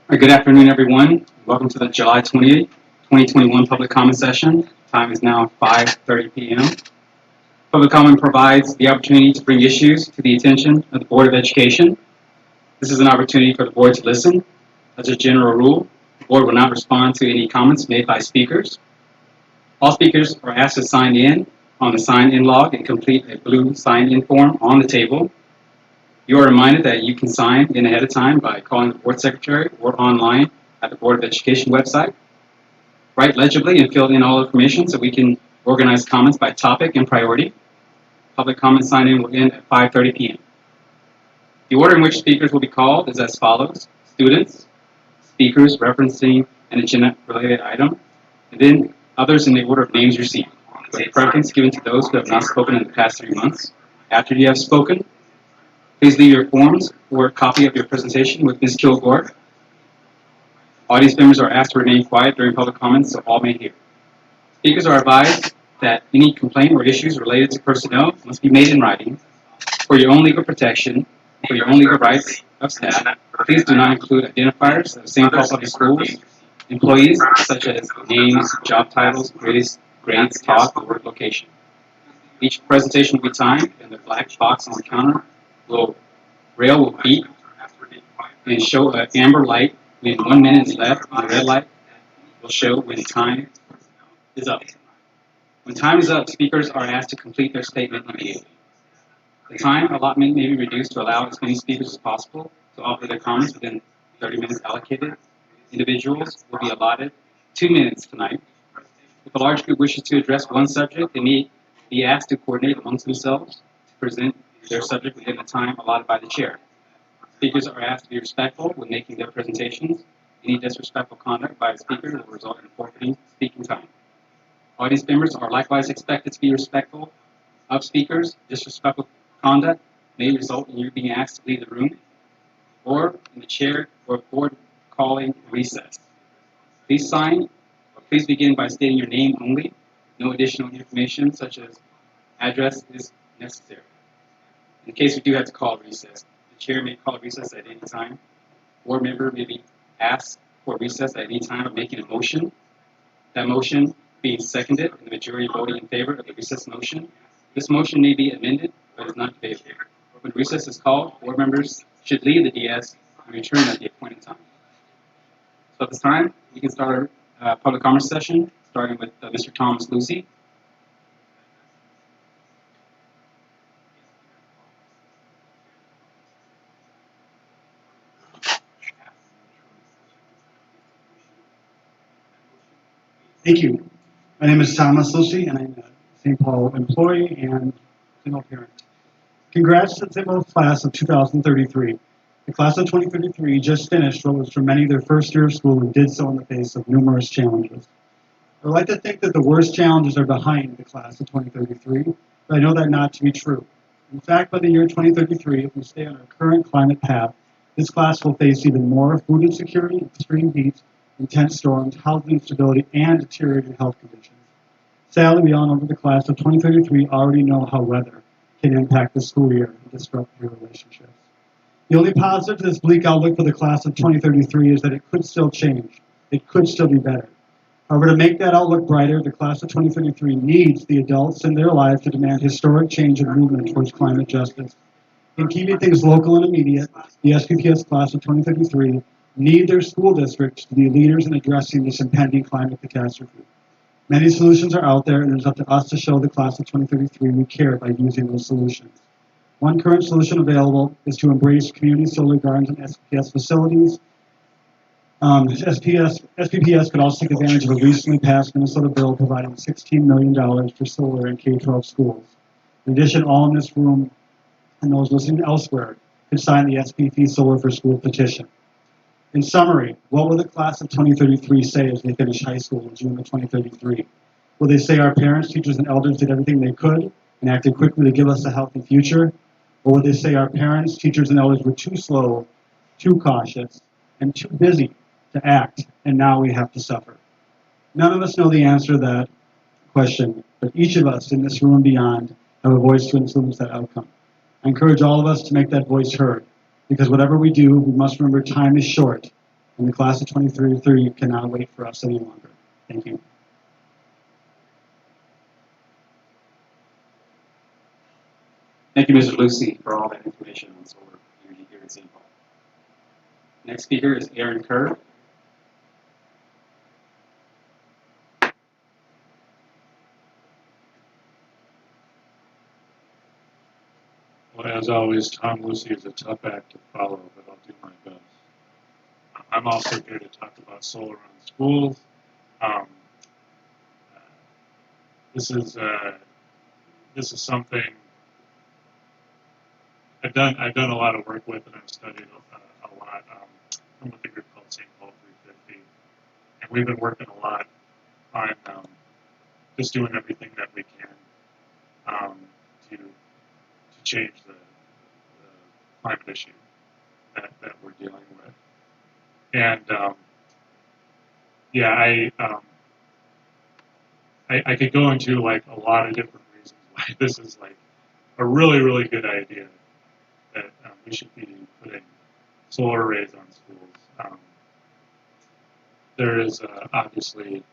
Good afternoon, everyone. Welcome to the July 28th, 2021 public comment session. Time is now 5:30 p.m. Public comment provides the opportunity to bring issues to the attention of the Board of Education. This is an opportunity for the board to listen. As a general rule, the board will not respond to any comments made by speakers. All speakers are asked to sign in on the sign-in log and complete a blue sign-in form on the table. You are reminded that you can sign in ahead of time by calling the board secretary or online at the Board of Education website. Write legibly and fill in all information so we can organize comments by topic and priority. Public comment sign-in will end at 5:30 p.m. The order in which speakers will be called is as follows: students, speakers referencing an agenda-related item, and then others in the order of names received, with preference given to those who have not spoken in the past 3 months. After you have spoken, please leave your forms or a copy of your presentation with Ms. Kilgore. Audience members are asked to remain quiet during public comments so all may hear. Speakers are advised that any complaint or issues related to personnel must be made in writing. For your own legal protection, for your own legal rights of staff, please do not include identifiers of St. Paul Public Schools employees, such as names, job titles, grades taught, or work location. Each presentation will be timed, and the black box on the counter will beep and show an amber light when 1 minute is left, and the red light will show when time is up. When time is up, speakers are asked to complete their statement immediately. The time allotment may be reduced to allow as many speakers as possible to offer their comments within 30 minutes allocated. Individuals will be allotted 2 minutes tonight. If a large group wishes to address one subject, they may be asked to coordinate amongst themselves to present their subject within the time allotted by the chair. Speakers are asked to be respectful when making their presentations. Any disrespectful conduct by a speaker will result in forfeiting speaking time. Audience members are likewise expected to be respectful of speakers. Disrespectful conduct may result in you being asked to leave the room or in the chair or board calling recess. Please begin by stating your name only. No additional information such as address is necessary. In case we do have to call recess, the chair may call recess at any time. Board member may be asked for recess at any time of making a motion. That motion being seconded and the majority voting in favor of the recess motion. This motion may be amended, but is not debatable. When recess is called, board members should leave the DS and return at the appointed time. So at this time, we can start our public comment session, starting with Mr. Thomas Lucy. Thank you. My name is Thomas Lucy, and I'm a St. Paul employee and single parent. Congrats to the St. Paul class of 2033. The class of 2033 just finished what was for many their first year of school and did so in the face of numerous challenges. I would like to think that the worst challenges are behind the class of 2033, but I know that not to be true. In fact, by the year 2033, if we stay on our current climate path, this class will face even more food insecurity, extreme heat, intense storms, housing instability, and deteriorating health conditions. Sadly, we all know that the class of 2033 already know how weather can impact the school year and disrupt your relationships. The only positive to this bleak outlook for the class of 2033 is that it could still change. It could still be better. However, to make that outlook brighter, the class of 2033 needs the adults in their lives to demand historic change and movement towards climate justice. In keeping things local and immediate, the SPPS class of 2033 need their school districts to be leaders in addressing this impending climate catastrophe. Many solutions are out there, and it is up to us to show the class of 2033 we care by using those solutions. One current solution available is to embrace community solar gardens and SPPS facilities. SPPS could also take advantage of a recently passed Minnesota bill providing $16 million for solar in K-12 schools. In addition, all in this room and those listening elsewhere could sign the SPP Solar for School petition. In summary, what will the class of 2033 say as they finish high school in June of 2033? Will they say our parents, teachers, and elders did everything they could and acted quickly to give us a healthy future? Or will they say our parents, teachers, and elders were too slow, too cautious, and too busy to act, and now we have to suffer? None of us know the answer to that question, but each of us in this room and beyond have a voice to influence that outcome. I encourage all of us to make that voice heard. Because whatever we do, we must remember time is short, and the class of 2033 cannot wait for us any longer. Thank you. Thank you, Mr. Lucy, for all that information on solar energy here in St. Paul. Next speaker is Aaron Kerr. Well, as always, Tom Lucy is a tough act to follow, but I'll do my best. I'm also here to talk about solar on schools. Um, uh, this is something I've done a lot of work with, and I've studied a lot. I'm with a group called St. Paul 350, and we've been working a lot on just doing everything that we can to change the climate issue that we're dealing with. And yeah, I could go into like a lot of different reasons why this is like a really, really good idea that we should be putting solar arrays on schools. There is obviously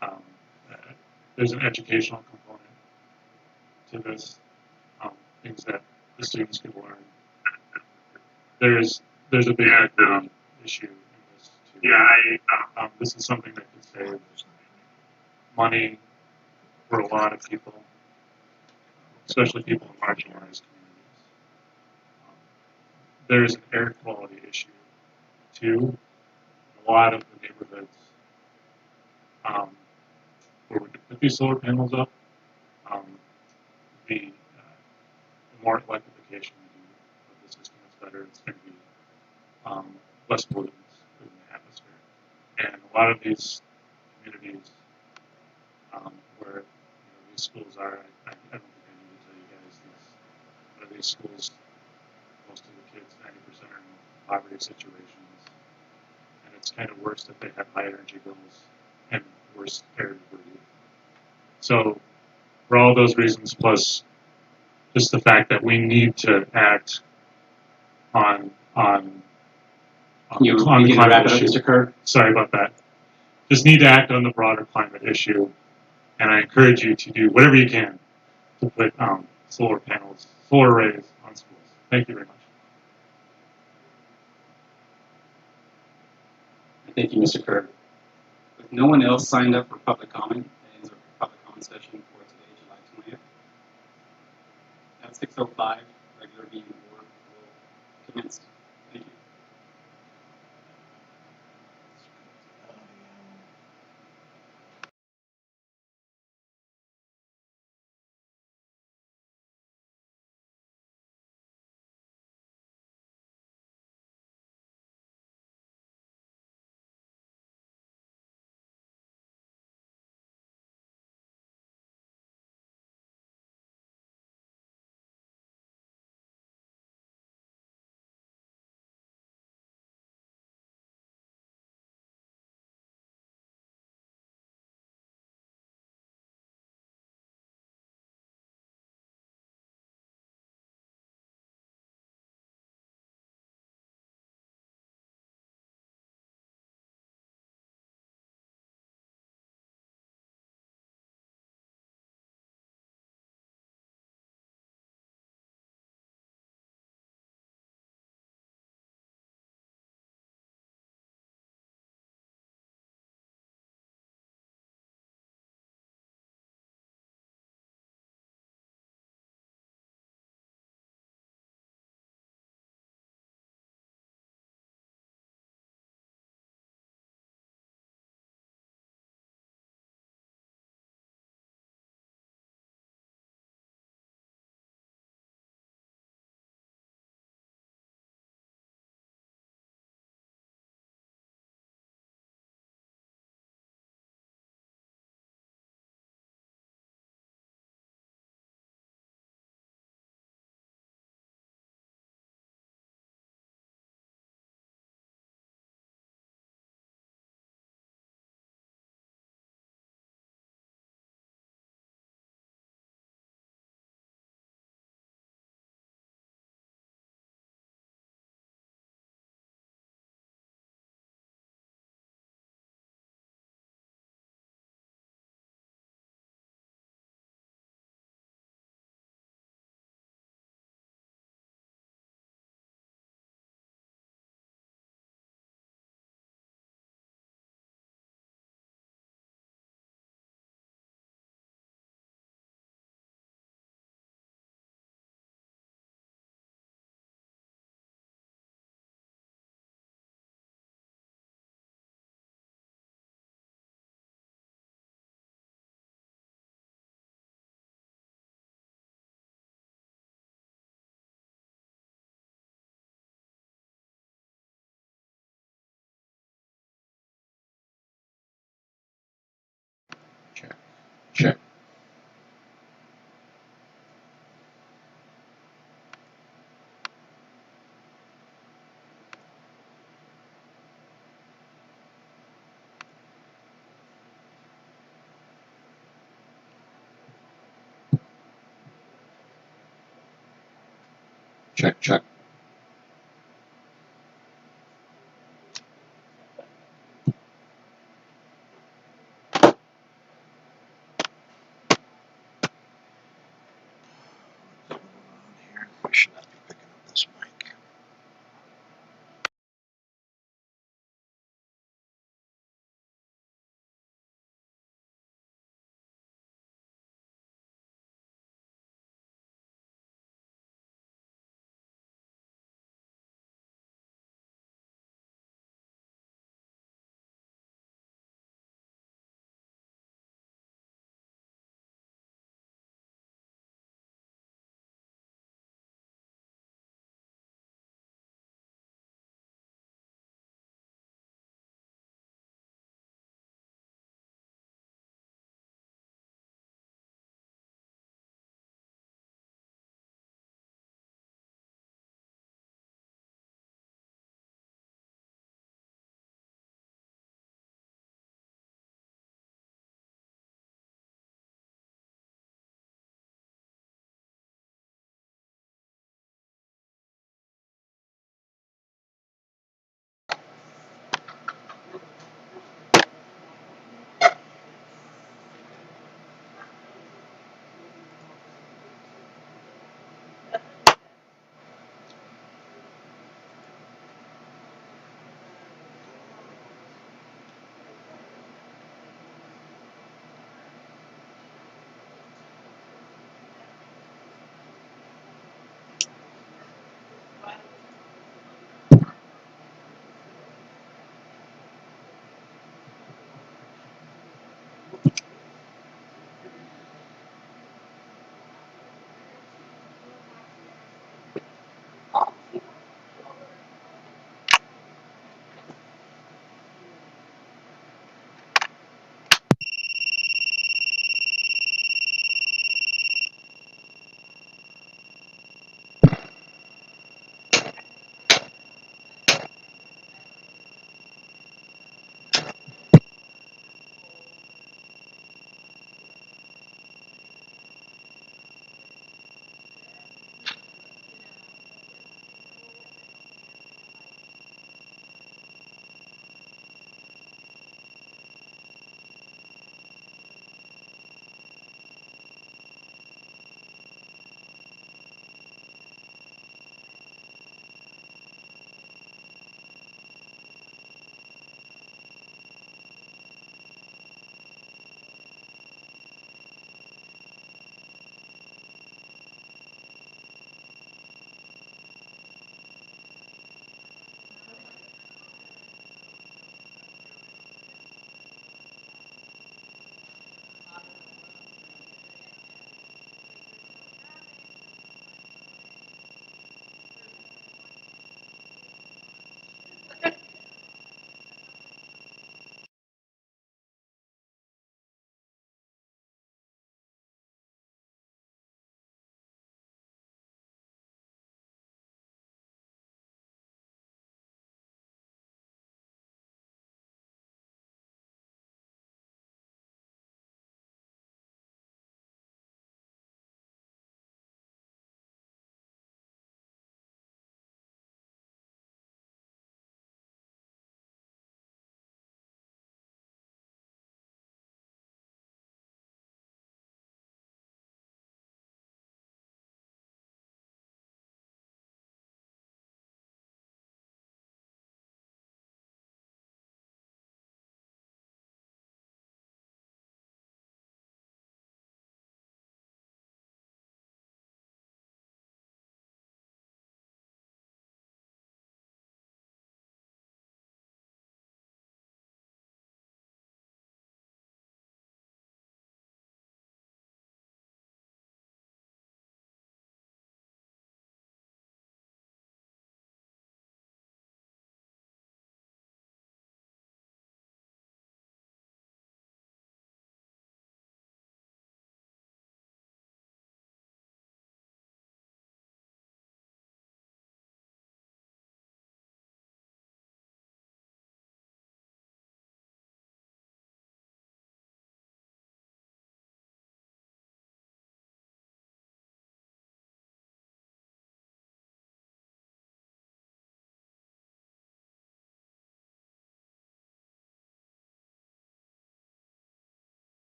um, uh, there's an educational component to this, things that the students can learn. There's a big equity issue in this too. This is something that could save money for a lot of people, especially people in marginalized communities. There's an air quality issue too. A lot of the neighborhoods where we could put these solar panels up, um, the more electrification we do of the system, it's better. It's going to be less pollutants in the atmosphere. And a lot of these communities where these schools are, I don't think I need to tell you guys this. A lot of these schools, most of the kids, 90% are in poverty situations, and it's kind of worse that they have high energy bills and worse air to breathe. So, for all those reasons, plus just the fact that we need to act on You the begin to wrap climate it up, issue. Mr. Kerr? Sorry about that. Just need to act on the broader climate issue, and I encourage you to do whatever you can to put solar panels, solar arrays on schools. Thank you very much. Thank you, Mr. Kerr. With no one else signed up for public comment, that ends our public comment session for today, July 20th. At 6:05, regular meeting of the board will commence. Thank you. Check. Check, check. I should not be picking up this mic.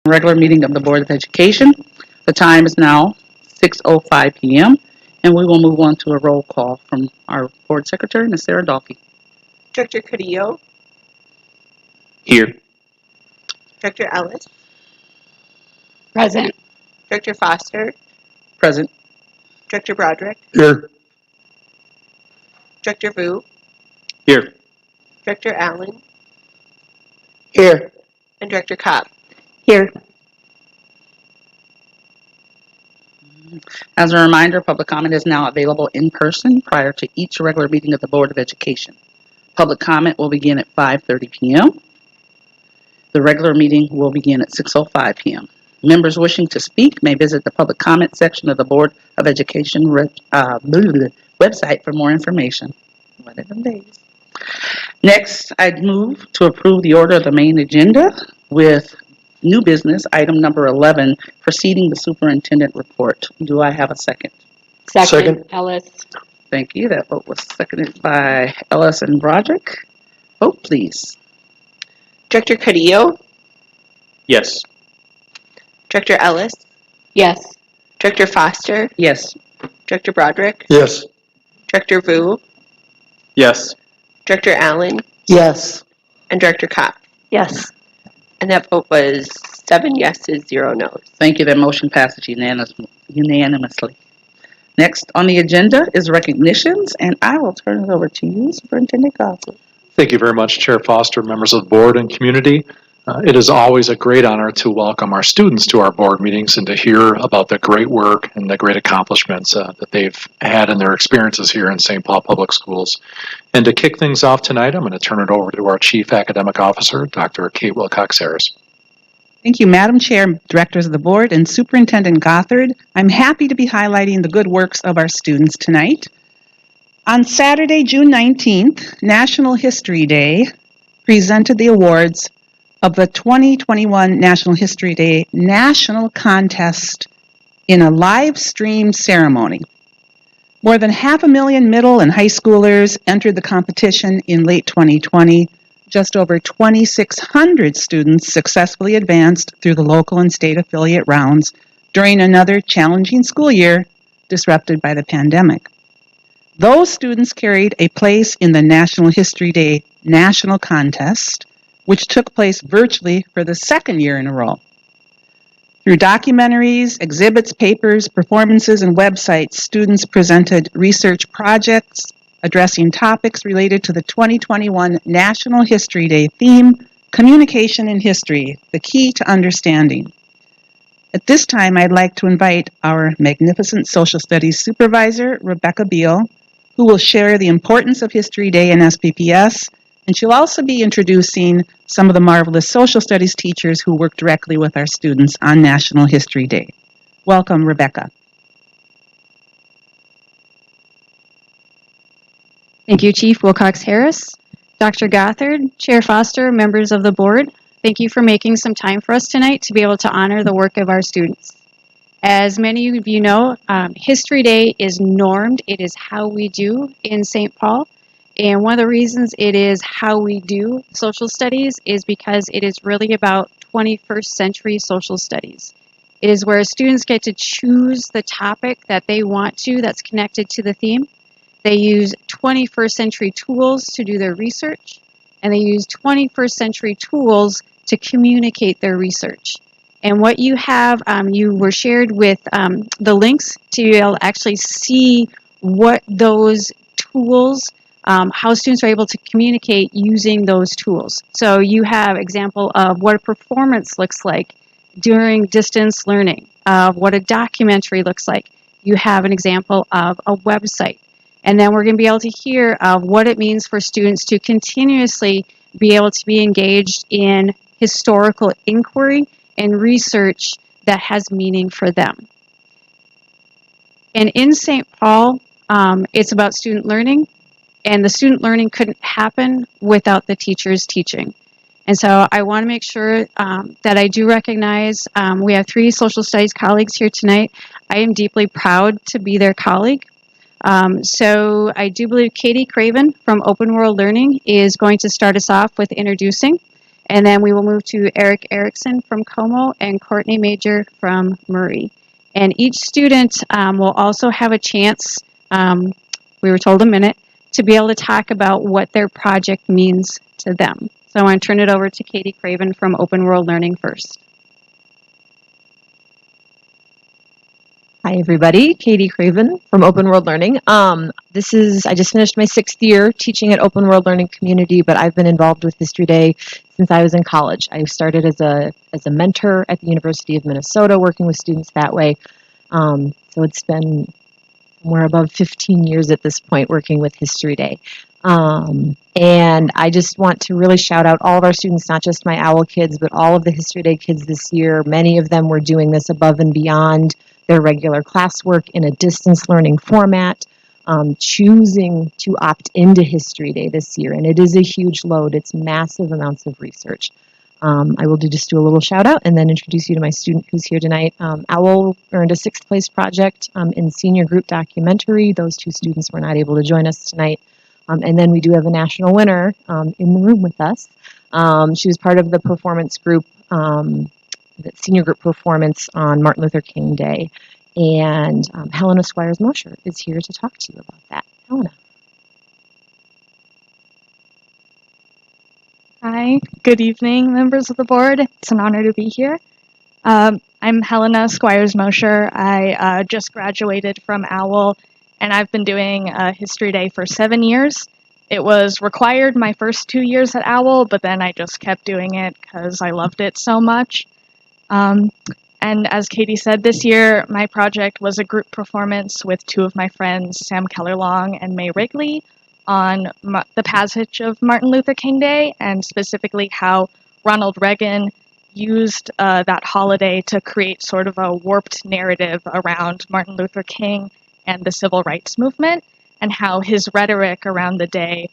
Regular meeting of the Board of Education. The time is now 6:05 p.m. and we will move on to a roll call from our Board Secretary, Ms. Sarah Dalkey. Director Cadillo, Here. Director Ellis, Present. Director Foster, Present. Director Broderick, Here. Director Vu, Here. Director Allen, Here. and Director Cobb. Here. As a reminder, public comment is now available in person prior to each regular meeting of the Board of Education. Public comment will begin at 5:30 p.m. The regular meeting will begin at 6:05 p.m. Members wishing to speak may visit the public comment section of the Board of Education website for more information. One of them days. Next, I'd move to approve the order of the main agenda with new business, item number 11, preceding the superintendent report. Do I have a second? Second. Ellis. Thank you. That vote was seconded by Ellis and Broderick. Vote, please. Director Cadillo, Yes. Director Ellis, Yes. Director Foster, Yes. Director Broderick, Yes. Director Vu, Yes. Director Allen, Yes. and Director Cobb. Yes. And that vote was 7 yeses, 0 noes. Thank you. That motion passes unanimously. Next on the agenda is recognitions, and I will turn it over to you, Superintendent Gossett. Thank you very much, Chair Foster, members of the board and community. It is always a great honor to welcome our students to our board meetings and to hear about the great work and the great accomplishments that they've had in their experiences here in St. Paul Public Schools. And to kick things off tonight, I'm going to turn it over to our Chief Academic Officer, Dr. Kate Wilcox-Harris. Thank you, Madam Chair, Directors of the Board, and Superintendent Gothard. I'm happy to be highlighting the good works of our students tonight. On Saturday, June 19th, National History Day presented the awards of the 2021 National History Day National Contest in a live stream ceremony. More than 500,000 middle and high schoolers entered the competition in late 2020. Just over 2,600 students successfully advanced through the local and state affiliate rounds during another challenging school year disrupted by the pandemic. Those students carried a place in the National History Day National Contest, which took place virtually for the second year in a row. Through documentaries, exhibits, papers, performances, and websites, students presented research projects addressing topics related to the 2021 National History Day theme, Communication in History, the Key to Understanding. At this time, I'd like to invite our magnificent Social Studies Supervisor, Rebecca Beal, who will share the importance of History Day in SPPS, and she'll also be introducing some of the marvelous social studies teachers who work directly with our students on National History Day. Welcome, Rebecca. Thank you, Chief Wilcox-Harris, Dr. Gothard, Chair Foster, members of the board. Thank you for making some time for us tonight to be able to honor the work of our students. As many of you know, History Day is normed. It is how we do in St. Paul. And one of the reasons it is how we do social studies is because it is really about 21st century social studies. It is where students get to choose the topic that they want to that's connected to the theme. They use 21st century tools to do their research, and they use 21st century tools to communicate their research. And what you have, you were shared with the links to be able to actually see what those tools, how students are able to communicate using those tools. So you have example of what a performance looks like during distance learning, of what a documentary looks like. You have an example of a website. And then we're going to be able to hear what it means for students to continuously be able to be engaged in historical inquiry and research that has meaning for them. And in St. Paul, it's about student learning, and the student learning couldn't happen without the teachers teaching. And so I want to make sure that I do recognize we have 3 social studies colleagues here tonight. I am deeply proud to be their colleague. So I do believe Katie Craven from Open World Learning is going to start us off with introducing. And then we will move to Eric Erickson from Como and Courtney Major from Murray. And each student will also have a chance, we were told a minute, to be able to talk about what their project means to them. So I want to turn it over to Katie Craven from Open World Learning first. Hi, everybody. Katie Craven from Open World Learning. I just finished my 6th year teaching at Open World Learning Community, but I've been involved with History Day since I was in college. I started as a mentor at the University of Minnesota, working with students that way. So it's been somewhere above 15 years at this point working with History Day. And I just want to really shout out all of our students, not just my OWL kids, but all of the History Day kids this year. Many of them were doing this above and beyond their regular classwork in a distance learning format, choosing to opt into History Day this year. And it is a huge load. It's massive amounts of research. I will just do a little shout out and then introduce you to my student who's here tonight. OWL earned a 6th place project in senior group documentary. Those 2 students were not able to join us tonight. And then we do have a national winner in the room with us. She was part of the performance group, the senior group performance on Martin Luther King Day. And Helena Squires Mosher is here to talk to you about that. Helena. Hi, good evening, members of the board. It's an honor to be here. I'm Helena Squires Mosher. I just graduated from OWL, and I've been doing History Day for 7 years. It was required my first 2 years at OWL, but then I just kept doing it because I loved it so much. And as Katie said, this year my project was a group performance with 2 of my friends, Sam Keller-Long and May Wrigley, on the passage of Martin Luther King Day, and specifically how Ronald Reagan used that holiday to create sort of a warped narrative around Martin Luther King and the civil rights movement, and how his rhetoric around the day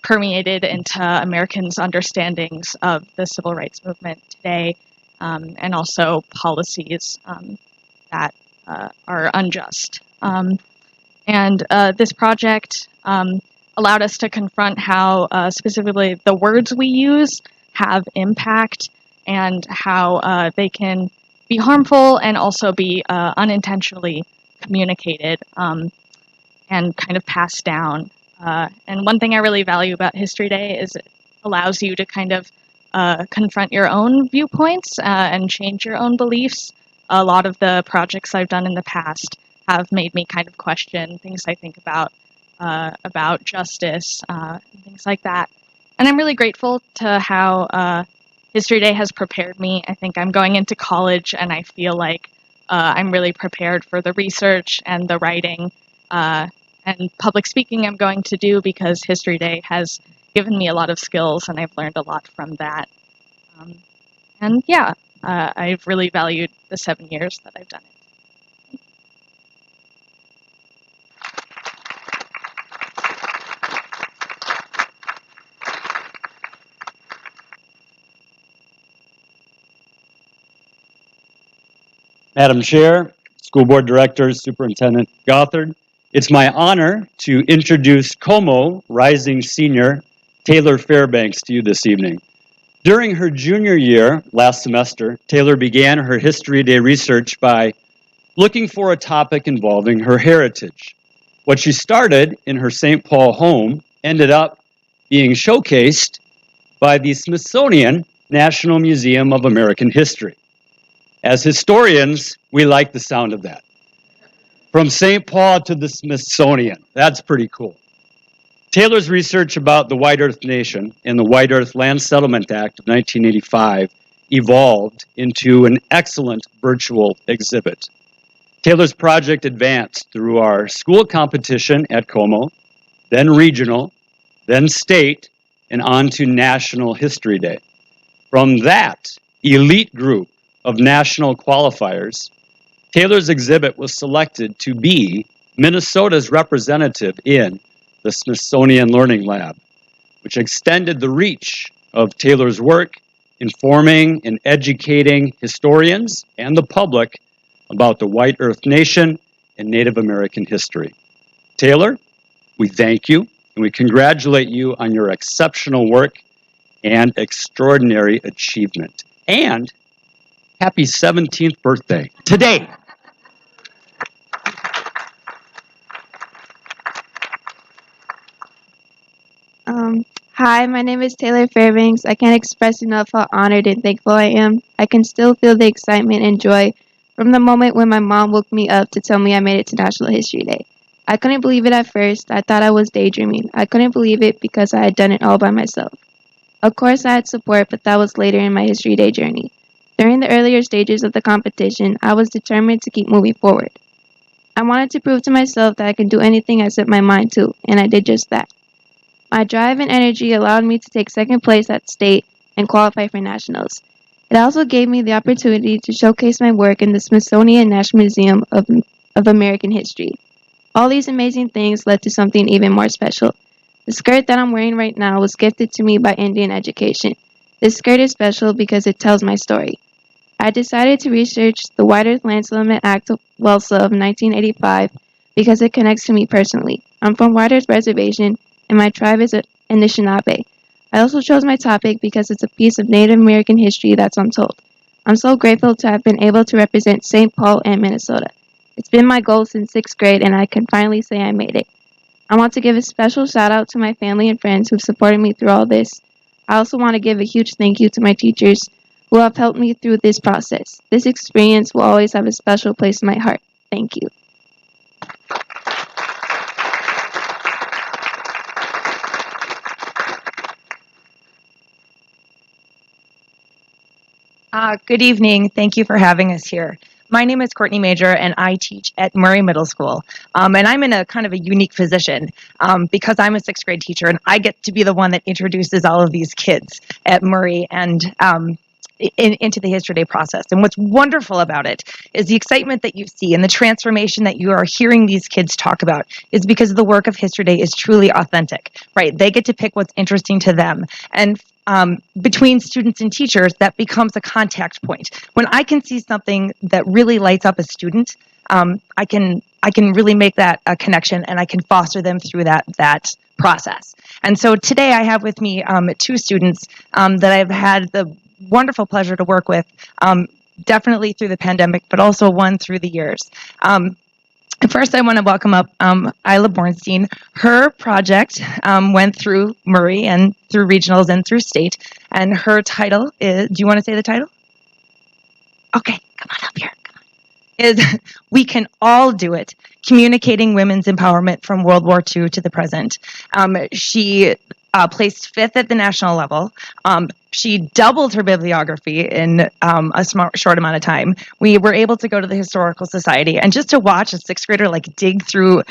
permeated into Americans' understandings of the civil rights movement today, and also policies that are unjust. And this project allowed us to confront how specifically the words we use have impact, and how they can be harmful and also be unintentionally communicated and kind of passed down. And one thing I really value about History Day is it allows you to kind of confront your own viewpoints and change your own beliefs. A lot of the projects I've done in the past have made me kind of question things I think about justice, and things like that. And I'm really grateful to how History Day has prepared me. I think I'm going into college, and I feel like I'm really prepared for the research and the writing and public speaking I'm going to do, because History Day has given me a lot of skills, and I've learned a lot from that. And yeah, I've really valued the 7 years that I've done it. Madam Chair, School Board Director, Superintendent Gothard, it's my honor to introduce Como rising senior Taylor Fairbanks to you this evening. During her junior year last semester, Taylor began her History Day research by looking for a topic involving her heritage. What she started in her St. Paul home ended up being showcased by the Smithsonian National Museum of American History. As historians, we like the sound of that. From St. Paul to the Smithsonian, that's pretty cool. Taylor's research about the White Earth Nation and the White Earth Land Settlement Act of 1985 evolved into an excellent virtual exhibit. Taylor's project advanced through our school competition at Como, then regional, then state, and on to National History Day. From that elite group of national qualifiers, Taylor's exhibit was selected to be Minnesota's representative in the Smithsonian Learning Lab, which extended the reach of Taylor's work, informing and educating historians and the public about the White Earth Nation and Native American history. Taylor, we thank you and we congratulate you on your exceptional work and extraordinary achievement. And happy 17th birthday today. Hi, my name is Taylor Fairbanks. I can't express enough how honored and thankful I am. I can still feel the excitement and joy from the moment when my mom woke me up to tell me I made it to National History Day. I couldn't believe it at first. I thought I was daydreaming. I couldn't believe it because I had done it all by myself. Of course, I had support, but that was later in my History Day journey. During the earlier stages of the competition, I was determined to keep moving forward. I wanted to prove to myself that I could do anything I set my mind to, and I did just that. My drive and energy allowed me to take second place at state and qualify for nationals. It also gave me the opportunity to showcase my work in the Smithsonian National Museum of American History. All these amazing things led to something even more special. The skirt that I'm wearing right now was gifted to me by Indian Education. This skirt is special because it tells my story. I decided to research the White Earth Land Settlement Act of WELSA of 1985 because it connects to me personally. I'm from White Earth Reservation, and my tribe is Anishinaabe. I also chose my topic because it's a piece of Native American history that's untold. I'm so grateful to have been able to represent St. Paul and Minnesota. It's been my goal since 6th grade, and I can finally say I made it. I want to give a special shout out to my family and friends who've supported me through all this. I also want to give a huge thank you to my teachers who have helped me through this process. This experience will always have a special place in my heart. Thank you. Good evening. Thank you for having us here. My name is Courtney Major, and I teach at Murray Middle School. And I'm in a kind of a unique position because I'm a 6th grade teacher, and I get to be the one that introduces all of these kids at Murray and into the History Day process. And what's wonderful about it is the excitement that you see and the transformation that you are hearing these kids talk about is because the work of History Day is truly authentic, right? They get to pick what's interesting to them. And between students and teachers, that becomes a contact point. When I can see something that really lights up a student, I can really make that a connection, and I can foster them through that process. And so today I have with me 2 students that I've had the wonderful pleasure to work with, definitely through the pandemic, but also one through the years. First, I want to welcome up Isla Bornstein. Her project went through Murray and through regionals and through state, and her title is, do you want to say the title? Okay, come on up here. Is We Can All Do It, Communicating Women's Empowerment from World War II to the Present. She placed 5th at the national level. She doubled her bibliography in a short amount of time. We were able to go to the Historical Society, and just to watch a 6th grader like dig through,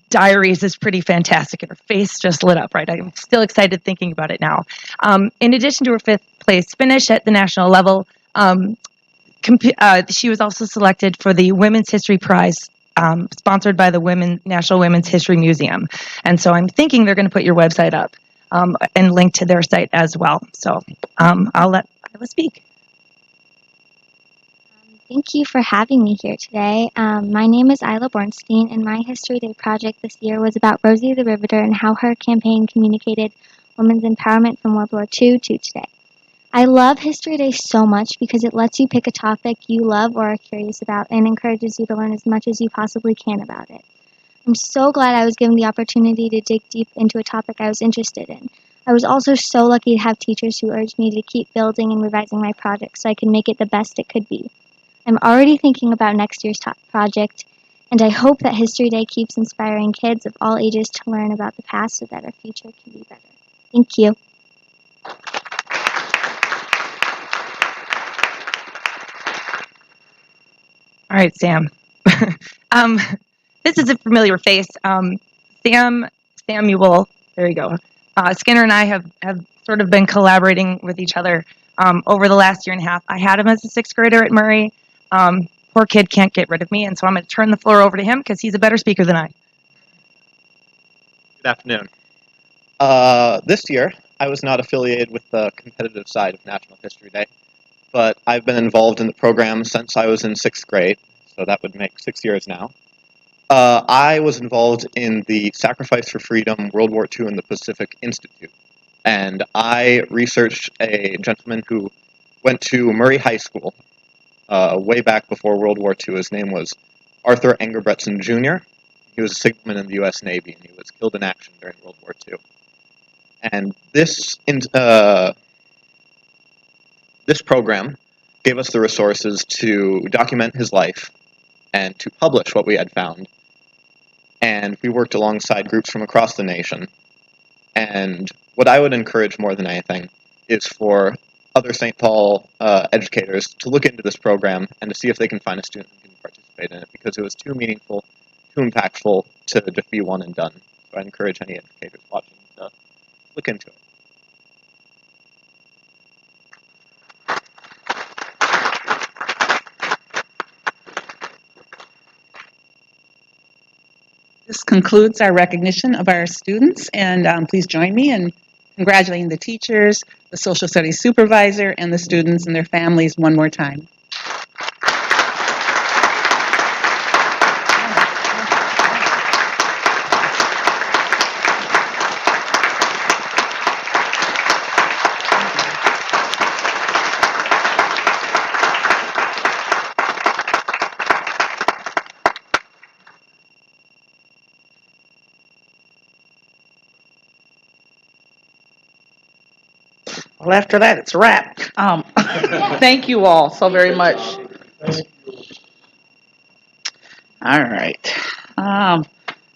diaries is pretty fantastic, and her face just lit up, right? I'm still excited thinking about it now. In addition to her 5th place finish at the national level, she was also selected for the Women's History Prize sponsored by the National Women's History Museum. And so I'm thinking they're going to put your website up and link to their site as well. So I'll let Isla speak. Thank you for having me here today. My name is Isla Bornstein, and my History Day project this year was about Rosie the Riveter and how her campaign communicated women's empowerment from World War II to today. I love History Day so much because it lets you pick a topic you love or are curious about and encourages you to learn as much as you possibly can about it. I'm so glad I was given the opportunity to dig deep into a topic I was interested in. I was also so lucky to have teachers who urged me to keep building and revising my project so I could make it the best it could be. I'm already thinking about next year's project, and I hope that History Day keeps inspiring kids of all ages to learn about the past so that our future can be better. Thank you. All right, Sam. This is a familiar face. Samuel, there you go. Skinner and I have sort of been collaborating with each other over the last year and a half. I had him as a 6th grader at Murray. Poor kid can't get rid of me, and so I'm going to turn the floor over to him because he's a better speaker than I. Good afternoon. This year, I was not affiliated with the competitive side of National History Day, but I've been involved in the program since I was in 6th grade, so that would make 6 years now. I was involved in the Sacrifice for Freedom World War II in the Pacific Institute. And I researched a gentleman who went to Murray High School way back before World War II. His name was Arthur Engelbretson Jr. He was a signalman in the U.S. Navy, and he was killed in action during World War II. And this program gave us the resources to document his life and to publish what we had found. And we worked alongside groups from across the nation. And what I would encourage more than anything is for other St. Paul educators to look into this program and to see if they can find a student who can participate in it, because it was too meaningful, too impactful to just be one and done. So I encourage any educators watching to look into it. This concludes our recognition of our students, and please join me in congratulating the teachers, the social studies supervisor, and the students and their families one more time. Well, after that, it's a wrap. Thank you all so very much. All right. All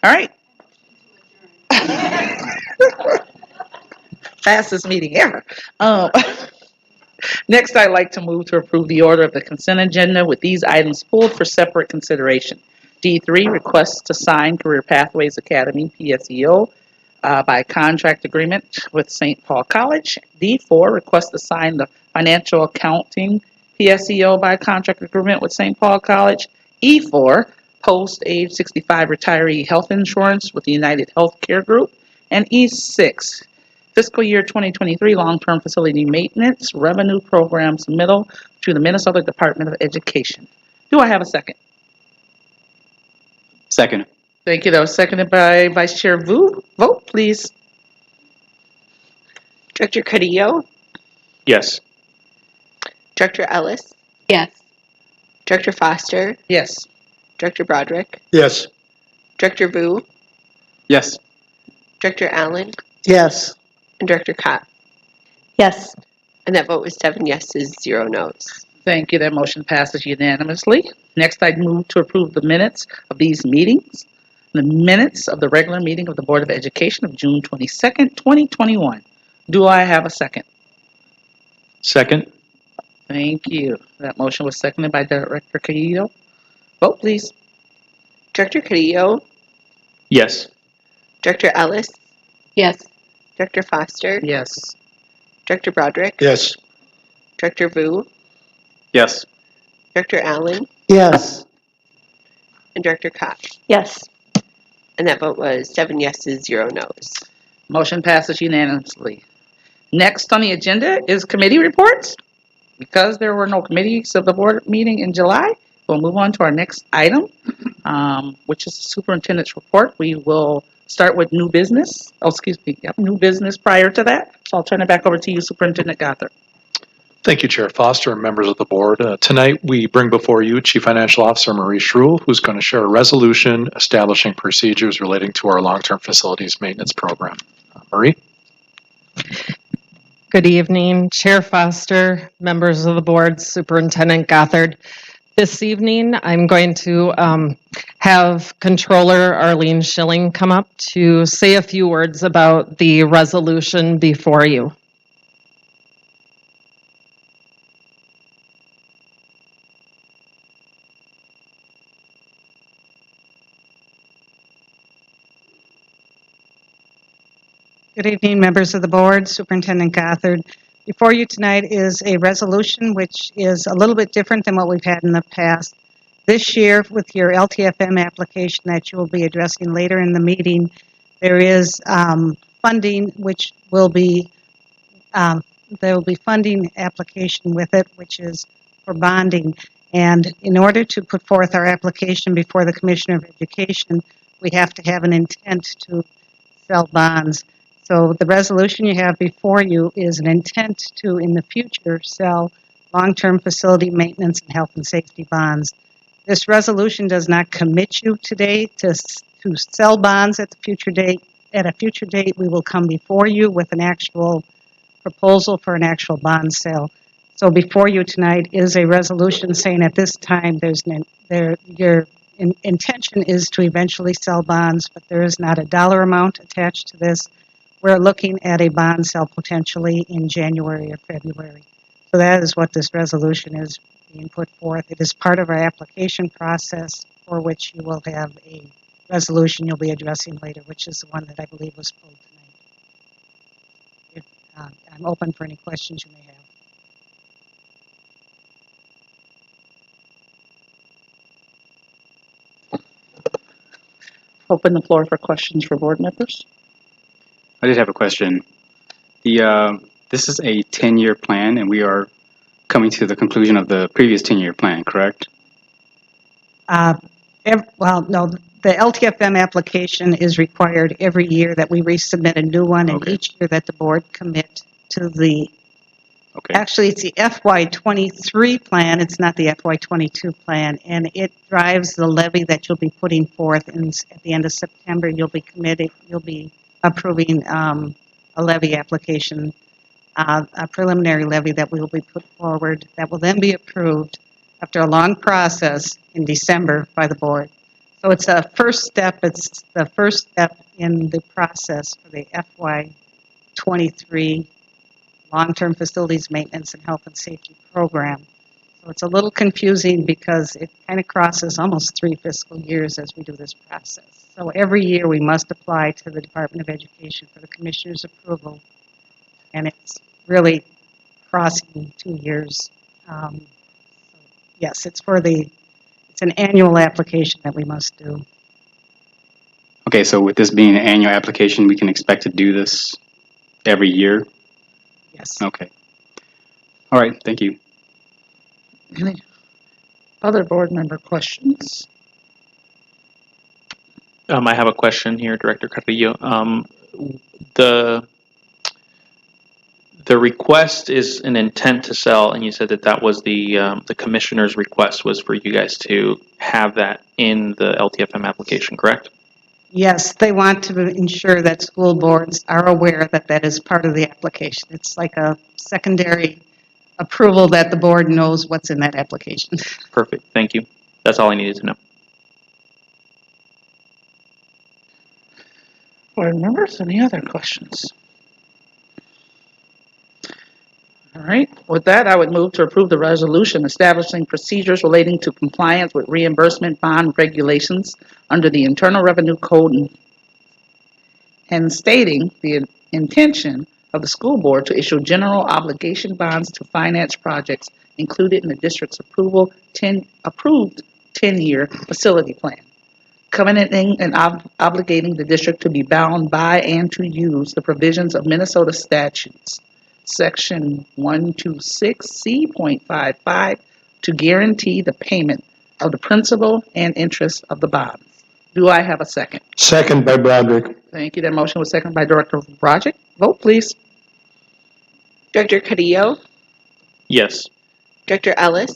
right. Fastest meeting ever. Next, I'd like to move to approve the order of the consent agenda with these items pulled for separate consideration. D3, requests to sign Career Pathways Academy, PSEO, by contract agreement with St. Paul College. D4, request to sign the financial accounting PSEO by contract agreement with St. Paul College. E4, post age 65 retiree health insurance with the United Healthcare Group. And E6, fiscal year 2023 long-term facility maintenance revenue program submittal to the Minnesota Department of Education. Do I have a second? Second. Thank you. That was seconded by Vice Chair Vu. Vote, please. Director Carrillo, Yes. Director Ellis, Yes. Director Foster, Yes. Director Broderick, Yes. Director Vu, Yes. Director Allen, Yes. and Director Kopp. Yes. And that vote was 7 yeses, 0 nos. Thank you. That motion passes unanimously. Next, I'd move to approve the minutes of these meetings. The minutes of the regular meeting of the Board of Education of June 22nd, 2021. Do I have a second? Second. Thank you. That motion was seconded by Director Carrillo. Vote, please. Director Carrillo, Yes. Director Ellis, Yes. Director Foster, Yes. Director Broderick, Yes. Director Vu, Yes. Director Allen, Yes. and Director Kopp. Yes. And that vote was 7 yeses, 0 nos. Motion passes unanimously. Next on the agenda is committee reports. Because there were no committees of the board meeting in July, we'll move on to our next item, which is the superintendent's report. We will start with new business. Oh, excuse me. Yep, new business prior to that. So I'll turn it back over to you, Superintendent Gothard. Thank you, Chair Foster and members of the board. Tonight, we bring before you Chief Financial Officer Marie Schruel, who's going to share a resolution establishing procedures relating to our long-term facilities maintenance program. Marie? Good evening, Chair Foster, members of the board, Superintendent Gothard. This evening, I'm going to have Controller Arlene Schilling come up to say a few words about the resolution before you. Good evening, members of the board, Superintendent Gothard. Before you tonight is a resolution which is a little bit different than what we've had in the past. This year, with your LTFM application that you will be addressing later in the meeting, there is funding which will be, there will be funding application with it, which is for bonding. And in order to put forth our application before the Commissioner of Education, we have to have an intent to sell bonds. So the resolution you have before you is an intent to, in the future, sell long-term facility maintenance and health and safety bonds. This resolution does not commit you today to sell bonds at the future date. At a future date, we will come before you with an actual proposal for an actual bond sale. So before you tonight is a resolution saying at this time your intention is to eventually sell bonds, but there is not a dollar amount attached to this. We're looking at a bond sale potentially in January or February. So that is what this resolution is being put forth. It is part of our application process for which you will have a resolution you'll be addressing later, which is the one that I believe was pulled tonight. I'm open for any questions you may have. Open the floor for questions for board members. I did have a question. This is a 10-year plan, and we are coming to the conclusion of the previous 10-year plan, correct? Well, no, the LTFM application is required every year that we resubmit a new one, and each year that the board commit to the, actually, it's the FY23 plan, it's not the FY22 plan, and it drives the levy that you'll be putting forth, and at the end of September, you'll be approving a levy application, a preliminary levy that will be put forward, that will then be approved after a long process in December by the board. So it's a first step. It's the first step in the process for the FY23 long-term facilities maintenance and health and safety program. So it's a little confusing because it kind of crosses almost 3 fiscal years as we do this process. So every year we must apply to the Department of Education for the Commissioner's approval, and it's really crossing 2 years. Yes, it's an annual application that we must do. Okay, so with this being an annual application, we can expect to do this every year? Yes. Okay. All right, thank you. Any other board member questions? I have a question here, Director Carrillo. The request is an intent to sell, and you said that was the commissioner's request was for you guys to have that in the LTFM application, correct? Yes, they want to ensure that school boards are aware that that is part of the application. It's like a secondary approval that the board knows what's in that application. Perfect. Thank you. That's all I needed to know. Board members, any other questions? All right, with that, I would move to approve the resolution establishing procedures relating to compliance with reimbursement bond regulations under the Internal Revenue Code and stating the intention of the school board to issue general obligation bonds to finance projects included in the district's approved 10-year facility plan, covenanting and obligating the district to be bound by and to use the provisions of Minnesota statutes Section 126C.55 to guarantee the payment of the principal and interest of the bonds. Do I have a second? Second by Broderick. Thank you. That motion was seconded by Director Broderick. Vote, please. Director Carrillo, Yes. Director Ellis,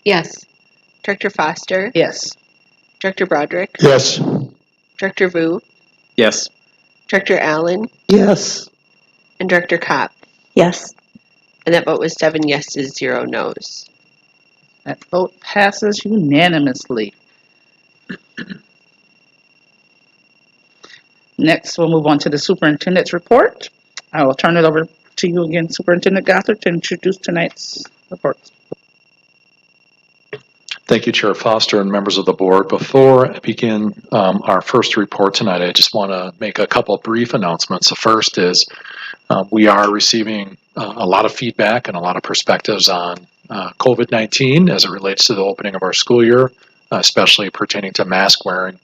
Yes. Director Foster, Yes. Director Broderick, Yes. Director Vu, Yes. Director Allen, Yes. and Director Kopp. Yes. And that vote was 7 yeses, 0 nos. That vote passes unanimously. Next, we'll move on to the superintendent's report. I will turn it over to you again, Superintendent Gothard, to introduce tonight's report. Thank you, Chair Foster and members of the board. Before I begin our first report tonight, I just want to make a couple brief announcements. The first is we are receiving a lot of feedback and a lot of perspectives on COVID-19 as it relates to the opening of our school year, especially pertaining to mask wearing.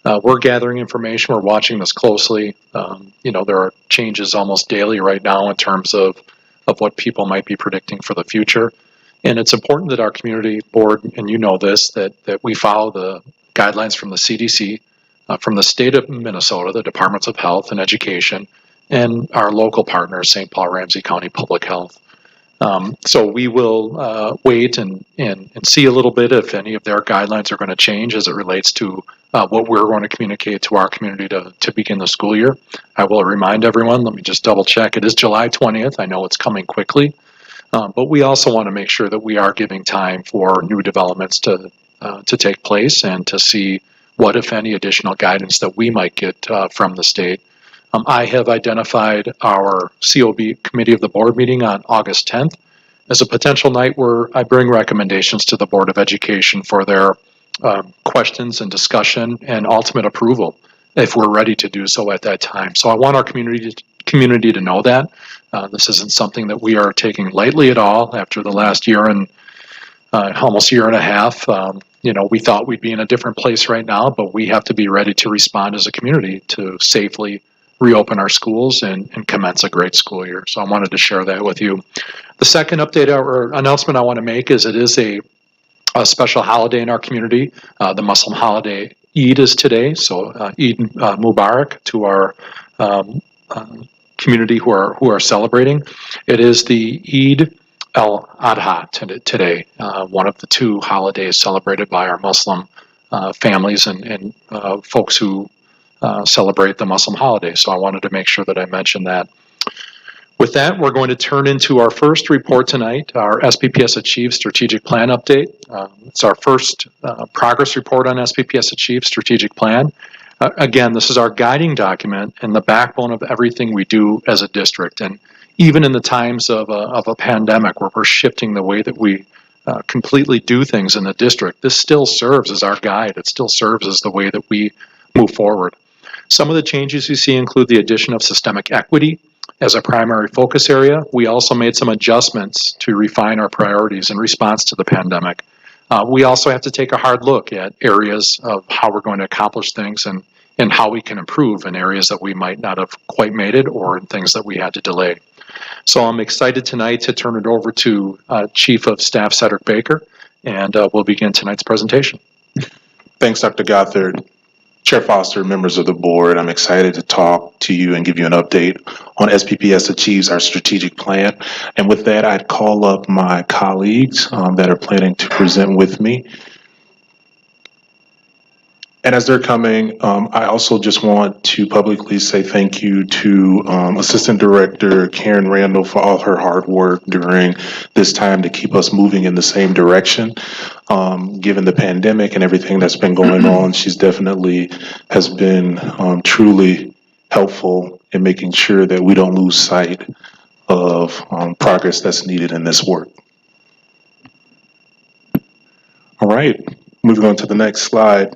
We're gathering information. We're watching this closely. There are changes almost daily right now in terms of what people might be predicting for the future. And it's important that our community board, and you know this, that we follow the guidelines from the CDC, from the state of Minnesota, the Departments of Health and Education, and our local partner, St. Paul Ramsey County Public Health. So we will wait and see a little bit if any of their guidelines are going to change as it relates to what we're going to communicate to our community to begin the school year. I will remind everyone, let me just double check, it is July 20th. I know it's coming quickly, but we also want to make sure that we are giving time for new developments to take place and to see what, if any, additional guidance that we might get from the state. I have identified our COB Committee of the Board meeting on August 10th as a potential night where I bring recommendations to the Board of Education for their questions and discussion and ultimate approval if we're ready to do so at that time. So I want our community to know that. This isn't something that we are taking lightly at all after the last year and almost year and a half. We thought we'd be in a different place right now, but we have to be ready to respond as a community to safely reopen our schools and commence a great school year. So I wanted to share that with you. The second update or announcement I want to make is it is a special holiday in our community. The Muslim holiday Eid is today, so Eid Mubarak to our community who are celebrating. It is the Eid al-Adha today, one of the two holidays celebrated by our Muslim families and folks who celebrate the Muslim holiday. So I wanted to make sure that I mentioned that. With that, we're going to turn into our first report tonight, our SPPS Achieve Strategic Plan update. It's our first progress report on SPPS Achieve Strategic Plan. Again, this is our guiding document and the backbone of everything we do as a district. And even in the times of a pandemic where we're shifting the way that we completely do things in the district, this still serves as our guide. It still serves as the way that we move forward. Some of the changes you see include the addition of systemic equity as a primary focus area. We also made some adjustments to refine our priorities in response to the pandemic. We also have to take a hard look at areas of how we're going to accomplish things and how we can improve in areas that we might not have quite made it or in things that we had to delay. So I'm excited tonight to turn it over to Chief of Staff Cedric Baker, and we'll begin tonight's presentation. Thanks, Dr. Gothard. Chair Foster, members of the board, I'm excited to talk to you and give you an update on SPPS Achieves, our strategic plan. And with that, I'd call up my colleagues that are planning to present with me. And as they're coming, I also just want to publicly say thank you to Assistant Director Karen Randall for all her hard work during this time to keep us moving in the same direction. Given the pandemic and everything that's been going on, she's definitely has been truly helpful in making sure that we don't lose sight of progress that's needed in this work. All right, moving on to the next slide.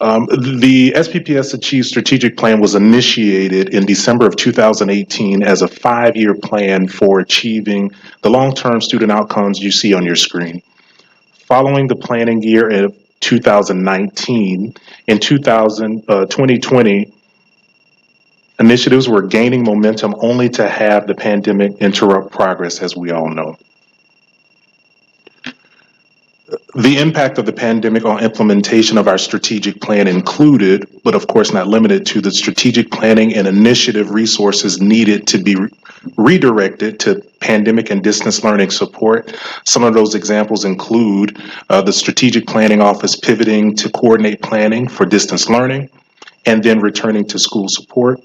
The SPPS Achieve Strategic Plan was initiated in December of 2018 as a 5-year plan for achieving the long-term student outcomes you see on your screen. Following the planning year of 2019, in 2020, initiatives were gaining momentum only to have the pandemic interrupt progress, as we all know. The impact of the pandemic on implementation of our strategic plan included, but of course not limited to, the strategic planning and initiative resources needed to be redirected to pandemic and distance learning support. Some of those examples include the strategic planning office pivoting to coordinate planning for distance learning and then returning to school support.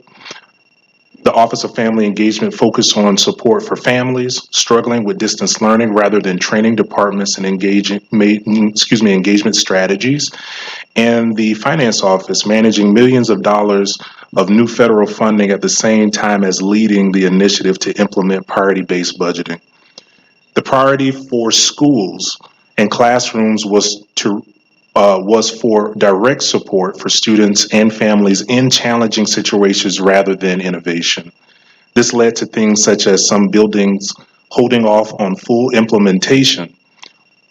The Office of Family Engagement focused on support for families struggling with distance learning rather than training departments and engagement strategies. And the Finance Office managing millions of dollars of new federal funding at the same time as leading the initiative to implement priority-based budgeting. The priority for schools and classrooms was for direct support for students and families in challenging situations rather than innovation. This led to things such as some buildings holding off on full implementation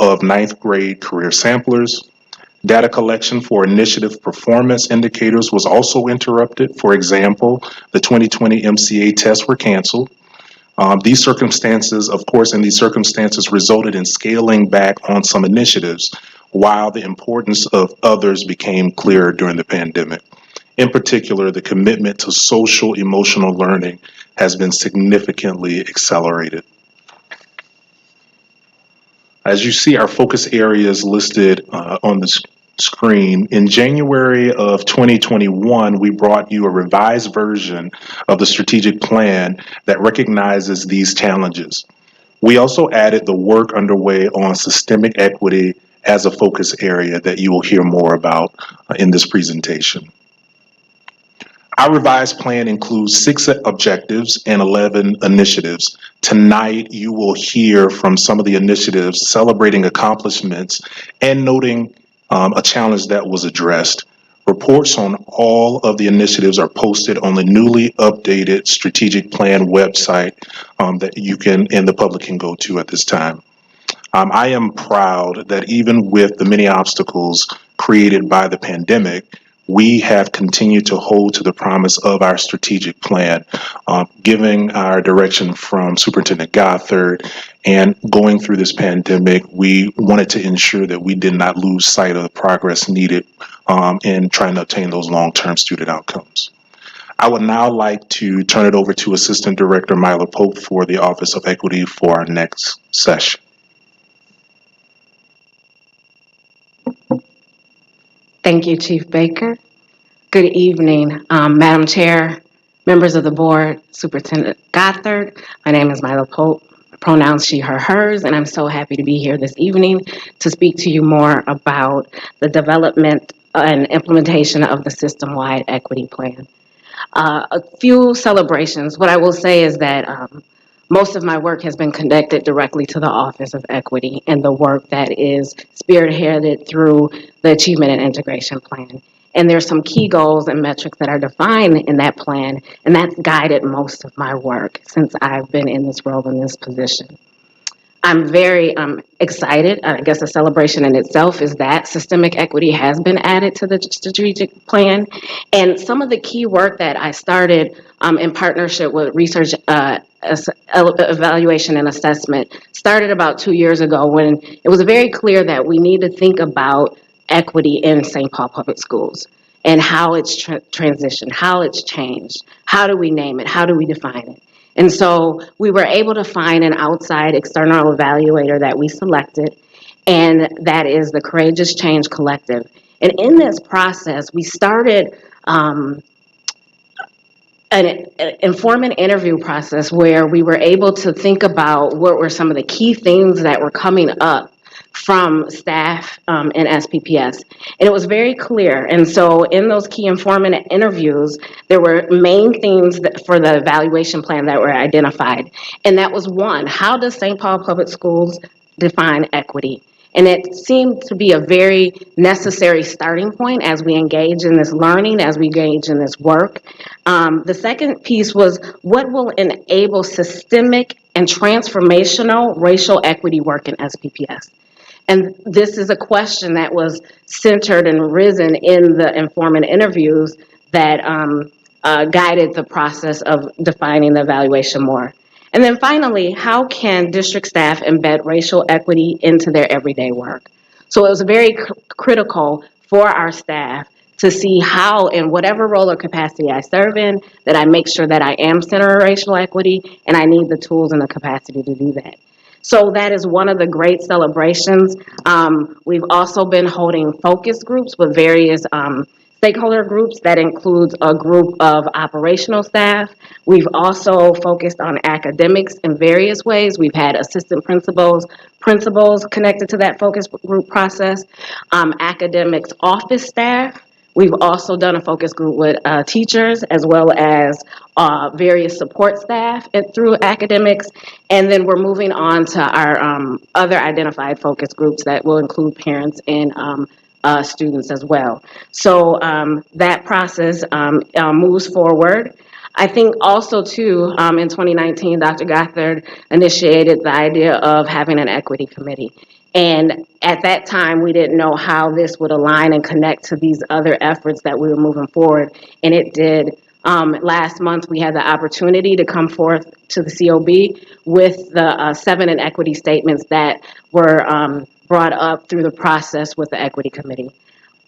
of 9th grade career samplers. Data collection for initiative performance indicators was also interrupted. For example, the 2020 MCA tests were canceled. These circumstances resulted in scaling back on some initiatives, while the importance of others became clearer during the pandemic. In particular, the commitment to social emotional learning has been significantly accelerated. As you see our focus areas listed on the screen, in January of 2021, we brought you a revised version of the strategic plan that recognizes these challenges. We also added the work underway on systemic equity as a focus area that you will hear more about in this presentation. Our revised plan includes 6 objectives and 11 initiatives. Tonight, you will hear from some of the initiatives celebrating accomplishments and noting a challenge that was addressed. Reports on all of the initiatives are posted on the newly updated strategic plan website that you can and the public can go to at this time. I am proud that even with the many obstacles created by the pandemic, we have continued to hold to the promise of our strategic plan, giving our direction from Superintendent Gothard and going through this pandemic. We wanted to ensure that we did not lose sight of the progress needed in trying to obtain those long-term student outcomes. I would now like to turn it over to Assistant Director Myla Pope for the Office of Equity for our next session. Thank you, Chief Baker. Good evening, Madam Chair, members of the board, Superintendent Gothard. My name is Myla Pope, pronouns she, her, hers, and I'm so happy to be here this evening to speak to you more about the development and implementation of the system-wide equity plan. A few celebrations. What I will say is that most of my work has been connected directly to the Office of Equity and the work that is spearheaded through the Achievement and Integration Plan. And there's some key goals and metrics that are defined in that plan, and that's guided most of my work since I've been in this role, in this position. I'm very excited. I guess a celebration in itself is that systemic equity has been added to the strategic plan. And some of the key work that I started in partnership with Research Evaluation and Assessment started about 2 years ago when it was very clear that we need to think about equity in St. Paul Public Schools and how it's transitioned, how it's changed, how do we name it, how do we define it. And so we were able to find an outside external evaluator that we selected, and that is the Courageous Change Collective. And in this process, we started an informant interview process where we were able to think about what were some of the key things that were coming up from staff in SPPS. And it was very clear. And so in those key informant interviews, there were main themes for the evaluation plan that were identified. And that was one, how does St. Paul Public Schools define equity? And it seemed to be a very necessary starting point as we engage in this learning, as we engage in this work. The second piece was what will enable systemic and transformational racial equity work in SPPS? And this is a question that was centered and risen in the informant interviews that guided the process of defining the evaluation more. And then finally, how can district staff embed racial equity into their everyday work? So it was very critical for our staff to see how, in whatever role or capacity I serve in, that I make sure that I am centering racial equity, and I need the tools and the capacity to do that. So that is one of the great celebrations. We've also been holding focus groups with various stakeholder groups. That includes a group of operational staff. We've also focused on academics in various ways. We've had assistant principals connected to that focus group process, academics office staff. We've also done a focus group with teachers as well as various support staff through academics. And then we're moving on to our other identified focus groups that will include parents and students as well. So that process moves forward. I think also too, in 2019, Dr. Gothard initiated the idea of having an equity committee. And at that time, we didn't know how this would align and connect to these other efforts that we were moving forward. And it did. Last month, we had the opportunity to come forth to the COB with the 7 inequity statements that were brought up through the process with the equity committee.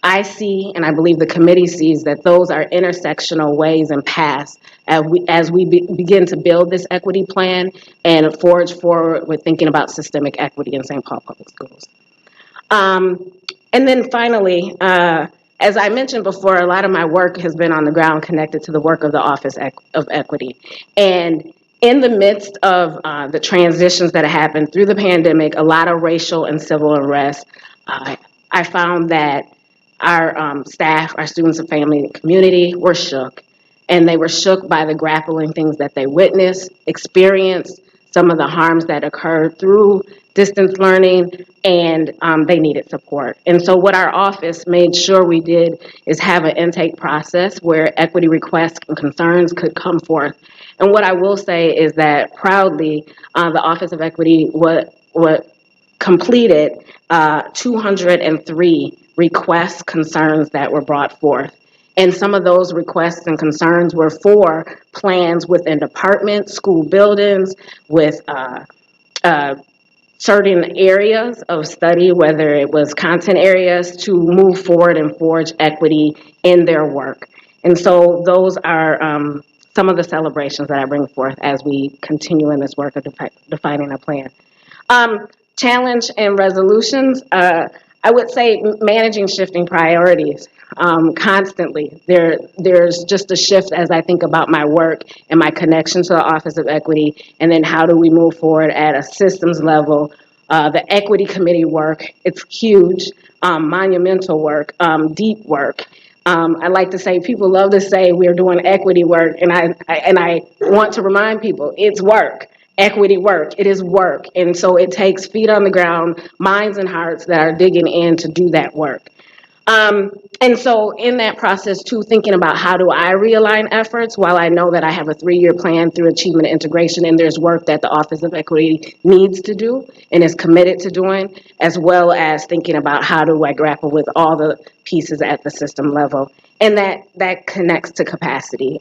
I see, and I believe the committee sees, that those are intersectional ways and paths as we begin to build this equity plan and forge forward with thinking about systemic equity in St. Paul Public Schools. And then finally, as I mentioned before, a lot of my work has been on the ground connected to the work of the Office of Equity. And in the midst of the transitions that happened through the pandemic, a lot of racial and civil unrest, I found that our staff, our students and family and community were shook. And they were shook by the grappling things that they witnessed, experienced, some of the harms that occurred through distance learning, and they needed support. And so what our office made sure we did is have an intake process where equity requests and concerns could come forth. And what I will say is that proudly, the Office of Equity what completed 203 requests, concerns that were brought forth. And some of those requests and concerns were for plans within departments, school buildings, with certain areas of study, whether it was content areas, to move forward and forge equity in their work. And so those are some of the celebrations that I bring forth as we continue in this work of defining a plan. Challenge and resolutions, I would say managing shifting priorities constantly. There's just a shift as I think about my work and my connection to the Office of Equity, and then how do we move forward at a systems level. The Equity Committee work, it's huge, monumental work, deep work. I like to say, people love to say we're doing equity work, and I want to remind people, it's work. Equity work, it is work. And so it takes feet on the ground, minds and hearts that are digging in to do that work. And so in that process too, thinking about how do I realign efforts, while I know that I have a 3-year plan through achievement and integration, and there's work that the Office of Equity needs to do and is committed to doing, as well as thinking about how do I grapple with all the pieces at the system level. And that connects to capacity.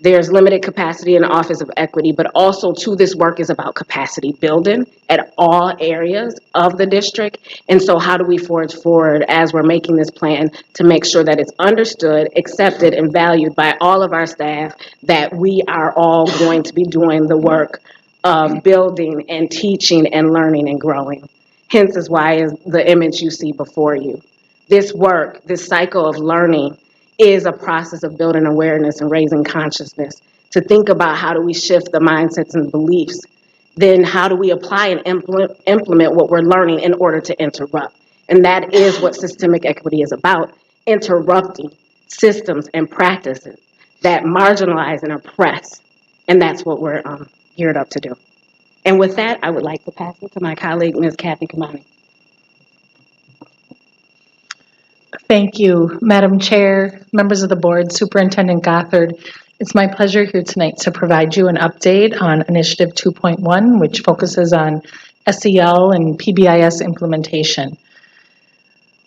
There's limited capacity in the Office of Equity, but also too, this work is about capacity building at all areas of the district. And so how do we forge forward as we're making this plan to make sure that it's understood, accepted, and valued by all of our staff, that we are all going to be doing the work of building and teaching and learning and growing. Hence is why is the image you see before you. This work, this cycle of learning, is a process of building awareness and raising consciousness to think about how do we shift the mindsets and beliefs. Then how do we apply and implement what we're learning in order to interrupt? And that is what systemic equity is about, interrupting systems and practices that marginalize and oppress. And that's what we're geared up to do. And with that, I would like to pass it to my colleague, Ms. Kathy Kamani. Thank you, Madam Chair, members of the board, Superintendent Gothard. It's my pleasure here tonight to provide you an update on Initiative 2.1, which focuses on SEL and PBIS implementation.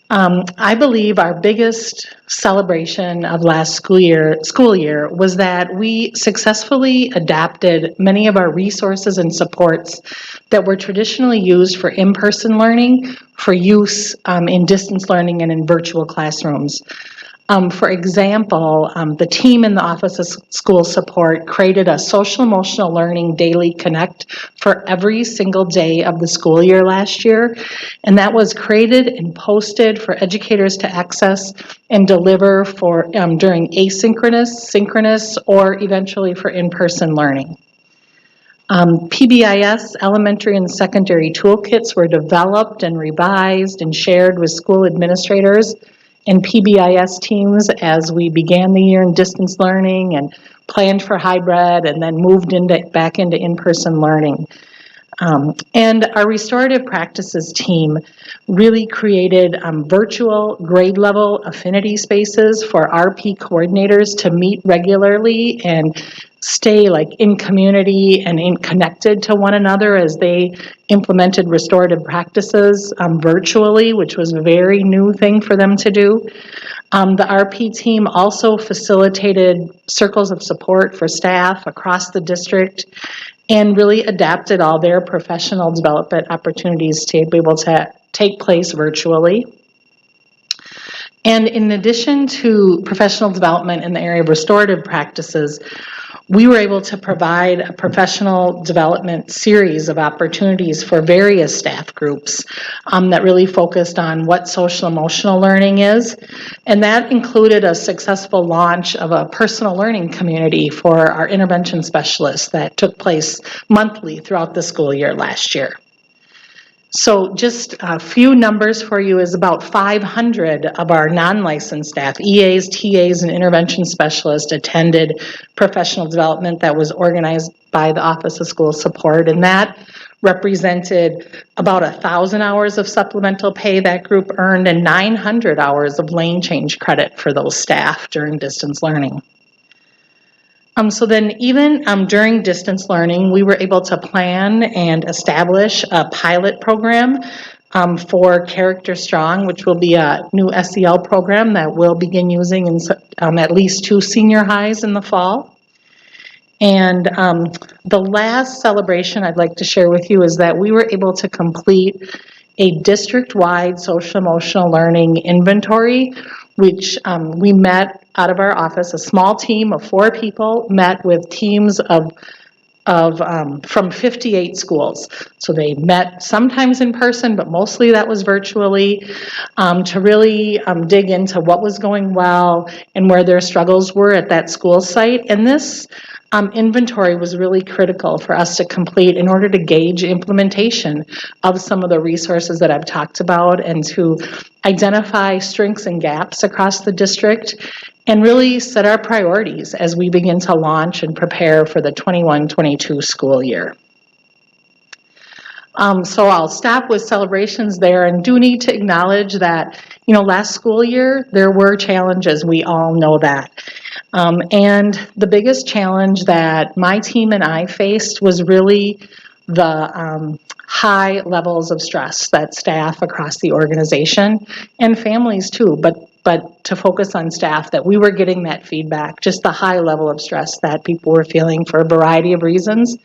I believe our biggest celebration of last school year was that we successfully adapted many of our resources and supports that were traditionally used for in-person learning for use in distance learning and in virtual classrooms. For example, the team in the Office of School Support created a social emotional learning daily connect for every single day of the school year last year. And that was created and posted for educators to access and deliver for during asynchronous, synchronous, or eventually for in-person learning. PBIS elementary and secondary toolkits were developed and revised and shared with school administrators and PBIS teams as we began the year in distance learning and planned for hybrid and then moved back into in-person learning. And our restorative practices team really created virtual grade level affinity spaces for RP coordinators to meet regularly and stay like in community and connected to one another as they implemented restorative practices virtually, which was a very new thing for them to do. The RP team also facilitated circles of support for staff across the district and really adapted all their professional development opportunities to be able to take place virtually. And in addition to professional development in the area of restorative practices, we were able to provide a professional development series of opportunities for various staff groups that really focused on what social emotional learning is. And that included a successful launch of a personal learning community for our intervention specialists that took place monthly throughout the school year last year. So just a few numbers for you is about 500 of our non-licensed staff, EAs, TAs, and intervention specialists attended professional development that was organized by the Office of School Support, and that represented about 1,000 hours of supplemental pay that group earned and 900 hours of lane change credit for those staff during distance learning. So then even during distance learning, we were able to plan and establish a pilot program for Character Strong, which will be a new SEL program that we'll begin using in at least 2 senior highs in the fall. And the last celebration I'd like to share with you is that we were able to complete a district-wide social emotional learning inventory, which we met out of our office. A small team of 4 people met with teams from 58 schools. So they met sometimes in person, but mostly that was virtually, to really dig into what was going well and where their struggles were at that school site. And this inventory was really critical for us to complete in order to gauge implementation of some of the resources that I've talked about and to identify strengths and gaps across the district and really set our priorities as we begin to launch and prepare for the 21-22 school year. So I'll stop with celebrations there and do need to acknowledge that, last school year there were challenges, we all know that. And the biggest challenge that my team and I faced was really the high levels of stress that staff across the organization and families too, but to focus on staff, that we were getting that feedback, just the high level of stress that people were feeling for a variety of reasons.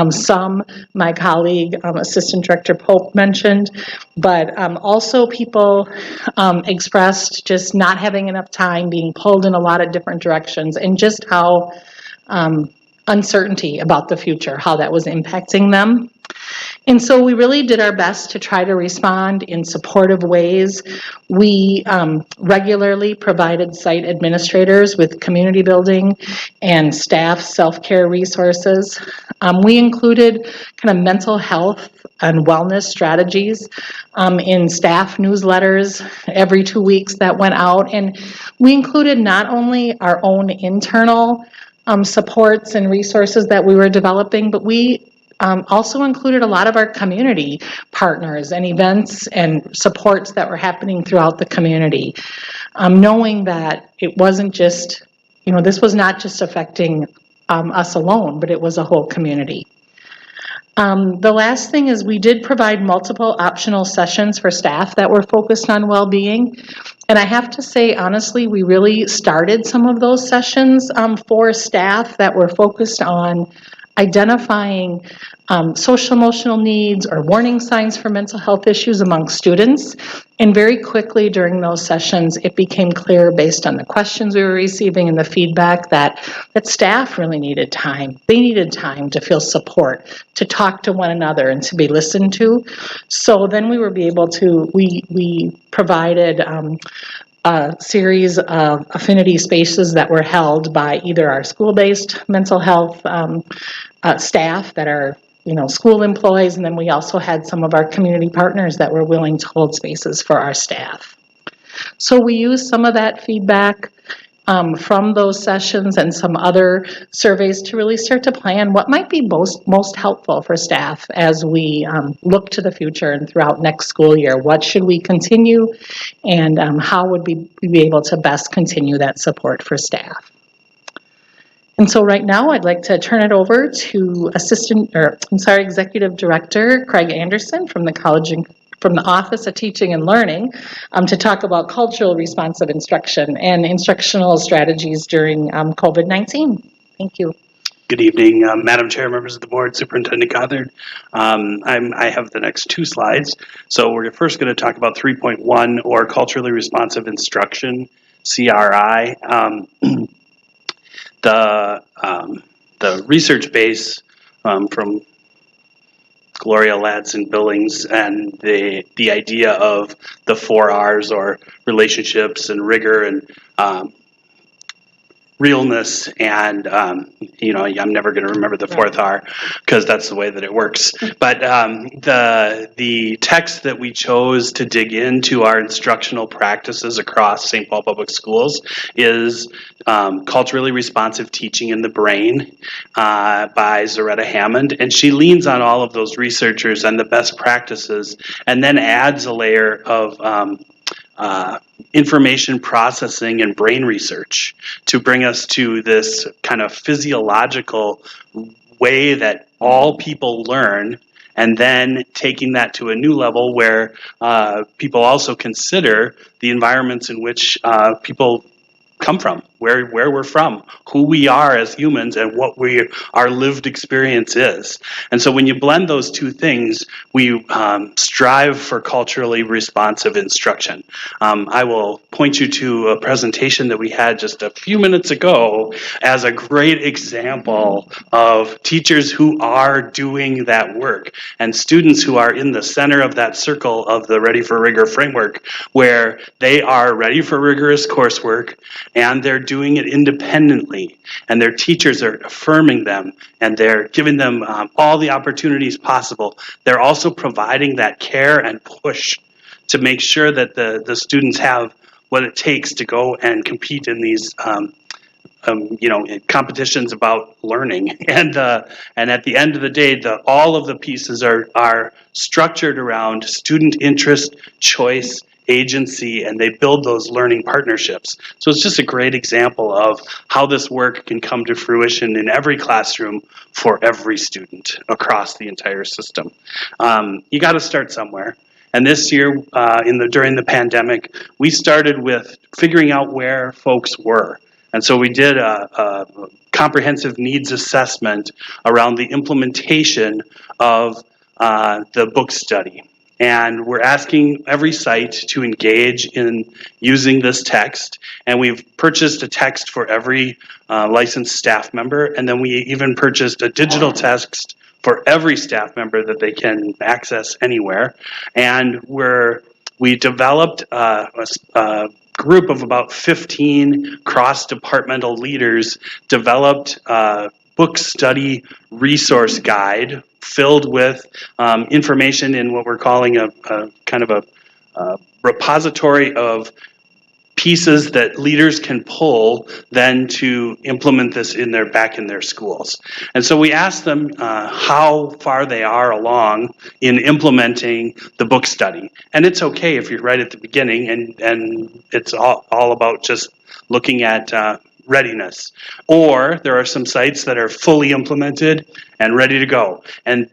Some, my colleague, Assistant Director Pope mentioned, but also people expressed just not having enough time, being pulled in a lot of different directions, and just how uncertainty about the future, how that was impacting them. And so we really did our best to try to respond in supportive ways. We regularly provided site administrators with community building and staff self-care resources. We included kind of mental health and wellness strategies in staff newsletters every 2 weeks that went out. And we included not only our own internal supports and resources that we were developing, but we also included a lot of our community partners and events and supports that were happening throughout the community, knowing that it wasn't just, this was not just affecting us alone, but it was a whole community. The last thing is we did provide multiple optional sessions for staff that were focused on well-being. And I have to say, honestly, we really started some of those sessions for staff that were focused on identifying social emotional needs or warning signs for mental health issues among students. And very quickly during those sessions, it became clear based on the questions we were receiving and the feedback that staff really needed time. They needed time to feel support, to talk to one another and to be listened to. So then we were able to, we provided a series of affinity spaces that were held by either our school-based mental health staff that are, school employees, and then we also had some of our community partners that were willing to hold spaces for our staff. So we used some of that feedback from those sessions and some other surveys to really start to plan what might be most helpful for staff as we look to the future and throughout next school year. What should we continue, and how would we be able to best continue that support for staff? And so right now I'd like to turn it over to Executive Director Craig Anderson from the Office of Teaching and Learning to talk about cultural responsive instruction and instructional strategies during COVID-19. Thank you. Good evening, Madam Chair, members of the board, Superintendent Gothard. I have the next two slides. So we're first going to talk about 3.1, or culturally responsive instruction, CRI. The research base from Gloria Ladson Billings and the idea of the 4 R's, or relationships and rigor and realness, and I'm never going to remember the 4th R because that's the way that it works. But the text that we chose to dig into our instructional practices across St. Paul Public Schools is Culturally Responsive Teaching in the Brain by Zaretta Hammond, and she leans on all of those researchers and the best practices, and then adds a layer of information processing and brain research to bring us to this kind of physiological way that all people learn, and then taking that to a new level where people also consider the environments in which people come from, where we're from, who we are as humans, and what our lived experience is. And so when you blend those two things, we strive for culturally responsive instruction. I will point you to a presentation that we had just a few minutes ago as a great example of teachers who are doing that work, and students who are in the center of that circle of the Ready for Rigor framework, where they are ready for rigorous coursework, and they're doing it independently, and their teachers are affirming them, and they're giving them all the opportunities possible. They're also providing that care and push to make sure that the students have what it takes to go and compete in these competitions about learning. And at the end of the day, all of the pieces are structured around student interest, choice, agency, and they build those learning partnerships. So it's just a great example of how this work can come to fruition in every classroom for every student across the entire system. You got to start somewhere. And this year, during the pandemic, we started with figuring out where folks were. And so we did a comprehensive needs assessment around the implementation of the book study. And we're asking every site to engage in using this text. And we've purchased a text for every licensed staff member. And then we even purchased a digital text for every staff member that they can access anywhere. And we developed a group of about 15 cross-departmental leaders, developed a book study resource guide filled with information in what we're calling a kind of a repository of pieces that leaders can pull then to implement this back in their schools. And so we asked them how far they are along in implementing the book study. And it's okay if you're right at the beginning and it's all about just looking at readiness. Or there are some sites that are fully implemented and ready to go, and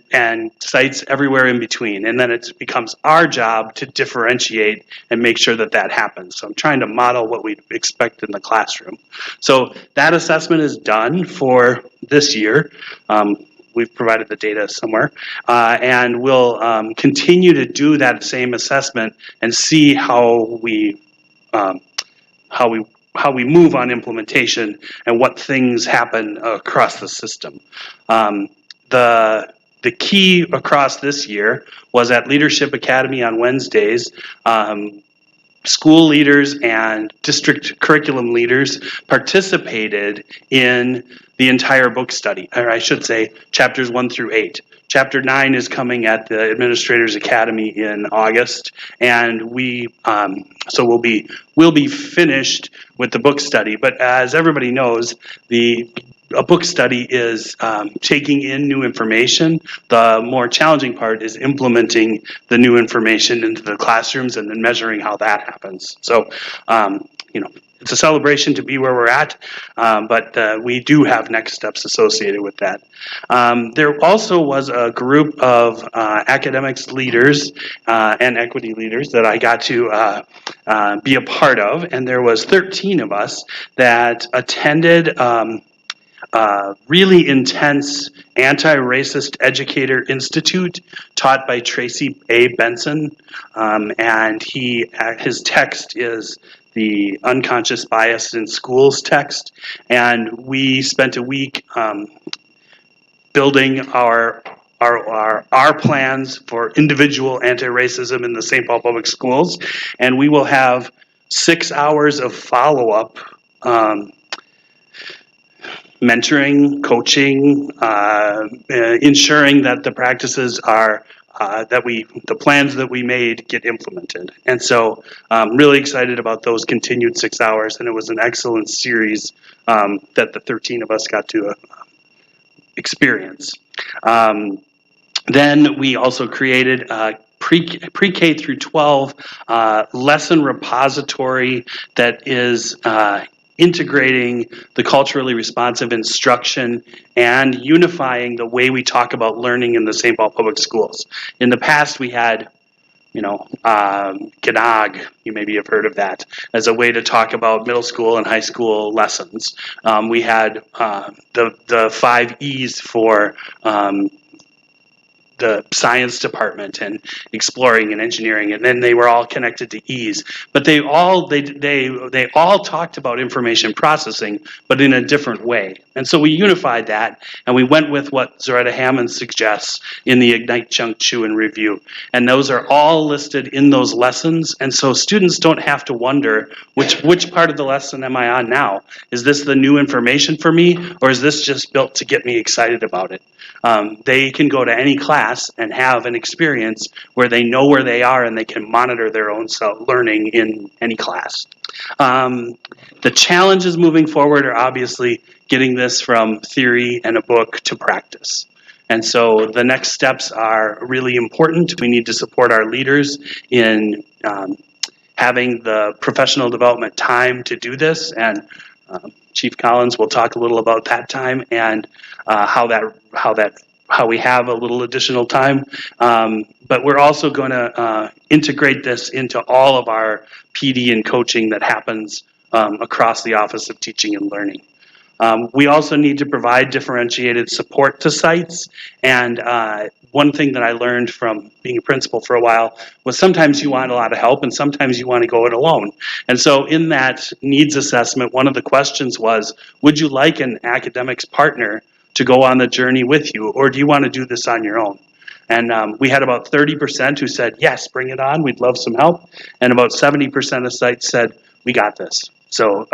sites everywhere in between. And then it becomes our job to differentiate and make sure that that happens. So I'm trying to model what we expect in the classroom. So that assessment is done for this year. We've provided the data somewhere, and we'll continue to do that same assessment and see how we move on implementation and what things happen across the system. The key across this year was at Leadership Academy on Wednesdays. School leaders and district curriculum leaders participated in the entire book study, or I should say chapters 1 through 8. Chapter 9 is coming at the Administrators Academy in August, and we'll be finished with the book study. But as everybody knows, a book study is taking in new information. The more challenging part is implementing the new information into the classrooms and then measuring how that happens. So, it's a celebration to be where we're at, but we do have next steps associated with that. There also was a group of academics leaders and equity leaders that I got to be a part of, and there was 13 of us that attended really intense anti-racist educator institute taught by Tracy A. Benson, and his text is the Unconscious Bias in Schools text, and we spent a week building our plans for individual anti-racism in the St. Paul Public Schools, and we will have 6 hours of follow-up mentoring, coaching, ensuring that the practices are the plans that we made get implemented. And so I'm really excited about those continued 6 hours, and it was an excellent series that the 13 of us got to experience. Then we also created pre-K through 12 lesson repository that is integrating the culturally responsive instruction and unifying the way we talk about learning in the St. Paul Public Schools. In the past, we had, GNOG, you maybe have heard of that, as a way to talk about middle school and high school lessons. We had the 5 E's for the science department and exploring and engineering, and then they were all connected to E's. But they all talked about information processing, but in a different way. And so we unified that, and we went with what Zaretta Hammond suggests in the Ignite, Chunk, Chew, and Review. And those are all listed in those lessons, and so students don't have to wonder which part of the lesson am I on now? Is this the new information for me, or is this just built to get me excited about it? They can go to any class and have an experience where they know where they are and they can monitor their own learning in any class. The challenges moving forward are obviously getting this from theory and a book to practice. And so the next steps are really important. We need to support our leaders in having the professional development time to do this, and Chief Collins will talk a little about that time and how we have a little additional time. But we're also going to integrate this into all of our PD and coaching that happens across the Office of Teaching and Learning. We also need to provide differentiated support to sites, and one thing that I learned from being a principal for a while was sometimes you want a lot of help and sometimes you want to go it alone. And so in that needs assessment, one of the questions was, would you like an academics partner to go on the journey with you, or do you want to do this on your own? And we had about 30% who said, yes, bring it on, we'd love some help. And about 70% of sites said, we got this. So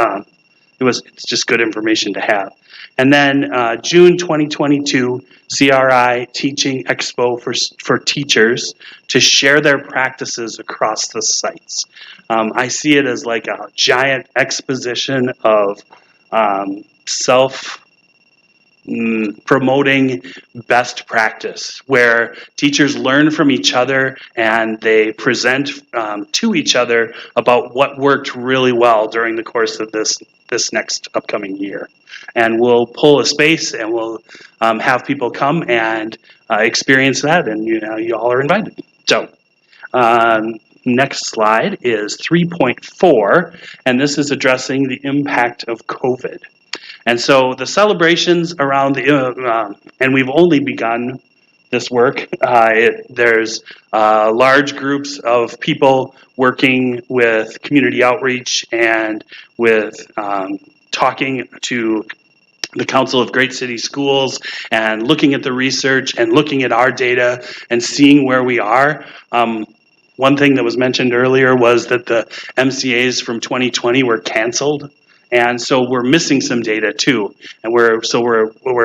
it's just good information to have. And then June 2022, CRI Teaching Expo for teachers to share their practices across the sites. I see it as like a giant exposition of promoting best practice, where teachers learn from each other and they present to each other about what worked really well during the course of this next upcoming year. And we'll pull a space and we'll have people come and experience that, and you all are invited. So next slide is 3.4, and this is addressing the impact of COVID. And so the celebrations around and we've only begun this work. There's large groups of people working with community outreach and with talking to the Council of Great City Schools and looking at the research and looking at our data and seeing where we are. One thing that was mentioned earlier was that the MCAs from 2020 were canceled. And so we're missing some data too, and we're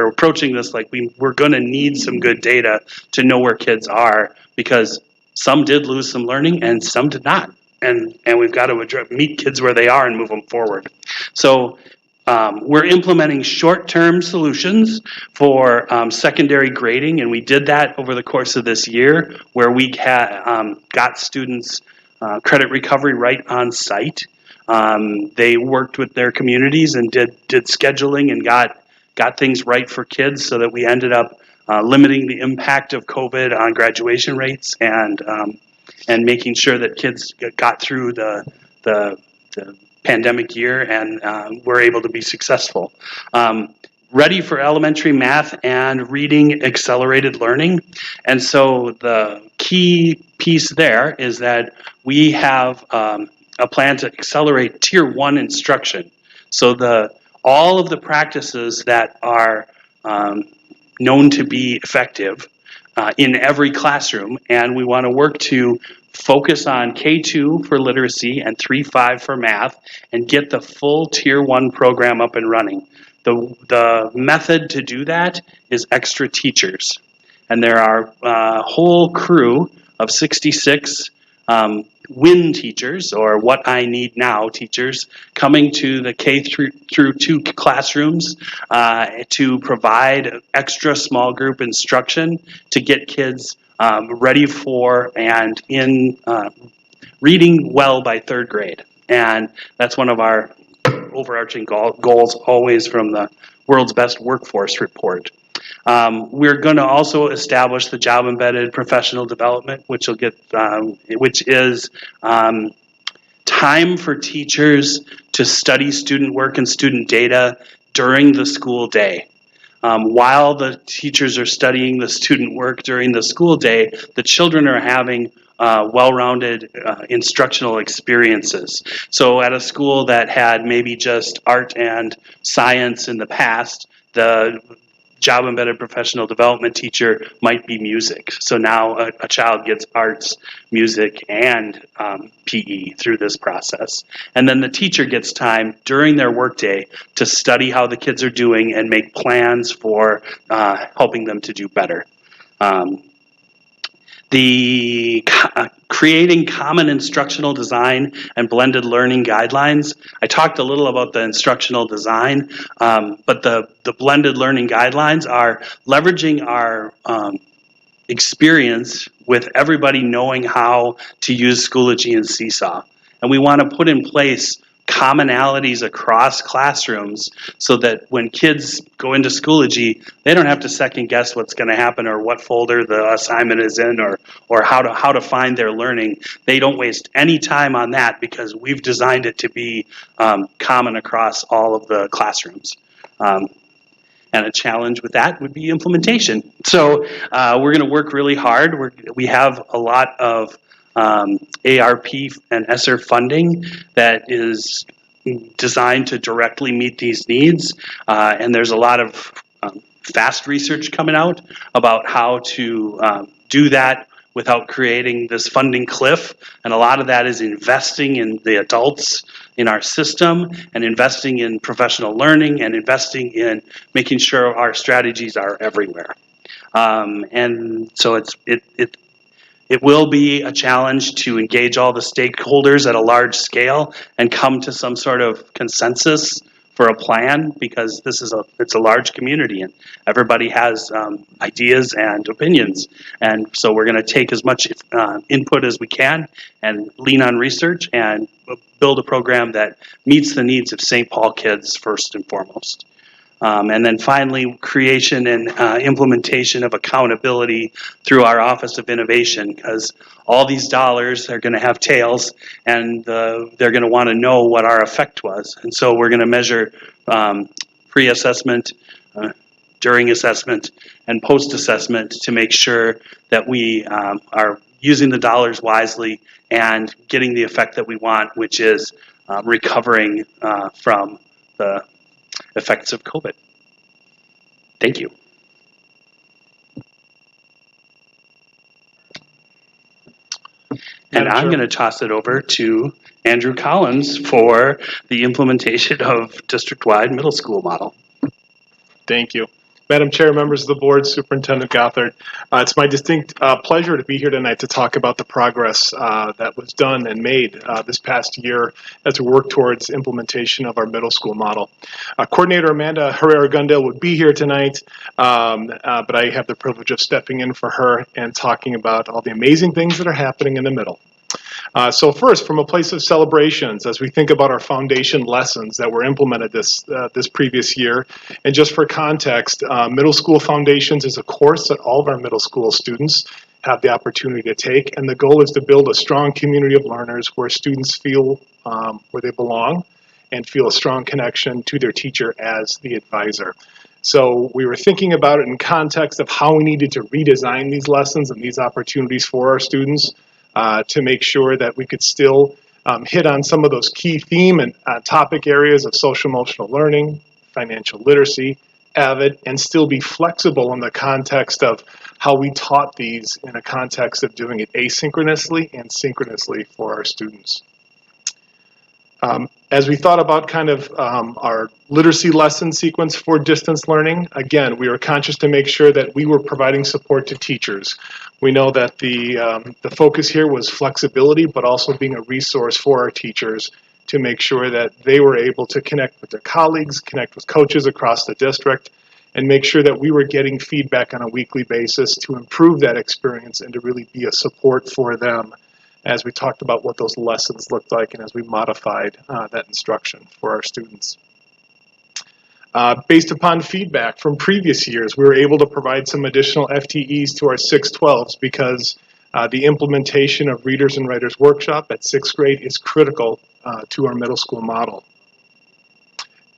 approaching this like we're going to need some good data to know where kids are, because some did lose some learning and some did not, and we've got to meet kids where they are and move them forward. So we're implementing short-term solutions for secondary grading, and we did that over the course of this year, where we got students credit recovery right on site. They worked with their communities and did scheduling and got things right for kids, so that we ended up limiting the impact of COVID on graduation rates and making sure that kids got through the pandemic year and were able to be successful. ready for elementary math and reading accelerated learning. And so the key piece there is that we have a plan to accelerate Tier 1 instruction. So all of the practices that are known to be effective in every classroom, and we want to work to focus on K2 for literacy and 3-5 for math, and get the full Tier 1 program up and running. The method to do that is extra teachers. And there are a whole crew of 66 WIN teachers, or What I Need Now teachers, coming to the K through 2 classrooms to provide extra small group instruction to get kids ready for and in reading well by 3rd grade. And that's one of our overarching goals, always from the World's Best Workforce Report. We're going to also establish the job embedded professional development, which is time for teachers to study student work and student data during the school day. While the teachers are studying the student work during the school day, the children are having well-rounded instructional experiences. So at a school that had maybe just art and science in the past, the job embedded professional development teacher might be music. So now a child gets arts, music, and PE through this process. And then the teacher gets time during their workday to study how the kids are doing and make plans for helping them to do better. Creating common instructional design and blended learning guidelines. I talked a little about the instructional design, but the blended learning guidelines are leveraging our experience with everybody knowing how to use Schoology and Seesaw. And we want to put in place commonalities across classrooms so that when kids go into Schoology, they don't have to second guess what's going to happen or what folder the assignment is in or how to find their learning. They don't waste any time on that because we've designed it to be common across all of the classrooms. And a challenge with that would be implementation. So we're going to work really hard. We have a lot of ARP and ESSER funding that is designed to directly meet these needs. And there's a lot of fast research coming out about how to do that without creating this funding cliff. And a lot of that is investing in the adults in our system and investing in professional learning and investing in making sure our strategies are everywhere. And so it will be a challenge to engage all the stakeholders at a large scale and come to some sort of consensus for a plan, because it's a large community and everybody has ideas and opinions. And so we're going to take as much input as we can and lean on research and build a program that meets the needs of St. Paul kids first and foremost. And then finally, creation and implementation of accountability through our Office of Innovation, because all these dollars are going to have tails and they're going to want to know what our effect was. And so we're going to measure pre-assessment, during assessment, and post-assessment to make sure that we are using the dollars wisely and getting the effect that we want, which is recovering from the effects of COVID. Thank you. And I'm going to toss it over to Andrew Collins for the implementation of district-wide middle school model. Thank you. Madam Chair, members of the board, Superintendent Gothard, it's my distinct pleasure to be here tonight to talk about the progress that was done and made this past year as we work towards implementation of our middle school model. Coordinator Amanda Herrera-Gundel would be here tonight, but I have the privilege of stepping in for her and talking about all the amazing things that are happening in the middle. So first, from a place of celebrations, as we think about our foundation lessons that were implemented this previous year, and just for context, Middle School Foundations is a course that all of our middle school students have the opportunity to take, and the goal is to build a strong community of learners where students feel where they belong and feel a strong connection to their teacher as the advisor. So we were thinking about it in context of how we needed to redesign these lessons and these opportunities for our students to make sure that we could still hit on some of those key theme and topic areas of social emotional learning, financial literacy, AVID, and still be flexible in the context of how we taught these in a context of doing it asynchronously and synchronously for our students. As we thought about kind of our literacy lesson sequence for distance learning, again, we were conscious to make sure that we were providing support to teachers. We know that the focus here was flexibility, but also being a resource for our teachers to make sure that they were able to connect with their colleagues, connect with coaches across the district, and make sure that we were getting feedback on a weekly basis to improve that experience and to really be a support for them as we talked about what those lessons looked like and as we modified that instruction for our students. Based upon feedback from previous years, we were able to provide some additional FTEs to our 612s because the implementation of Readers and Writers Workshop at 6th grade is critical to our middle school model.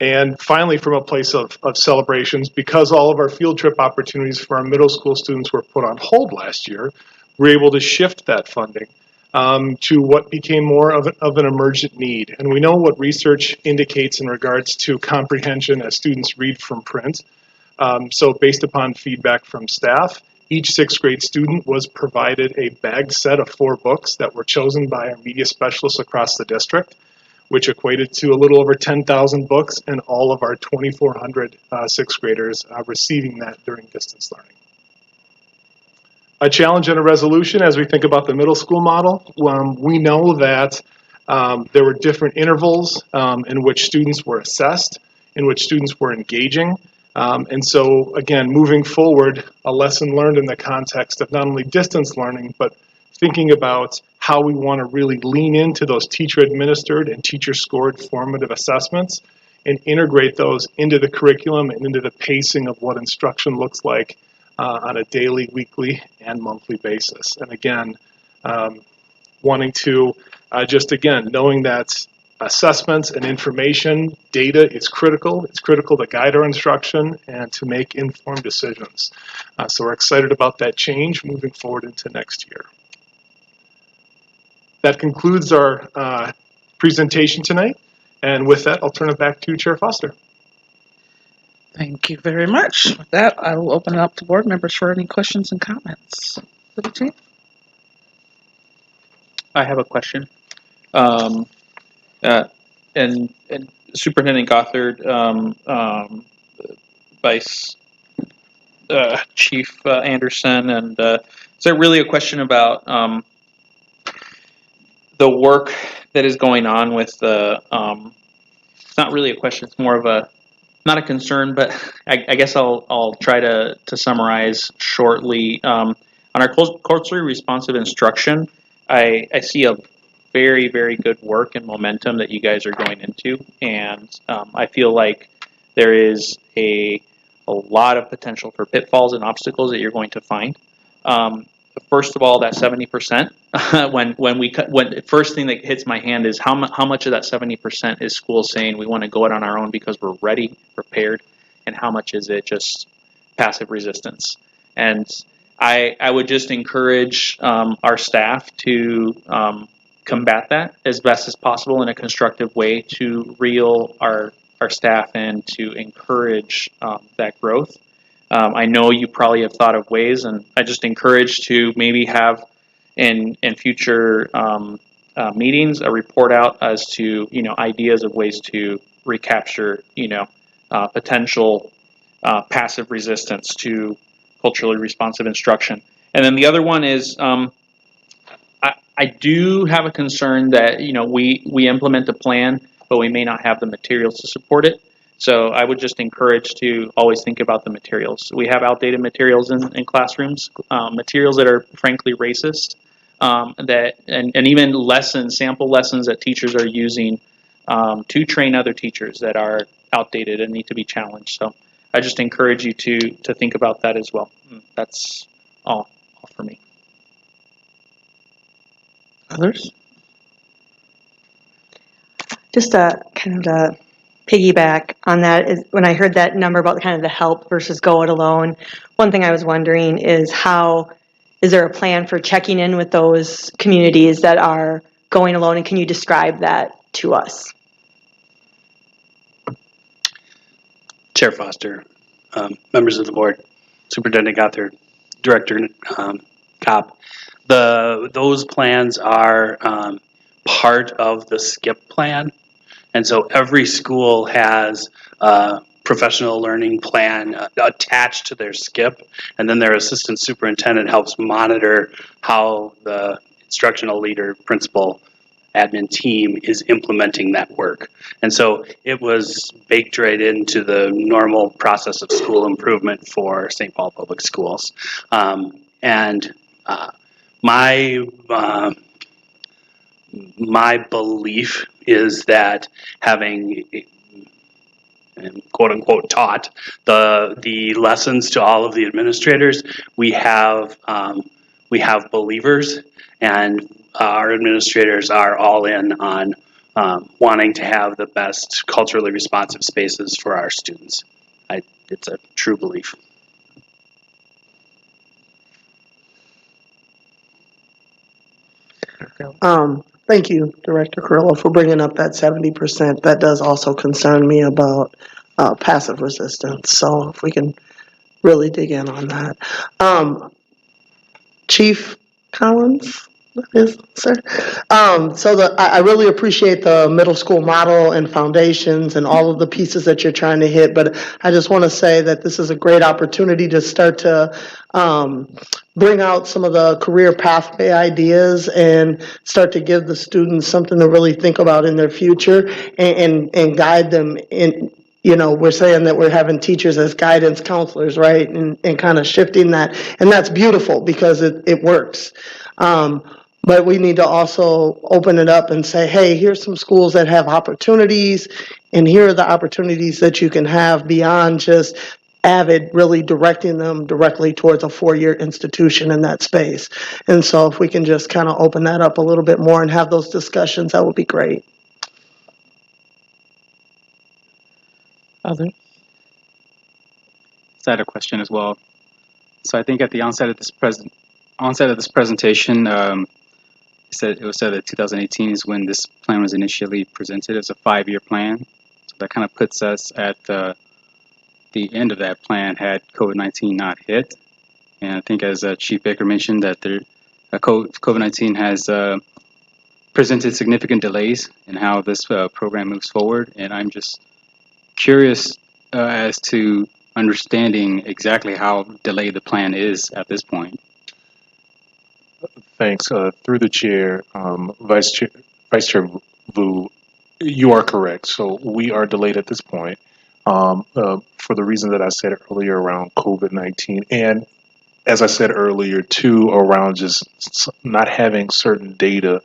And finally, from a place of celebrations, because all of our field trip opportunities for our middle school students were put on hold last year, we were able to shift that funding to what became more of an emergent need. And we know what research indicates in regards to comprehension as students read from print. So based upon feedback from staff, each 6th grade student was provided a bagged set of 4 books that were chosen by our media specialists across the district, which equated to a little over 10,000 books and all of our 2,400 6th graders receiving that during distance learning. A challenge and a resolution as we think about the middle school model. We know that there were different intervals in which students were assessed, in which students were engaging. And so, again, moving forward, a lesson learned in the context of not only distance learning, but thinking about how we want to really lean into those teacher-administered and teacher-scored formative assessments and integrate those into the curriculum and into the pacing of what instruction looks like on a daily, weekly, and monthly basis. And again, wanting to knowing that assessments and information, data is critical. It's critical to guide our instruction and to make informed decisions. So we're excited about that change moving forward into next year. That concludes our presentation tonight. And with that, I'll turn it back to Chair Foster. Thank you very much. With that, I will open it up to board members for any questions and comments. I have a question. And Superintendent Gothard, Vice Chief Anderson, and so really a question about the work that is going on with the. It's not really a question. It's more of a not a concern, but I guess I'll try to summarize shortly. On our culturally responsive instruction, I see a very, very good work and momentum that you guys are going into, and I feel like there is a lot of potential for pitfalls and obstacles that you're going to find. First of all, that 70%. when the first thing that hits my hand is how much of that 70% is schools saying we want to go it on our own because we're ready, prepared, and how much is it just passive resistance? And I would just encourage our staff to combat that as best as possible in a constructive way to reel our staff and to encourage that growth. I know you probably have thought of ways, and I just encourage to maybe have in future meetings a report out as to ideas of ways to recapture potential passive resistance to culturally responsive instruction. And then the other one is I do have a concern that we implement a plan, but we may not have the materials to support it. So I would just encourage to always think about the materials. We have outdated materials in classrooms, materials that are frankly racist, and even sample lessons that teachers are using to train other teachers that are outdated and need to be challenged. So I just encourage you to think about that as well. That's all for me. Others? Just to kind of piggyback on that is when I heard that number about kind of the help versus go it alone. One thing I was wondering is is there a plan for checking in with those communities that are going alone, and can you describe that to us? Chair Foster, members of the board, Superintendent Gothard, Director Kopp. Those plans are part of the SKIP plan. And so every school has a professional learning plan attached to their SKIP, and then their assistant superintendent helps monitor how the instructional leader, principal, admin team is implementing that work. And so it was baked right into the normal process of school improvement for St. Paul Public Schools. My belief is that having quote unquote taught the lessons to all of the administrators, we have believers, and our administrators are all in on wanting to have the best culturally responsive spaces for our students. It's a true belief. Thank you, Director Carrillo, for bringing up that 70%. That does also concern me about passive resistance. So if we can really dig in on that. Chief Collins, that is, sir. I really appreciate the middle school model and foundations and all of the pieces that you're trying to hit, but I just want to say that this is a great opportunity to start to bring out some of the career pathway ideas and start to give the students something to really think about in their future and guide them in. You know, we're saying that we're having teachers as guidance counselors, right? And kind of shifting that. And that's beautiful because it works. But we need to also open it up and say, hey, here's some schools that have opportunities, and here are the opportunities that you can have beyond just Avid really directing them directly towards a four-year institution in that space. And so if we can just kind of open that up a little bit more and have those discussions, that would be great. Other? So I had a question as well. So I think at the onset of this presentation, it was said that 2018 is when this plan was initially presented as a 5-year plan. So that kind of puts us at the end of that plan had COVID-19 not hit. And I think as Chief Baker mentioned that COVID-19 has presented significant delays in how this program moves forward. And I'm just curious as to understanding exactly how delayed the plan is at this point. Thanks. Through the chair, Vice Chair Vu, you are correct. So we are delayed at this point for the reason that I said earlier around COVID-19. And as I said earlier, too, around just not having certain data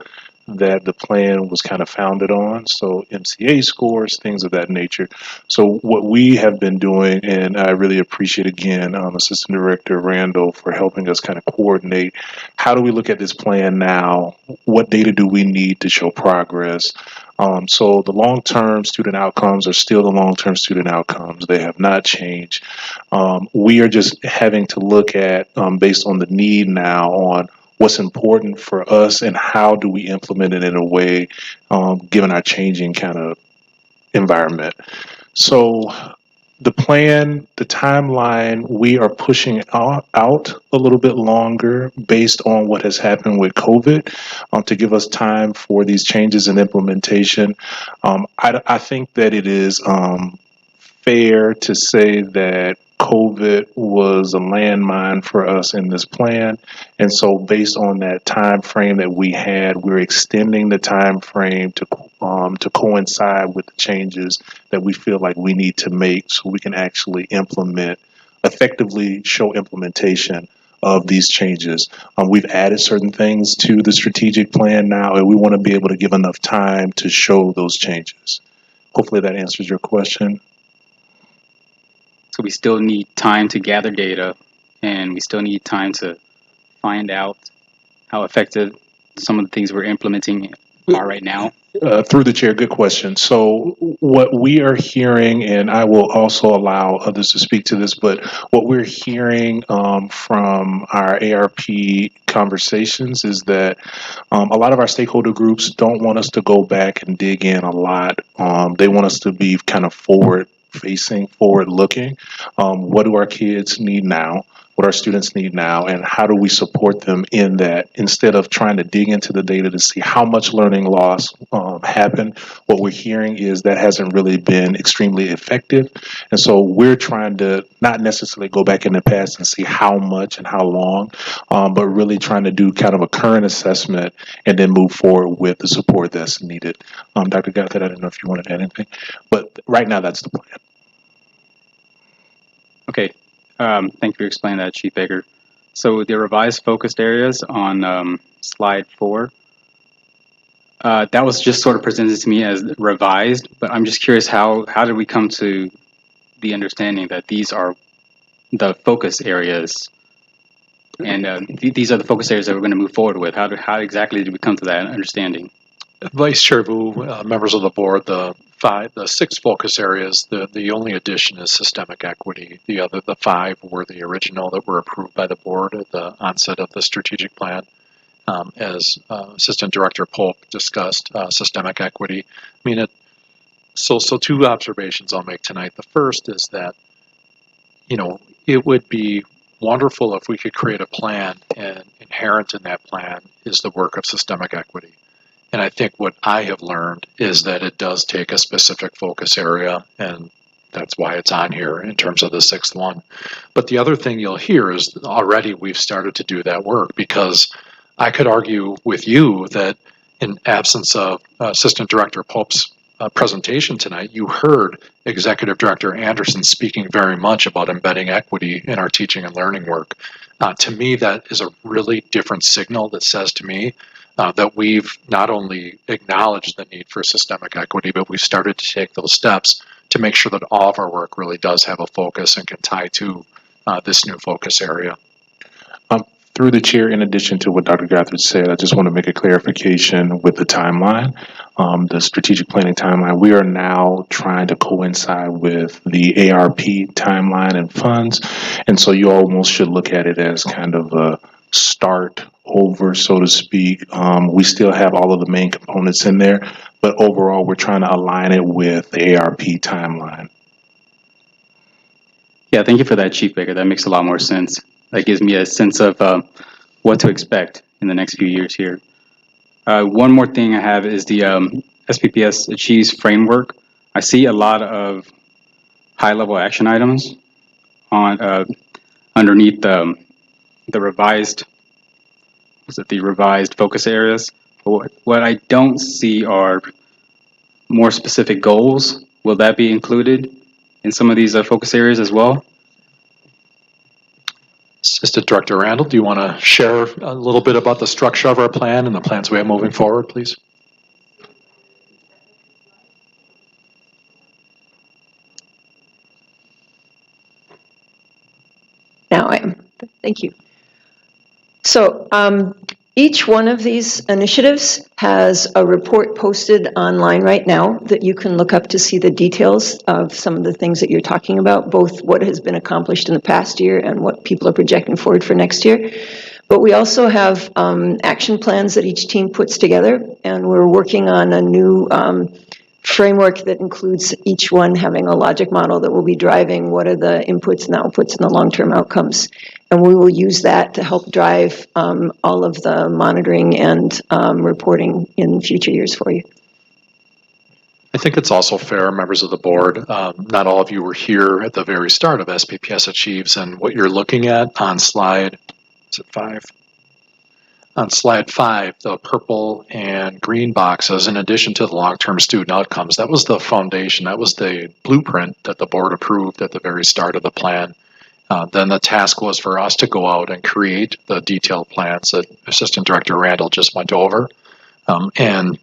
that the plan was kind of founded on. So MCA scores, things of that nature. So what we have been doing, and I really appreciate again, Assistant Director Randall for helping us kind of coordinate, how do we look at this plan now? What data do we need to show progress? So the long-term student outcomes are still the long-term student outcomes. They have not changed. We are just having to look at, based on the need now, on what's important for us and how do we implement it in a way given our changing kind of environment. So the plan, the timeline, we are pushing out a little bit longer based on what has happened with COVID to give us time for these changes in implementation. I think that it is fair to say that COVID was a landmine for us in this plan, and so based on that time frame that we had, we're extending the time frame to coincide with the changes that we feel like we need to make so we can actually effectively show implementation of these changes. We've added certain things to the strategic plan now, and we want to be able to give enough time to show those changes. Hopefully that answers your question. So we still need time to gather data, and we still need time to find out how effective some of the things we're implementing are right now? Through the chair, good question. So what we are hearing, and I will also allow others to speak to this, but what we're hearing from our ARP conversations is that a lot of our stakeholder groups don't want us to go back and dig in a lot. They want us to be kind of forward facing, forward looking. What do our kids need now? What our students need now, and how do we support them in that, instead of trying to dig into the data to see how much learning loss happened. What we're hearing is that hasn't really been extremely effective, and so we're trying to not necessarily go back in the past and see how much and how long, but really trying to do kind of a current assessment and then move forward with the support that's needed. Dr. Gothard, I don't know if you wanted to add anything, but right now that's the plan. Okay. Thank you for explaining that, Chief Baker. So the revised focused areas on slide 4, that was just sort of presented to me as revised, but I'm just curious, how did we come to the understanding that these are the focus areas, and these are the focus areas that we're going to move forward with? How exactly did we come to that understanding? Vice Chair Vu, members of the board, the 6 focus areas, the only addition is systemic equity. The 5 were the original that were approved by the board at the onset of the strategic plan. As Assistant Director Polk discussed, systemic equity. I mean, so 2 observations I'll make tonight. The first is that, it would be wonderful if we could create a plan, and inherent in that plan is the work of systemic equity. And I think what I have learned is that it does take a specific focus area, and that's why it's on here in terms of the 6th one. But the other thing you'll hear is already we've started to do that work, because I could argue with you that in absence of Assistant Director Pope's presentation tonight, you heard Executive Director Anderson speaking very much about embedding equity in our teaching and learning work. To me, that is a really different signal that says to me that we've not only acknowledged the need for systemic equity, but we've started to take those steps to make sure that all of our work really does have a focus and can tie to this new focus area. Through the chair, in addition to what Dr. Gothard said, I just want to make a clarification with the timeline, the strategic planning timeline. We are now trying to coincide with the ARP timeline and funds, and so you almost should look at it as kind of a start over, so to speak. We still have all of the main components in there, but overall, we're trying to align it with the ARP timeline. Yeah, thank you for that, Chief Baker. That makes a lot more sense. That gives me a sense of what to expect in the next few years here. One more thing I have is the SPPS Achieves framework. I see a lot of high-level action items on underneath the revised focus areas. But what I don't see are more specific goals. Will that be included in some of these focus areas as well? Assistant Director Randall, do you want to share a little bit about the structure of our plan and the plans we have moving forward, please? Now I am. Thank you. So each one of these initiatives has a report posted online right now that you can look up to see the details of some of the things that you're talking about, both what has been accomplished in the past year and what people are projecting forward for next year. But we also have action plans that each team puts together, and we're working on a new framework that includes each one having a logic model that will be driving what are the inputs and outputs and the long-term outcomes. And we will use that to help drive all of the monitoring and reporting in future years for you. I think it's also fair, members of the board, not all of you were here at the very start of SPPS Achieves, and what you're looking at on slide, is it 5? On slide 5, the purple and green boxes, in addition to the long-term student outcomes, that was the foundation, that was the blueprint that the board approved at the very start of the plan. Then the task was for us to go out and create the detailed plans that Assistant Director Randall just went over. And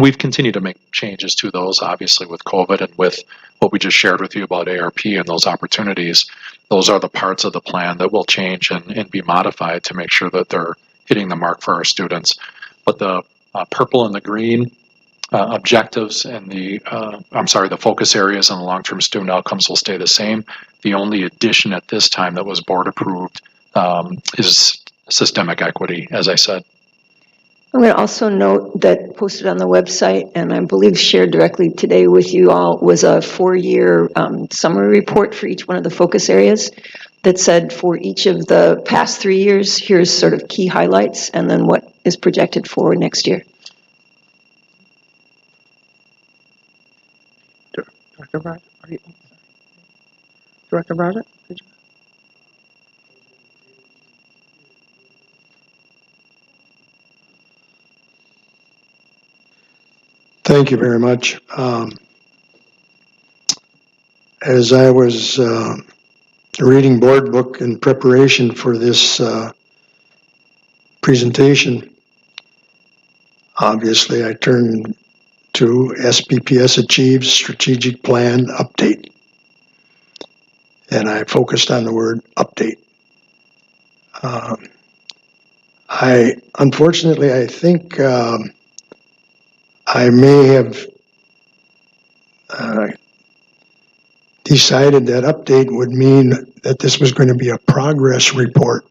we've continued to make changes to those, obviously, with COVID and with what we just shared with you about ARP and those opportunities. Those are the parts of the plan that will change and be modified to make sure that they're hitting the mark for our students. But the purple and the green objectives and the focus areas and the long-term student outcomes will stay the same. The only addition at this time that was board approved is systemic equity, as I said. I'm going to also note that posted on the website, and I believe shared directly today with you all, was a 4-year summary report for each one of the focus areas that said for each of the past 3 years, here's sort of key highlights, and then what is projected for next year. Director Rogers, Director Rogers? Thank you very much. As I was reading board book in preparation for this presentation, obviously I turned to SPPS Achieves Strategic Plan Update. And I focused on the word update. Unfortunately, I think I may have decided that update would mean that this was going to be a progress report.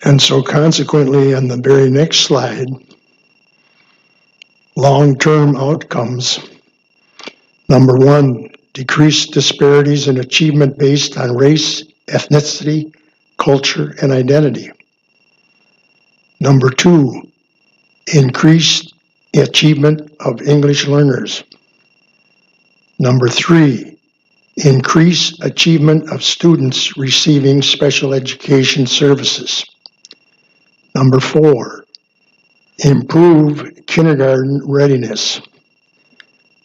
And so consequently, on the very next slide, long-term outcomes. Number 1, decreased disparities in achievement based on race, ethnicity, culture, and identity. Number 2, increased achievement of English learners. Number 3, increase achievement of students receiving special education services. Number 4, improve kindergarten readiness.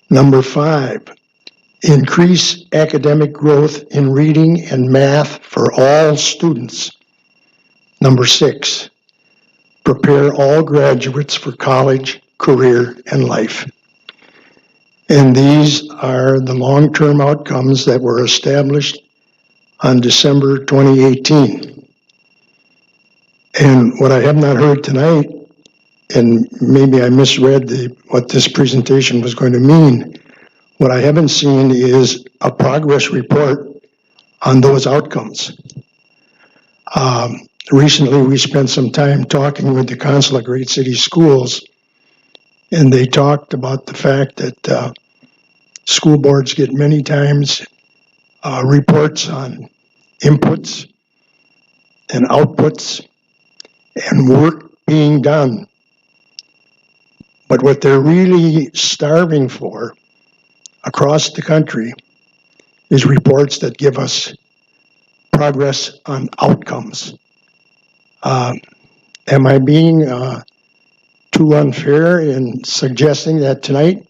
Number 5, increase academic growth in reading and math for all students. Number 6, prepare all graduates for college, career, and life. And these are the long-term outcomes that were established on December 2018. And what I have not heard tonight, and maybe I misread what this presentation was going to mean, what I haven't seen is a progress report on those outcomes. Recently, we spent some time talking with the Council of Great City Schools, and they talked about the fact that school boards get many times reports on inputs and outputs and work being done. But what they're really starving for across the country is reports that give us progress on outcomes. Am I being too unfair in suggesting that tonight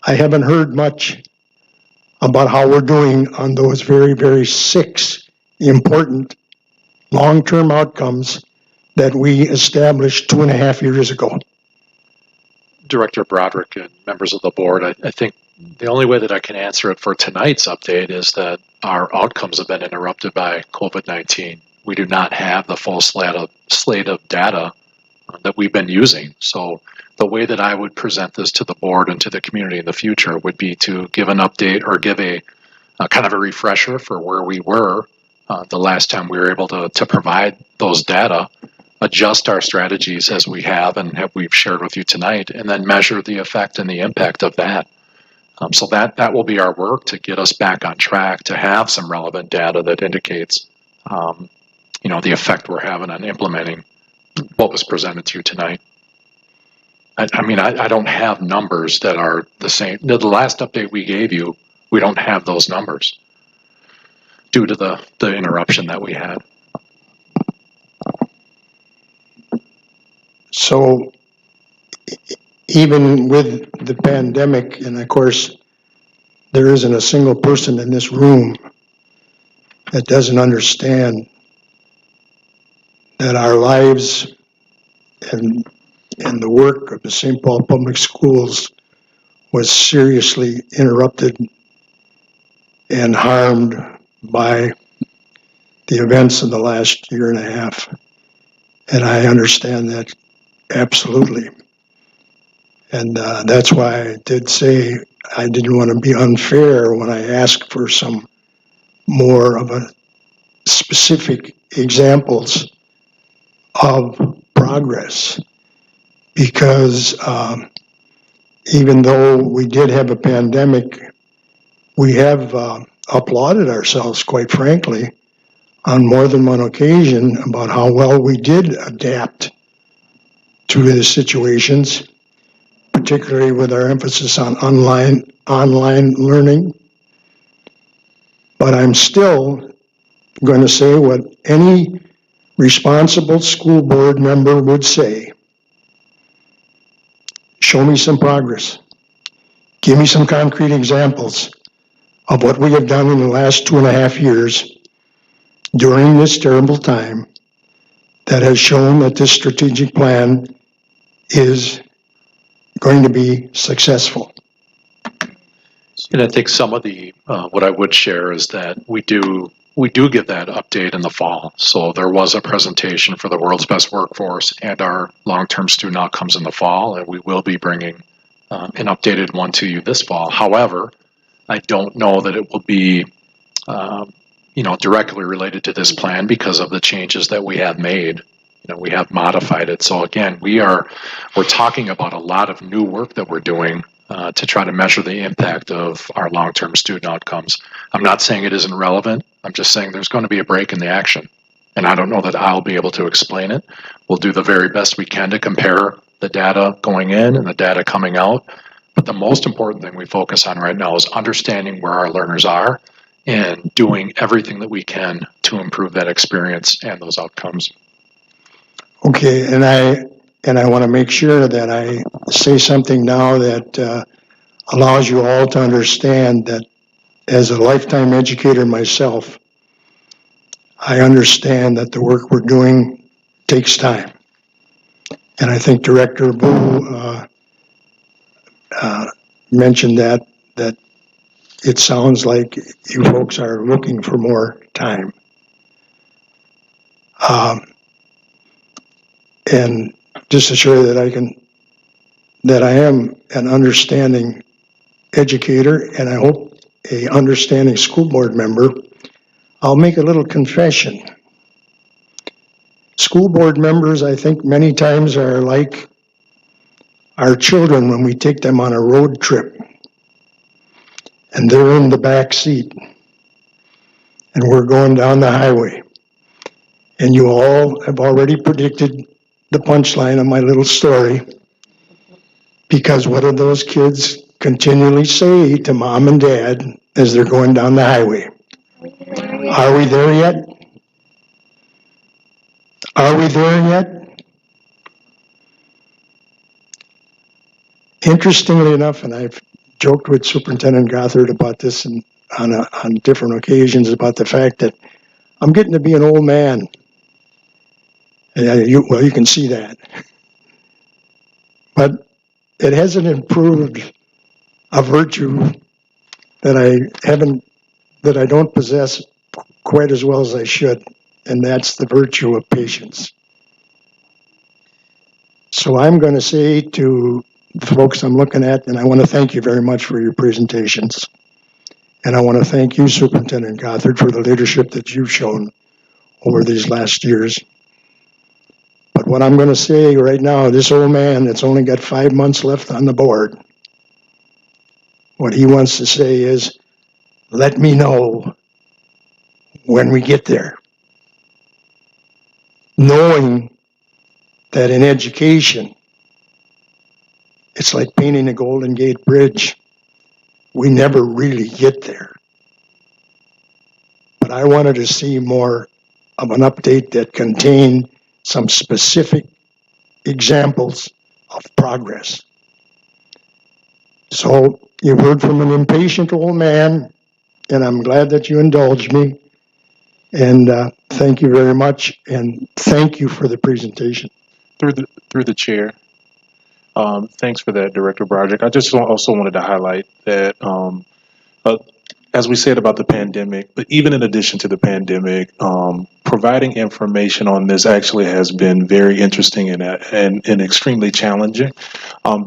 I haven't heard much about how we're doing on those very, very 6 important long-term outcomes that we established 2.5 years ago? Director Broderick and members of the board, I think the only way that I can answer it for tonight's update is that our outcomes have been interrupted by COVID-19. We do not have the full slate of data that we've been using. So the way that I would present this to the board and to the community in the future would be to give an update or give a kind of a refresher for where we were the last time we were able to provide those data, adjust our strategies as we have and we've shared with you tonight, and then measure the effect and the impact of that. So that will be our work to get us back on track, to have some relevant data that indicates the effect we're having on implementing what was presented to you tonight. I don't have numbers that are the same. The last update we gave you, we don't have those numbers due to the interruption that we had. So even with the pandemic, and of course, there isn't a single person in this room that doesn't understand that our lives and the work of the St. Paul Public Schools was seriously interrupted and harmed by the events of the last 1.5 years. And I understand that absolutely. And that's why I did say I didn't want to be unfair when I asked for some more of a specific examples of progress. Because even though we did have a pandemic, we have applauded ourselves, quite frankly, on more than one occasion about how well we did adapt to the situations, particularly with our emphasis on online learning. But I'm still going to say what any responsible school board member would say. Show me some progress. Give me some concrete examples of what we have done in the last 2.5 years during this terrible time that has shown that this strategic plan is going to be successful. And I think some of the, what I would share is that we do give that update in the fall. So there was a presentation for the World's Best Workforce and our long-term student outcomes in the fall, and we will be bringing an updated one to you this fall. However, I don't know that it will be, directly related to this plan because of the changes that we have made. We have modified it. So again, we're talking about a lot of new work that we're doing to try to measure the impact of our long-term student outcomes. I'm not saying it isn't relevant. I'm just saying there's going to be a break in the action. And I don't know that I'll be able to explain it. We'll do the very best we can to compare the data going in and the data coming out. But the most important thing we focus on right now is understanding where our learners are and doing everything that we can to improve that experience and those outcomes. Okay, and I want to make sure that I say something now that allows you all to understand that as a lifetime educator myself, I understand that the work we're doing takes time. And I think Director Boo mentioned that it sounds like you folks are looking for more time. And just to show you that I am an understanding educator and I hope a understanding school board member, I'll make a little confession. School board members, I think many times are like our children when we take them on a road trip and they're in the back seat and we're going down the highway. And you all have already predicted the punchline of my little story, because what do those kids continually say to mom and dad as they're going down the highway? Are we there yet? Are we there yet? Interestingly enough, and I've joked with Superintendent Gothard about this on different occasions about the fact that I'm getting to be an old man. You can see that. But it hasn't improved a virtue that I don't possess quite as well as I should, and that's the virtue of patience. So I'm going to say to the folks I'm looking at, and I want to thank you very much for your presentations. And I want to thank you, Superintendent Gothard, for the leadership that you've shown over these last years. But what I'm going to say right now, this old man that's only got 5 months left on the board, what he wants to say is, let me know when we get there. Knowing that in education, it's like painting a Golden Gate Bridge. We never really get there. But I wanted to see more of an update that contained some specific examples of progress. So you've heard from an impatient old man, and I'm glad that you indulged me. And thank you very much, and thank you for the presentation. Through the chair. Thanks for that, Director Broderick. I just also wanted to highlight that as we said about the pandemic, but even in addition to the pandemic, providing information on this actually has been very interesting and extremely challenging,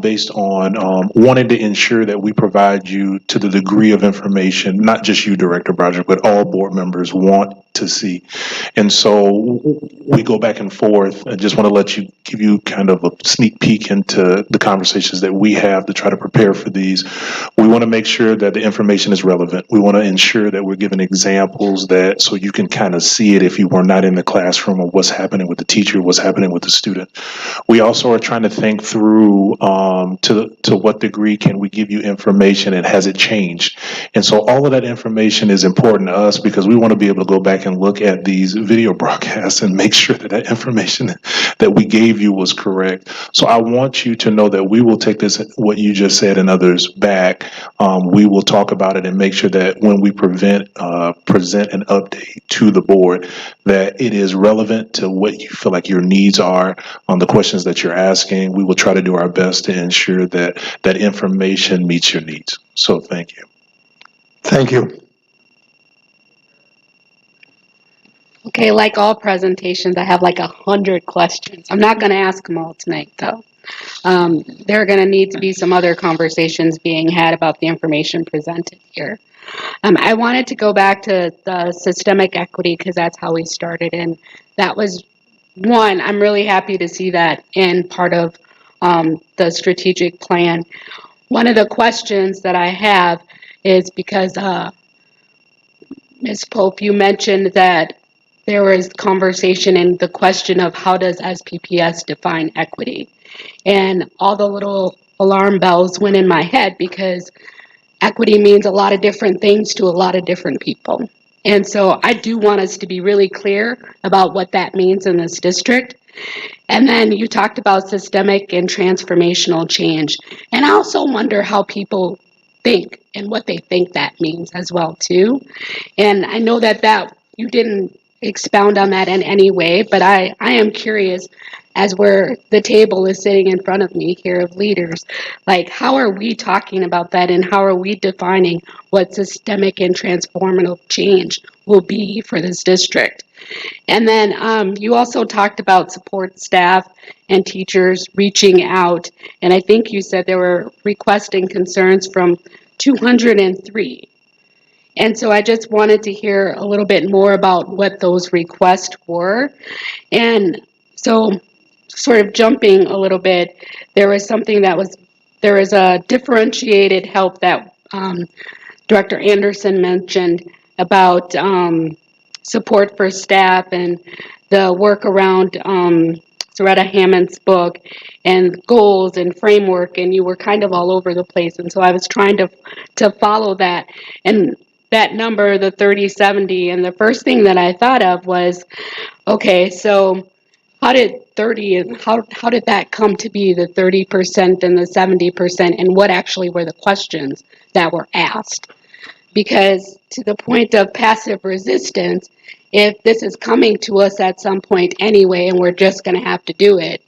based on wanting to ensure that we provide you to the degree of information, not just you, Director Broderick, but all board members want to see. And so we go back and forth. I just want to give you kind of a sneak peek into the conversations that we have to try to prepare for these. We want to make sure that the information is relevant. We want to ensure that we're giving examples that so you can kind of see it if you were not in the classroom, of what's happening with the teacher, what's happening with the student. We also are trying to think through to what degree can we give you information and has it changed? And so all of that information is important to us because we want to be able to go back and look at these video broadcasts and make sure that that information that we gave you was correct. So I want you to know that we will take this, what you just said, and others back. We will talk about it and make sure that when we present an update to the board, that it is relevant to what you feel like your needs are on the questions that you're asking. We will try to do our best to ensure that that information meets your needs. So thank you. Thank you. Okay, like all presentations, I have like 100 questions. I'm not going to ask them all tonight, though. There are going to need to be some other conversations being had about the information presented here. I wanted to go back to the systemic equity because that's how we started, and that was one. I'm really happy to see that in part of the strategic plan. One of the questions that I have is because Ms. Pope, you mentioned that there was conversation and the question of how does SPPS define equity? And all the little alarm bells went in my head because equity means a lot of different things to a lot of different people. And so I do want us to be really clear about what that means in this district. And then you talked about systemic and transformational change. And I also wonder how people think and what they think that means as well too. And I know that you didn't expound on that in any way, but I am curious, as the table is sitting in front of me here of leaders, like how are we talking about that and how are we defining what systemic and transformative change will be for this district? And then you also talked about support staff and teachers reaching out, and I think you said there were requests and concerns from 203. And so I just wanted to hear a little bit more about what those requests were. And so sort of jumping a little bit, there was a differentiated help that Director Anderson mentioned about support for staff and the work around Soretta Hammond's book and goals and framework, and you were kind of all over the place. And so I was trying to follow that. And that number, the 30/70, and the first thing that I thought of was, okay, so how did 30 and how did that come to be the 30% and the 70%, and what actually were the questions that were asked? Because to the point of passive resistance, if this is coming to us at some point anyway and we're just going to have to do it,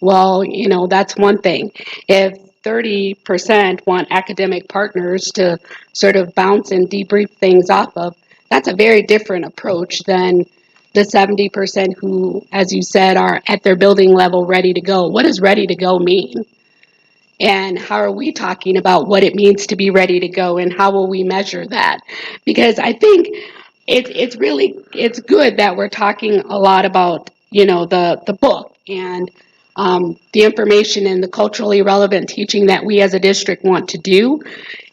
well, that's one thing. If 30% want academic partners to sort of bounce and debrief things off of, that's a very different approach than the 70% who, as you said, are at their building level ready to go. What does ready to go mean? And how are we talking about what it means to be ready to go, and how will we measure that? Because I think it's good that we're talking a lot about, the book and the information and the culturally relevant teaching that we as a district want to do.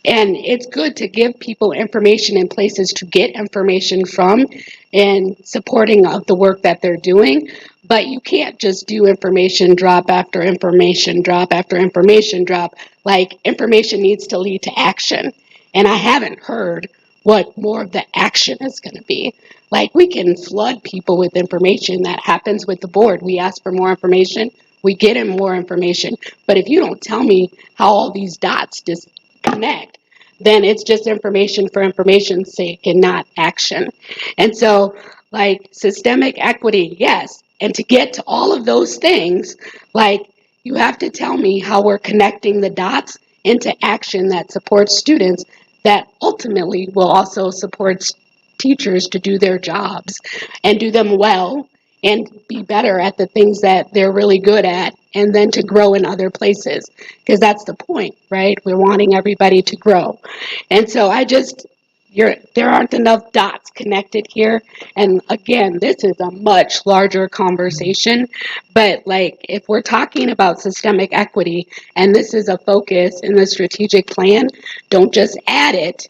And it's good to give people information and places to get information from and supporting of the work that they're doing. But you can't just do information drop after information drop after information drop. Like, information needs to lead to action. And I haven't heard what more of the action is going to be. Like, we can flood people with information. That happens with the board. We ask for more information. We get in more information. But if you don't tell me how all these dots disconnect, then it's just information for information's sake and not action. And so, like, systemic equity, yes. And to get to all of those things, like, you have to tell me how we're connecting the dots into action that supports students that ultimately will also support teachers to do their jobs and do them well and be better at the things that they're really good at, and then to grow in other places, because that's the point, right? We're wanting everybody to grow. And so there aren't enough dots connected here. And again, this is a much larger conversation, but like if we're talking about systemic equity and this is a focus in the strategic plan, don't just add it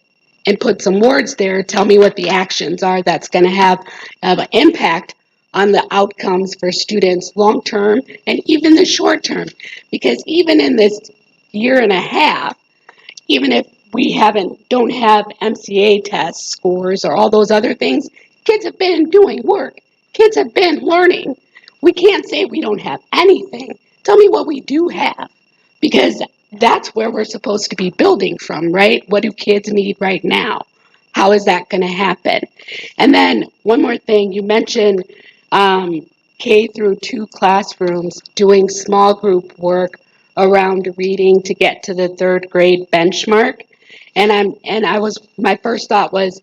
and put some words there. Tell me what the actions are that's going to have an impact on the outcomes for students long term and even the short term. Because even in this year and a half, even if we don't have MCA test scores or all those other things, kids have been doing work. Kids have been learning. We can't say we don't have anything. Tell me what we do have, because that's where we're supposed to be building from, right? What do kids need right now? How is that going to happen? And then one more thing, you mentioned K through 2 classrooms doing small group work around reading to get to the 3rd grade benchmark. And my first thought was,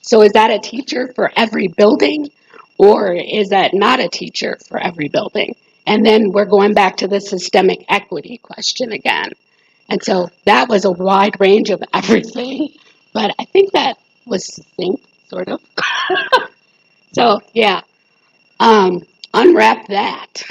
so is that a teacher for every building, or is that not a teacher for every building? And then we're going back to the systemic equity question again. And so that was a wide range of everything, but I think that was succinct, sort of. So yeah, unwrap that.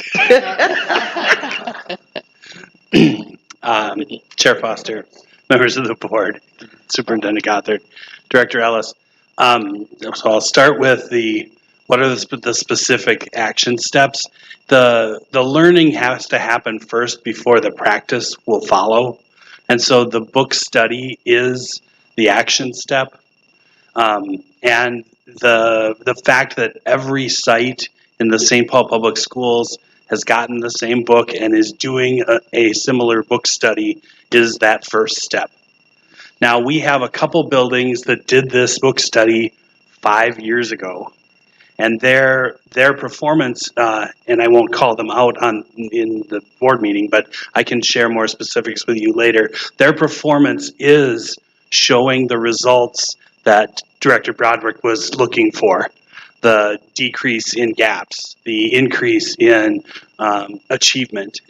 Chair Foster, members of the board, Superintendent Gothard, Director Ellis. So I'll start with what are the specific action steps. The learning has to happen first before the practice will follow. And so the book study is the action step. And the fact that every site in the St. Paul Public Schools has gotten the same book and is doing a similar book study is that first step. Now, we have a couple buildings that did this book study 5 years ago, and their performance, and I won't call them out in the board meeting, but I can share more specifics with you later. Their performance is showing the results that Director Broderick was looking for. The decrease in gaps, the increase in achievement,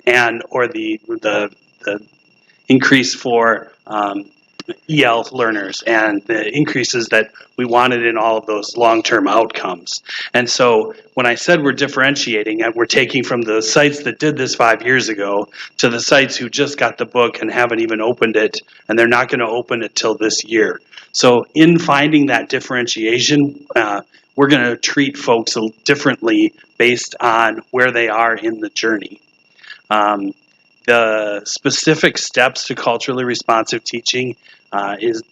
or the increase for EL learners, and the increases that we wanted in all of those long-term outcomes. And so when I said we're differentiating, we're taking from the sites that did this 5 years ago to the sites who just got the book and haven't even opened it, and they're not going to open it till this year. So in finding that differentiation, we're going to treat folks differently based on where they are in the journey. The specific steps to culturally responsive teaching is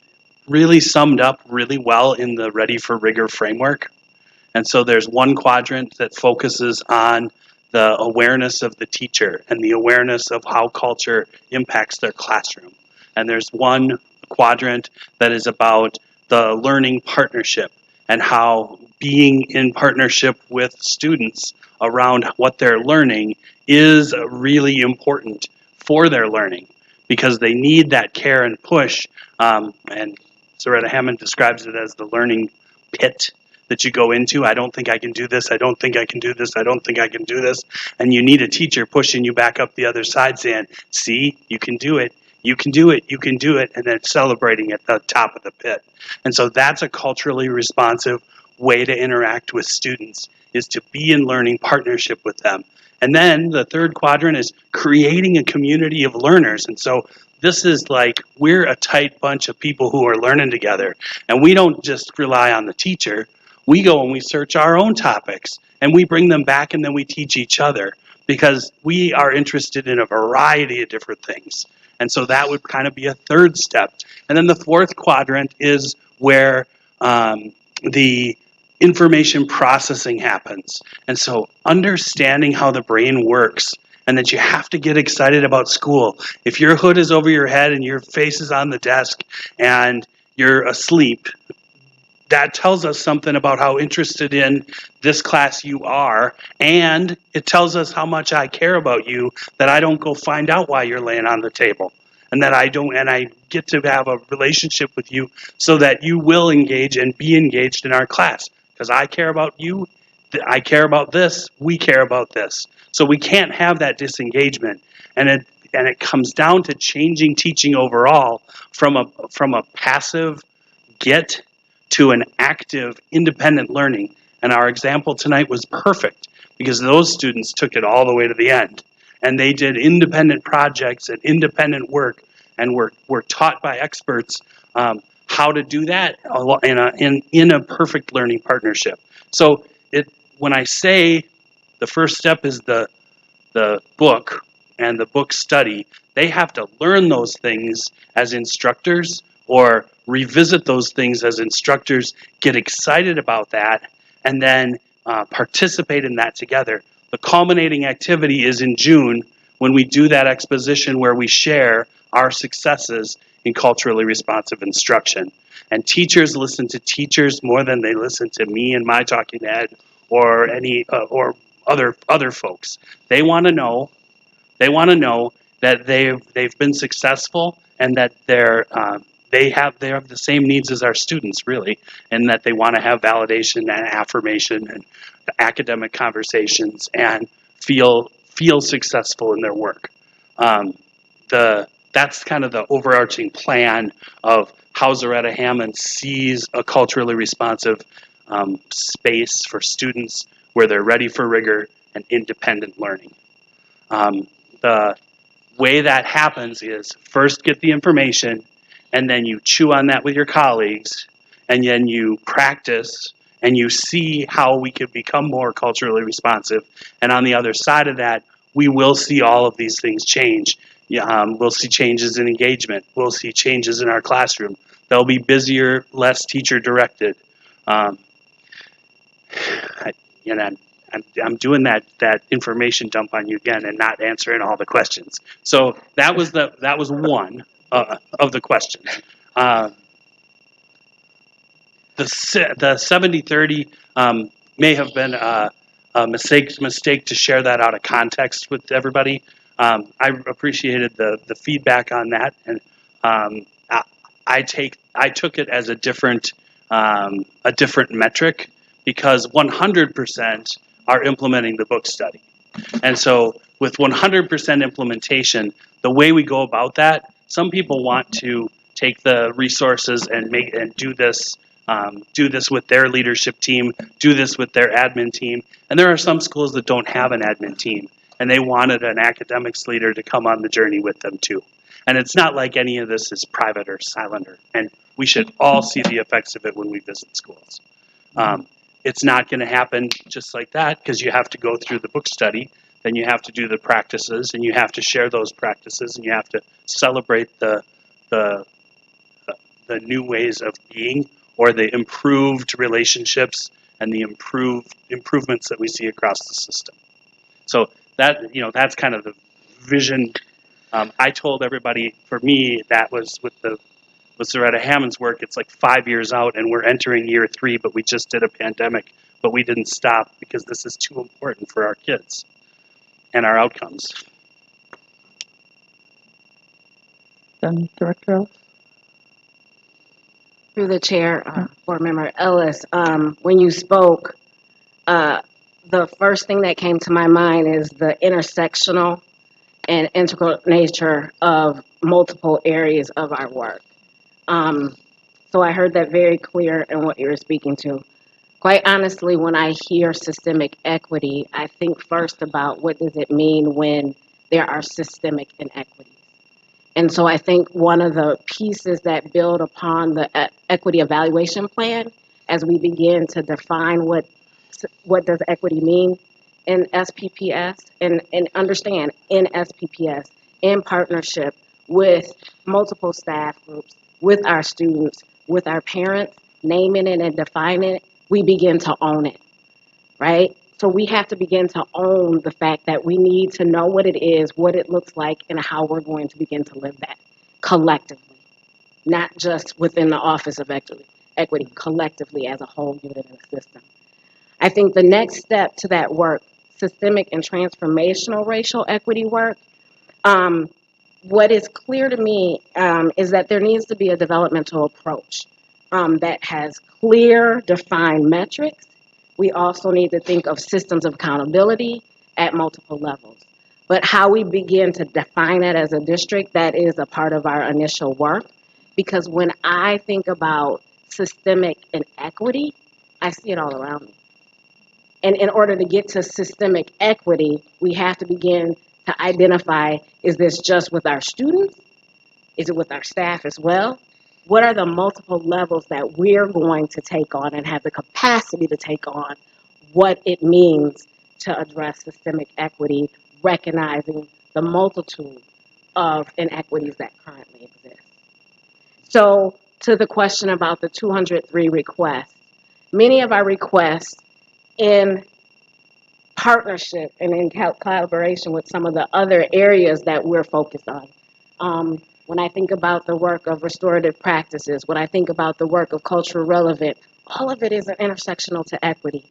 really summed up really well in the Ready for Rigor framework. And so there's one quadrant that focuses on the awareness of the teacher and the awareness of how culture impacts their classroom. And there's one quadrant that is about the learning partnership and how being in partnership with students around what they're learning is really important for their learning, because they need that care and push. And Zaretta Hammond describes it as the learning pit that you go into. I don't think I can do this. I don't think I can do this. I don't think I can do this. And you need a teacher pushing you back up the other side saying, see, you can do it. You can do it. You can do it. And then celebrating at the top of the pit. And so that's a culturally responsive way to interact with students, is to be in learning partnership with them. And then the third quadrant is creating a community of learners. And so this is like, we're a tight bunch of people who are learning together. And we don't just rely on the teacher. We go and we search our own topics and we bring them back, and then we teach each other, because we are interested in a variety of different things. And so that would kind of be a third step. And then the fourth quadrant is where the information processing happens. And so understanding how the brain works, and that you have to get excited about school. If your hood is over your head and your face is on the desk and you're asleep, that tells us something about how interested in this class you are, and it tells us how much I care about you, that I don't go find out why you're laying on the table. and that I get to have a relationship with you so that you will engage and be engaged in our class. Because I care about you, I care about this, we care about this. So we can't have that disengagement. And it comes down to changing teaching overall from a passive get to an active independent learning. And our example tonight was perfect because those students took it all the way to the end. And they did independent projects and independent work and were taught by experts how to do that in a perfect learning partnership. So when I say the first step is the book and the book study, they have to learn those things as instructors or revisit those things as instructors, get excited about that, and then participate in that together. The culminating activity is in June when we do that exposition where we share our successes in culturally responsive instruction. And teachers listen to teachers more than they listen to me and my talking head or any or other folks. They want to know that they've been successful and that they have the same needs as our students, really, and that they want to have validation and affirmation and academic conversations and feel successful in their work. That's kind of the overarching plan of how Zaretta Hammond sees a culturally responsive space for students where they're ready for rigor and independent learning. The way that happens is first get the information, and then you chew on that with your colleagues, and then you practice and you see how we can become more culturally responsive. And on the other side of that, we will see all of these things change. We'll see changes in engagement. We'll see changes in our classroom. They'll be busier, less teacher directed. I'm doing that information dump on you again and not answering all the questions. So that was one of the questions. The 70-30 may have been a mistake to share that out of context with everybody. I appreciated the feedback on that, and I took it as a different metric because 100% are implementing the book study. And so with 100% implementation, the way we go about that, some people want to take the resources and do this with their leadership team, do this with their admin team. And there are some schools that don't have an admin team, and they wanted an academics leader to come on the journey with them too. And it's not like any of this is private or silent, and we should all see the effects of it when we visit schools. It's not going to happen just like that because you have to go through the book study, then you have to do the practices, and you have to share those practices, and you have to celebrate the new ways of being or the improved relationships and the improvements that we see across the system. So that's kind of the vision. I told everybody, for me, that was with Zaretta Hammond's work, it's like 5 years out and we're entering year 3, but we just did a pandemic, but we didn't stop because this is too important for our kids and our outcomes. Then Director Ellis. Through the chair, Board Member Ellis, when you spoke, the first thing that came to my mind is the intersectional and integral nature of multiple areas of our work. So I heard that very clear in what you were speaking to. Quite honestly, when I hear systemic equity, I think first about what does it mean when there are systemic inequities. And so I think one of the pieces that build upon the equity evaluation plan, as we begin to define what does equity mean in SPPS, and understand in SPPS, in partnership with multiple staff groups, with our students, with our parents, naming it and defining it, we begin to own it, right? So we have to begin to own the fact that we need to know what it is, what it looks like, and how we're going to begin to live that collectively, not just within the Office of Equity, collectively as a whole unit in the system. I think the next step to that work, systemic and transformational racial equity work, what is clear to me is that there needs to be a developmental approach that has clear, defined metrics. We also need to think of systems of accountability at multiple levels. But how we begin to define it as a district, that is a part of our initial work. Because when I think about systemic inequity, I see it all around me. And in order to get to systemic equity, we have to begin to identify, is this just with our students? Is it with our staff as well? What are the multiple levels that we're going to take on and have the capacity to take on what it means to address systemic equity, recognizing the multitude of inequities that currently exist? So to the question about the 203 requests, many of our requests in partnership and in collaboration with some of the other areas that we're focused on. When I think about the work of restorative practices, when I think about the work of cultural relevant, all of it is intersectional to equity.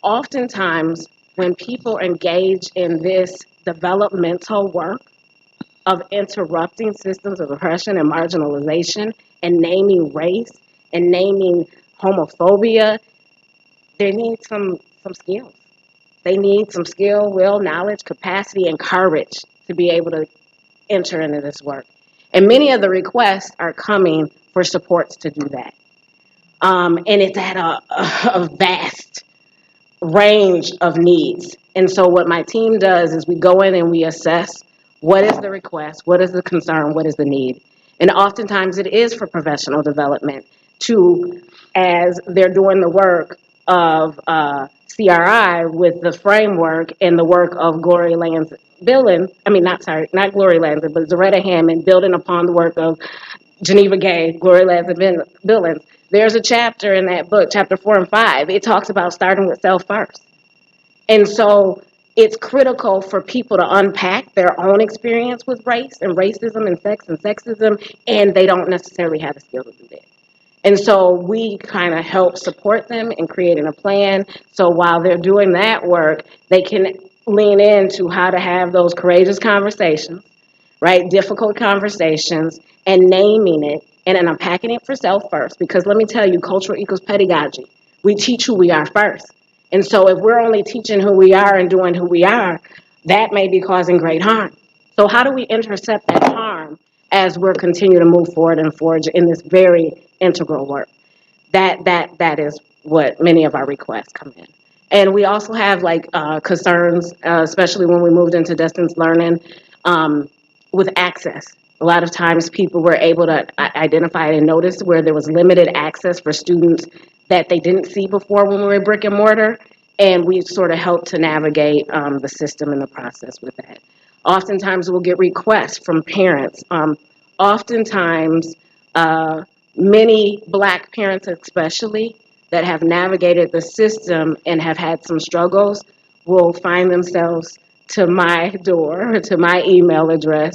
Oftentimes, when people engage in this developmental work of interrupting systems of oppression and marginalization and naming race and naming homophobia, they need some skills. They need some skill, will, knowledge, capacity, and courage to be able to enter into this work. And many of the requests are coming for supports to do that. And it's at a vast range of needs. And so what my team does is we go in and we assess what is the request, what is the concern, what is the need. And oftentimes it is for professional development to, as they're doing the work of CRI with the framework and the work of Gloria Lands Billings, not Gloria Lands, but Zaretta Hammond, building upon the work of Geneva Gay, Gloria Lands Billings. There's a chapter in that book, chapter 4 and 5. It talks about starting with self first. And so it's critical for people to unpack their own experience with race and racism and sex and sexism, and they don't necessarily have the skill to do that. And so we kind of help support them in creating a plan. So while they're doing that work, they can lean into how to have those courageous conversations, right? Difficult conversations, and naming it and then unpacking it for self first. Because let me tell you, culture equals pedagogy. We teach who we are first. And so if we're only teaching who we are and doing who we are, that may be causing great harm. So how do we intercept that harm as we're continuing to move forward and forge in this very integral work? That is what many of our requests come in. And we also have concerns, especially when we moved into distance learning, with access. A lot of times people were able to identify and notice where there was limited access for students that they didn't see before when we were brick and mortar, and we sort of helped to navigate the system and the process with that. Oftentimes we'll get requests from parents. Oftentimes, many Black parents especially that have navigated the system and have had some struggles will find themselves to my door or to my email address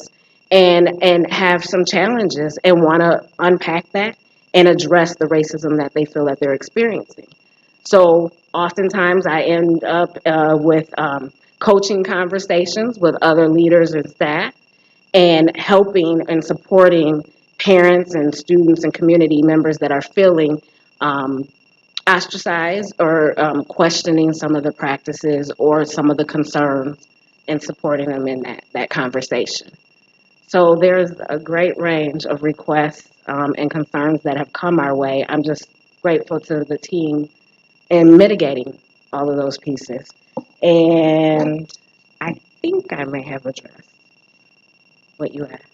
and have some challenges and want to unpack that and address the racism that they feel that they're experiencing. So oftentimes I end up with coaching conversations with other leaders and staff and helping and supporting parents and students and community members that are feeling ostracized or questioning some of the practices or some of the concerns and supporting them in that conversation. So there's a great range of requests and concerns that have come our way. I'm just grateful to the team in mitigating all of those pieces. And I think I may have addressed what you asked.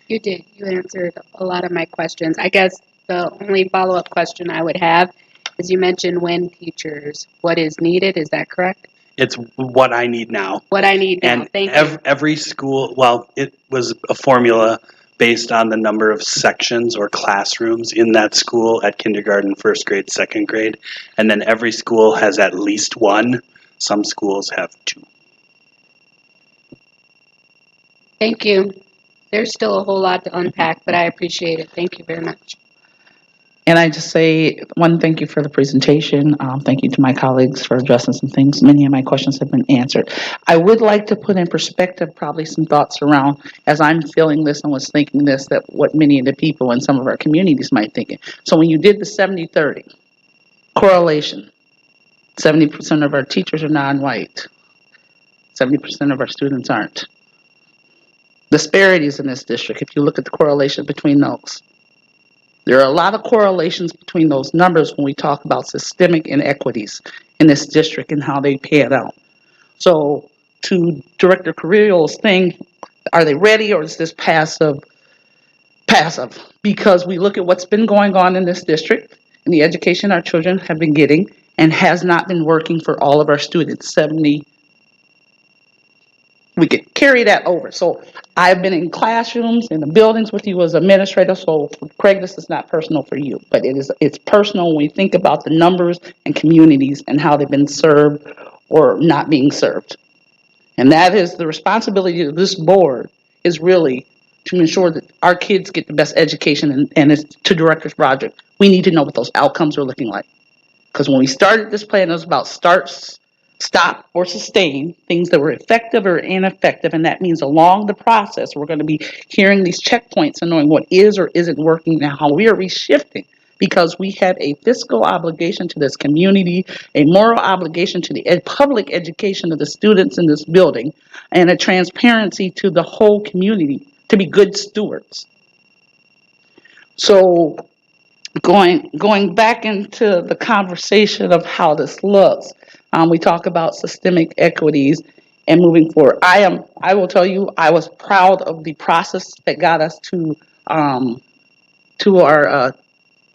You did. You answered a lot of my questions. I guess the only follow-up question I would have is you mentioned when teachers, what is needed, is that correct? It's what I need now. What I need now, And thank you. every school, well, it was a formula based on the number of sections or classrooms in that school at kindergarten, first grade, second grade. And then every school has at least one. Some schools have two. Thank you. There's still a whole lot to unpack, but I appreciate it. Thank you very much. And I just say, one, thank you for the presentation. Thank you to my colleagues for addressing some things. Many of my questions have been answered. I would like to put in perspective probably some thoughts around, as I'm feeling this and was thinking this, that what many of the people in some of our communities might think. So when you did the 70-30 correlation, 70% of our teachers are non-white, 70% of our students aren't. Disparities in this district, if you look at the correlation between those. There are a lot of correlations between those numbers when we talk about systemic inequities in this district and how they pan out. So to Director Carrillo's thing, are they ready or is this passive? Passive, because we look at what's been going on in this district and the education our children have been getting and has not been working for all of our students. We could carry that over. So I've been in classrooms, in the buildings with you as administrator. So Craig, this is not personal for you, but it's personal when we think about the numbers and communities and how they've been served or not being served. And that is the responsibility of this board, is really to ensure that our kids get the best education. And it's to Director Broderick, we need to know what those outcomes are looking like. Because when we started this plan, it was about stop, or sustain, things that were effective or ineffective. And that means along the process, we're going to be hearing these checkpoints and knowing what is or isn't working and how we are reshifting. Because we have a fiscal obligation to this community, a moral obligation to the public education of the students in this building, and a transparency to the whole community to be good stewards. So going back into the conversation of how this looks, we talk about systemic equities and moving forward. I will tell you, I was proud of the process that got us to our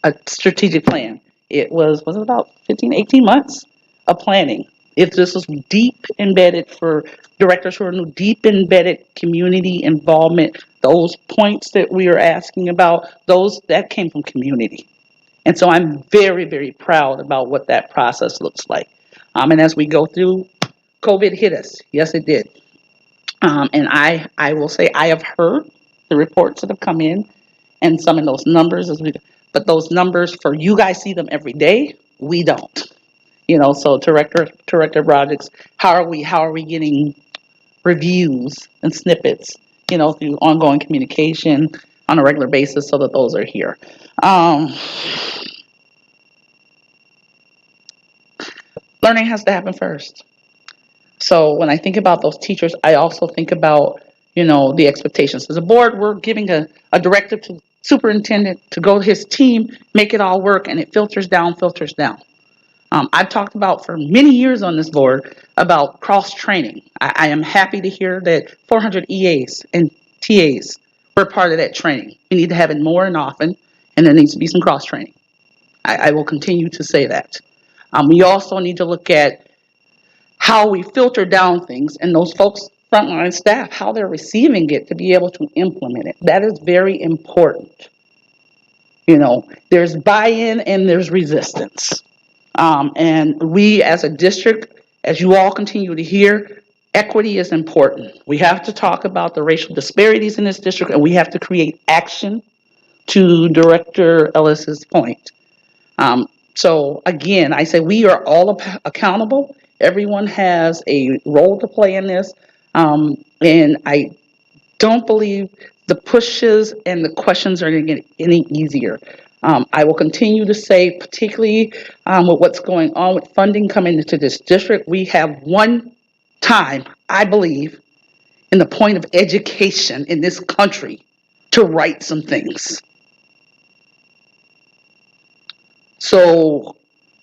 a strategic plan. It was it about 15, 18 months of planning. If this was deep embedded for directors who are new, deep embedded community involvement, those points that we are asking about, that came from community. And so I'm very, very proud about what that process looks like. And as we go through, COVID hit us. Yes, it did. And I will say I have heard the reports that have come in and some of those numbers, but those numbers, for you guys see them every day, we don't. So Director Broderick's, how are we getting reviews and snippets, through ongoing communication on a regular basis so that those are here. Learning has to happen first. So when I think about those teachers, I also think about, the expectations. As a board, we're giving a directive to superintendent to go to his team, make it all work, and it filters down. I've talked about for many years on this board about cross-training. I am happy to hear that 400 EAs and TAs were part of that training. We need to have it more and often, and there needs to be some cross-training. I will continue to say that. We also need to look at how we filter down things and those folks, frontline staff, how they're receiving it to be able to implement it. That is very important. There's buy-in and there's resistance. And we as a district, as you all continue to hear, equity is important. We have to talk about the racial disparities in this district, and we have to create action, to Director Ellis's point. So again, I say we are all accountable. Everyone has a role to play in this. And I don't believe the pushes and the questions are going to get any easier. I will continue to say, particularly with what's going on with funding coming into this district, we have one time, I believe, in the point of education in this country to right some things. So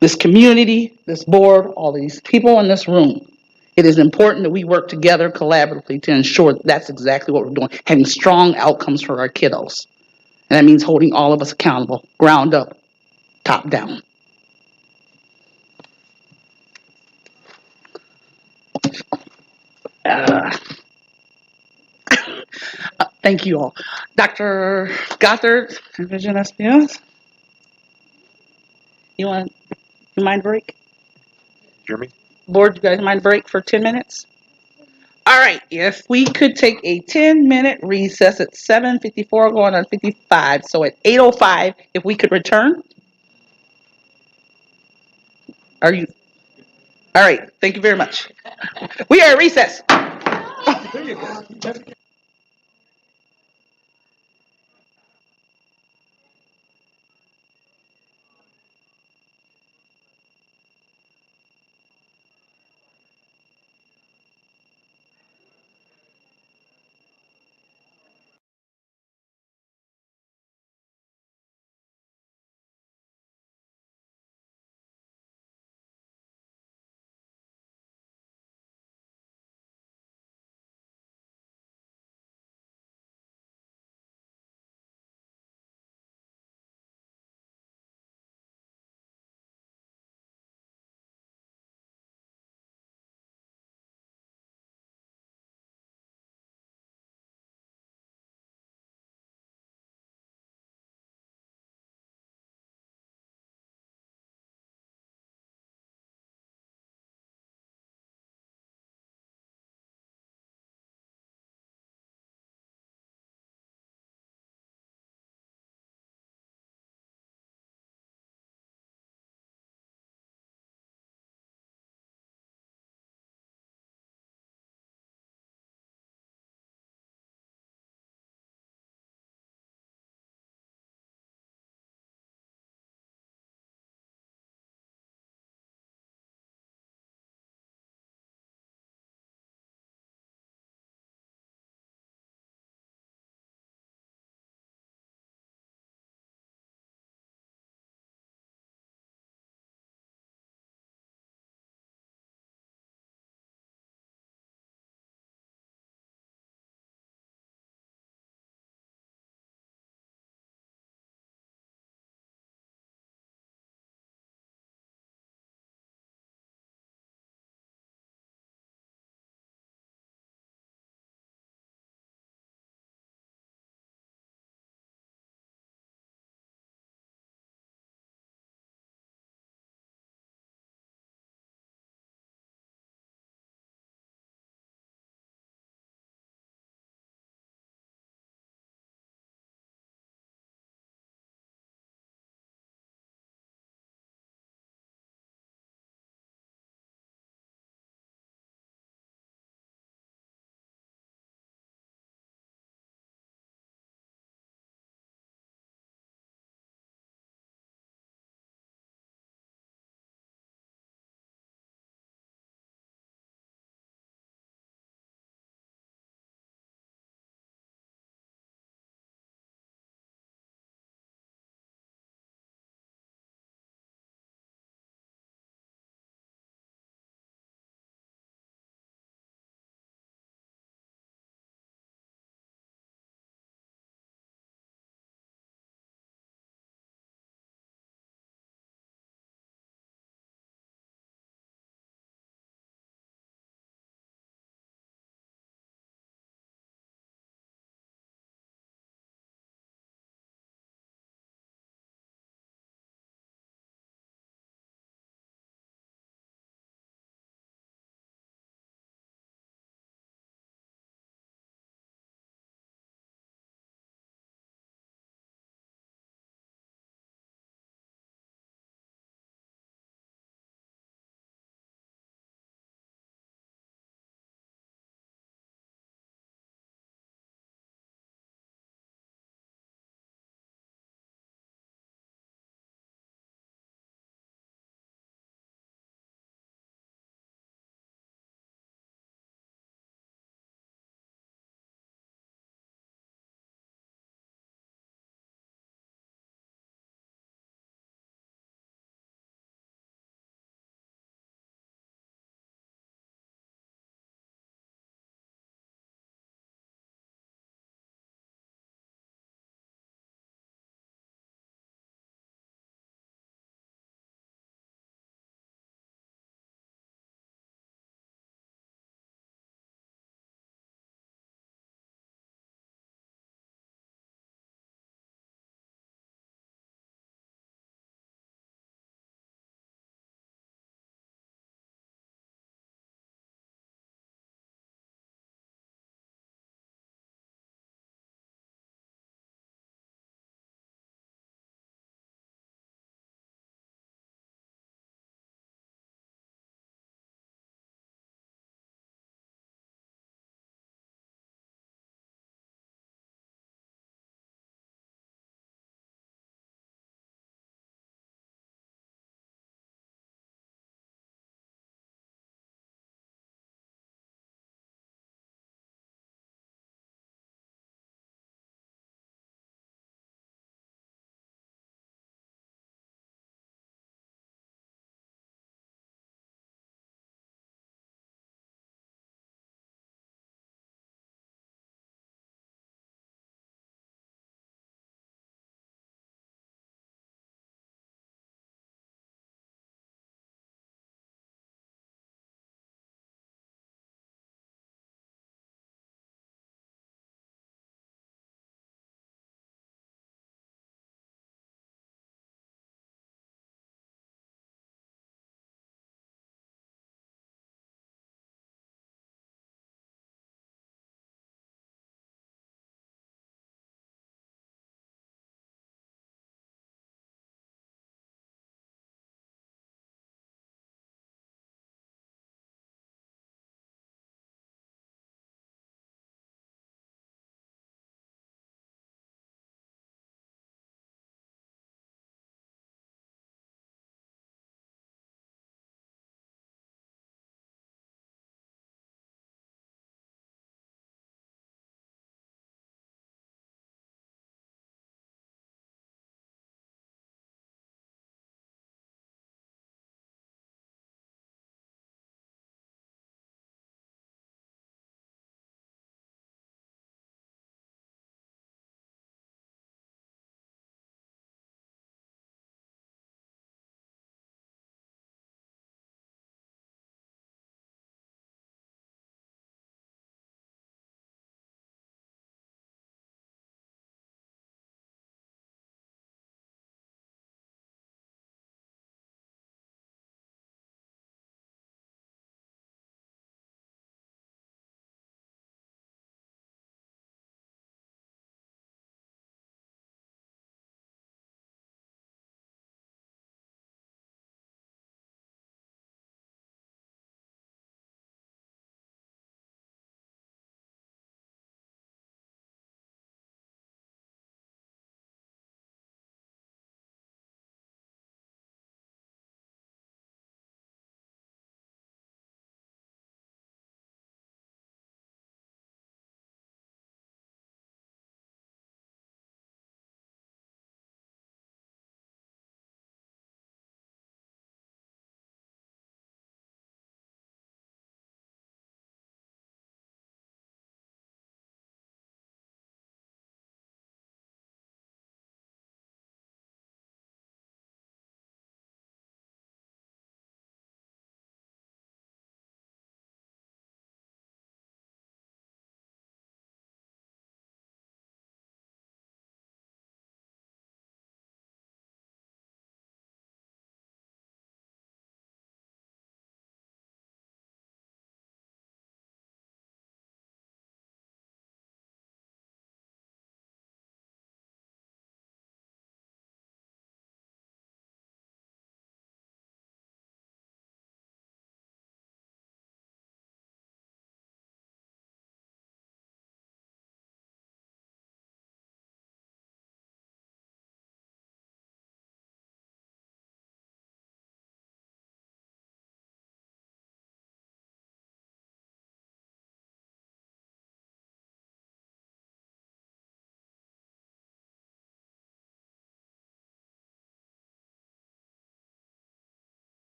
this community, this board, all these people in this room, it is important that we work together collaboratively to ensure that that's exactly what we're doing, having strong outcomes for our kiddos. And that means holding all of us accountable, ground up, top down. Thank you all. Dr. Gothard, Vision SPS. You mind break? Jeremy? Board, you guys mind break for 10 minutes? All right, if we could take a 10-minute recess at 7:54, going on 55, so at 8:05, if we could return? Are you? All right, thank you very much. We are at recess. There you go.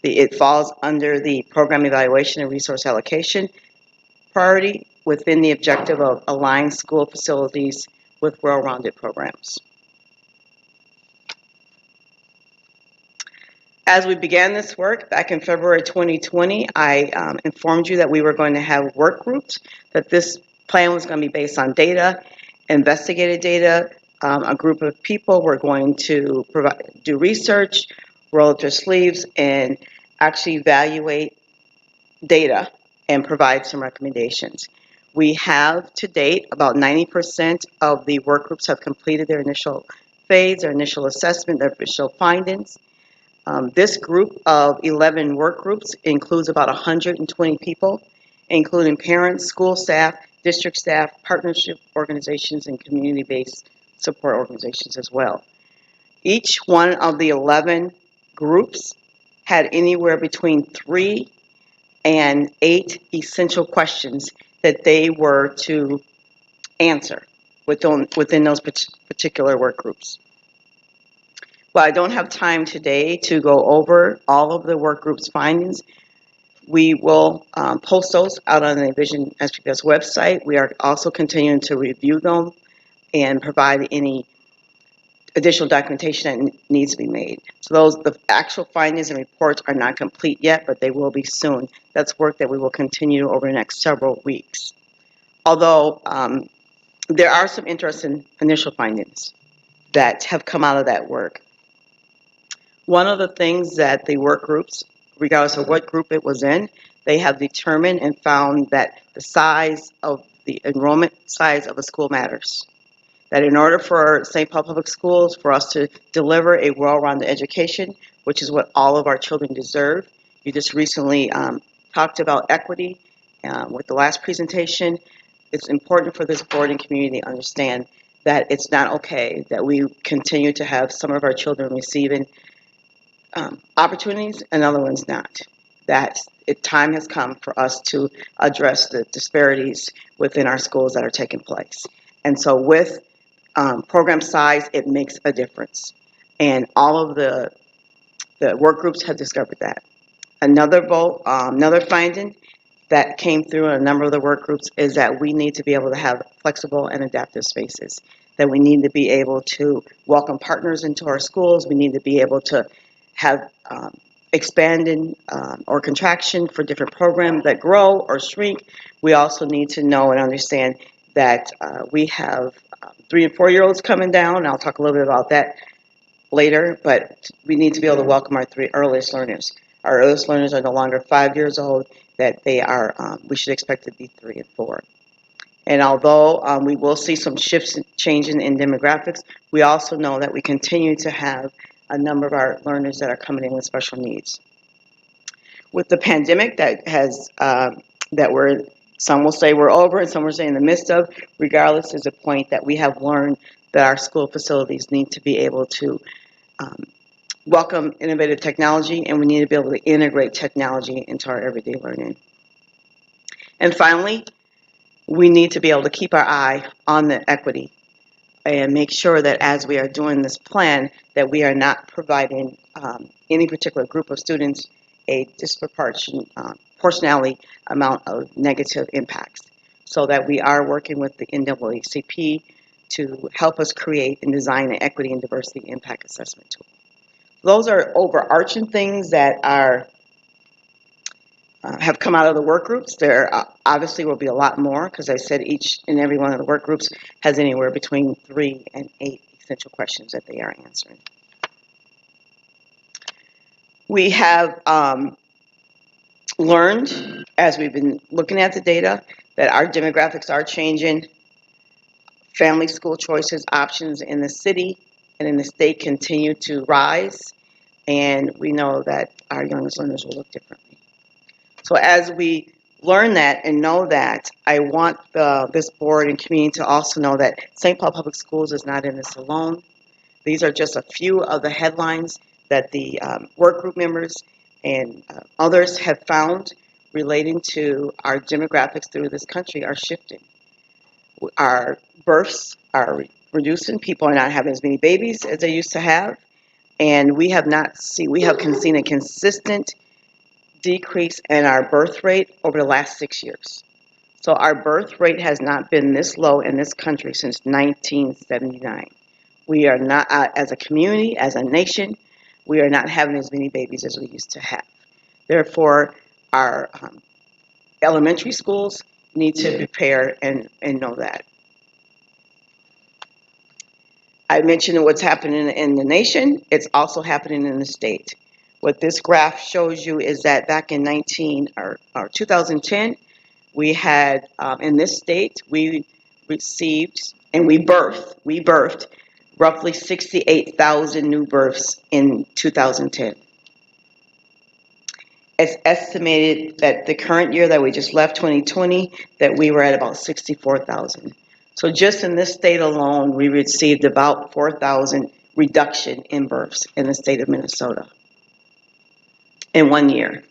It falls under the program evaluation and resource allocation priority within the objective of aligning school facilities with well-rounded programs. As we began this work back in February 2020, I informed you that we were going to have work groups, that this plan was going to be based on data, investigated data. A group of people were going to do research, roll up their sleeves, and actually evaluate data and provide some recommendations. We have to date about 90% of the work groups have completed their initial phase, their initial assessment, their initial findings. This group of 11 work groups includes about 120 people, including parents, school staff, district staff, partnership organizations, and community-based support organizations as well. Each one of the 11 groups had anywhere between 3 and 8 essential questions that they were to answer within those particular work groups. Well, I don't have time today to go over all of the work group's findings. We will post those out on the Envision SPPS website. We are also continuing to review them and provide any additional documentation that needs to be made. So the actual findings and reports are not complete yet, but they will be soon. That's work that we will continue over the next several weeks. Although there are some interesting initial findings that have come out of that work. One of the things that the work groups, regardless of what group it was in, they have determined and found that the size of the enrollment size of a school matters. That in order for St. Paul Public Schools, for us to deliver a well-rounded education, which is what all of our children deserve. You just recently talked about equity with the last presentation. It's important for this board and community to understand that it's not okay that we continue to have some of our children receiving opportunities and other ones not. That time has come for us to address the disparities within our schools that are taking place. And so with program size, it makes a difference. And all of the work groups have discovered that. Another finding that came through in a number of the work groups is that we need to be able to have flexible and adaptive spaces. That we need to be able to welcome partners into our schools. We need to be able to have expanding or contraction for different programs that grow or shrink. We also need to know and understand that we have 3 and 4-year-olds coming down. I'll talk a little bit about that later, but we need to be able to welcome our 3 earliest learners. Our earliest learners are no longer 5 years old, that they are, we should expect to be 3 and 4. And although we will see some shifts changing in demographics, we also know that we continue to have a number of our learners that are coming in with special needs. With the pandemic that has, some will say we're over and some will say in the midst of, regardless is a point that we have learned that our school facilities need to be able to welcome innovative technology, and we need to be able to integrate technology into our everyday learning. And finally, we need to be able to keep our eye on the equity and make sure that as we are doing this plan, that we are not providing any particular group of students a disproportionality amount of negative impacts, so that we are working with the NAACP to help us create and design an equity and diversity impact assessment tool. Those are overarching things that are have come out of the work groups. There obviously will be a lot more, because I said each and every one of the work groups has anywhere between 3 and 8 essential questions that they are answering. We have learned, as we've been looking at the data, that our demographics are changing. Family school choices, options in the city and in the state continue to rise, and we know that our youngest learners will look differently. So as we learn that and know that, I want this board and community to also know that St. Paul Public Schools is not in this alone. These are just a few of the headlines that the work group members and others have found relating to our demographics through this country are shifting. Our births are reducing. People are not having as many babies as they used to have. And we have seen a consistent decrease in our birth rate over the last 6 years. So our birth rate has not been this low in this country since 1979. We are not, as a community, as a nation, we are not having as many babies as we used to have. Therefore, our elementary schools need to prepare and know that. I mentioned what's happening in the nation. It's also happening in the state. What this graph shows you is that back in 2010, we had, in this state, we received and we birthed roughly 68,000 new births in 2010. It's estimated that the current year that we just left, 2020, that we were at about 64,000. So just in this state alone, we received about 4,000 reduction in births in the state of Minnesota in 1 year.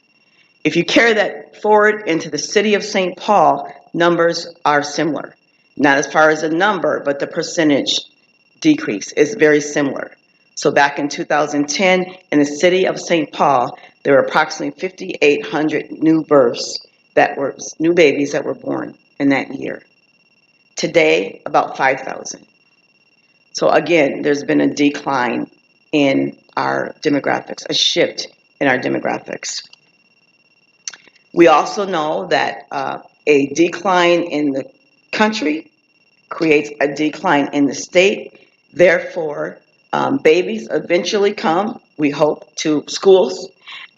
If you carry that forward into the city of St. Paul, numbers are similar. Not as far as the number, but the percentage decrease is very similar. So back in 2010, in the city of St. Paul, there were approximately 5,800 new births that were new babies that were born in that year. Today, about 5,000. So again, there's been a decline in our demographics, a shift in our demographics. We also know that a decline in the country creates a decline in the state. Therefore, babies eventually come, we hope, to schools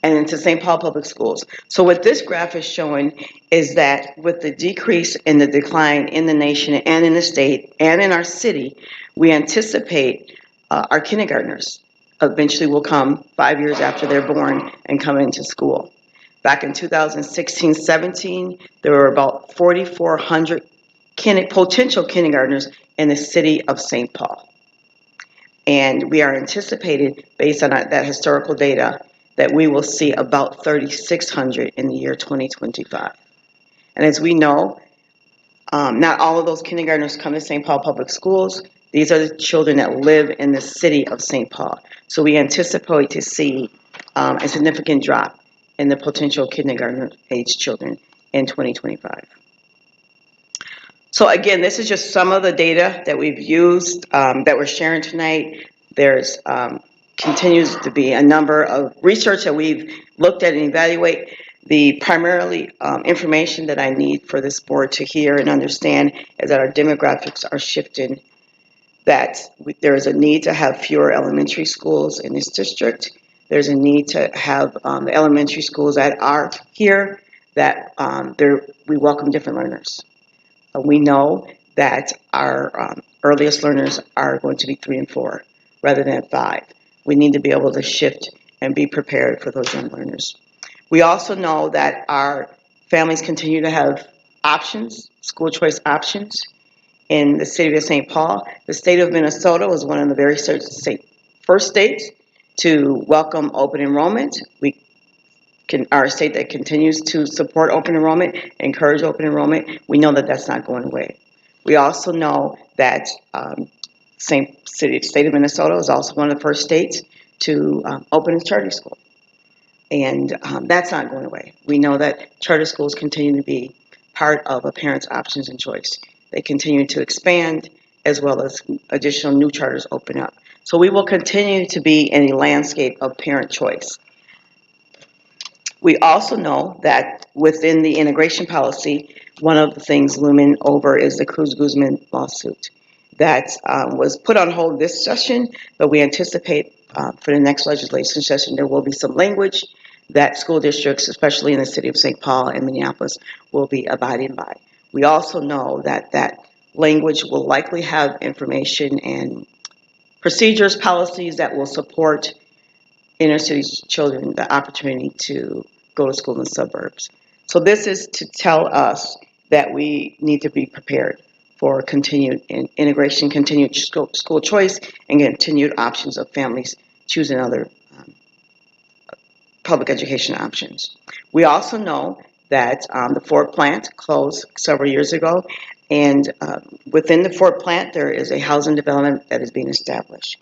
and into St. Paul Public Schools. So what this graph is showing is that with the decrease in the decline in the nation and in the state and in our city, we anticipate our kindergartners eventually will come 5 years after they're born and come into school. Back in 2016-17, there were about 4,400 potential kindergartners in the city of St. Paul. And we are anticipated, based on that historical data, that we will see about 3,600 in the year 2025. And as we know, not all of those kindergartners come to St. Paul Public Schools. These are the children that live in the city of St. Paul. So we anticipate to see a significant drop in the potential kindergarten age children in 2025. So again, this is just some of the data that we've used, that we're sharing tonight. There's continues to be a number of research that we've looked at and evaluate. The primarily information that I need for this board to hear and understand is that our demographics are shifting, that there is a need to have fewer elementary schools in this district. There's a need to have the elementary schools that are here, that we welcome different learners. We know that our earliest learners are going to be 3 and 4 rather than 5. We need to be able to shift and be prepared for those young learners. We also know that our families continue to have options, school choice options in the city of St. Paul. The state of Minnesota was one of the very first states to welcome open enrollment. We are a state that continues to support open enrollment, encourage open enrollment. We know that that's not going away. We also know that state of Minnesota is also one of the first states to open a charter school. And that's not going away. We know that charter schools continue to be part of a parent's options and choice. They continue to expand, as well as additional new charters open up. So we will continue to be in a landscape of parent choice. We also know that within the integration policy, one of the things looming over is the Cruz-Guzman lawsuit that was put on hold this session, but we anticipate for the next legislation session there will be some language that school districts, especially in the city of St. Paul and Minneapolis, will be abiding by. We also know that that language will likely have information and procedures, policies that will support inner city children the opportunity to go to school in the suburbs. So this is to tell us that we need to be prepared for continued integration, continued school choice, and continued options of families choosing other public education options. We also know that the Ford plant closed several years ago, and within the Ford plant there is a housing development that is being established.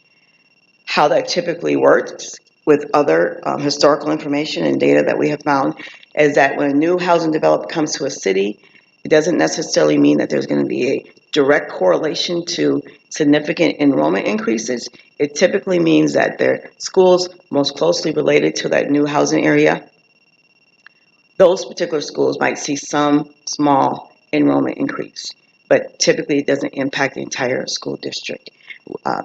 How that typically works with other historical information and data that we have found is that when a new housing development comes to a city, it doesn't necessarily mean that there's going to be a direct correlation to significant enrollment increases. It typically means that their schools most closely related to that new housing area, those particular schools might see some small enrollment increase, but typically it doesn't impact the entire school district.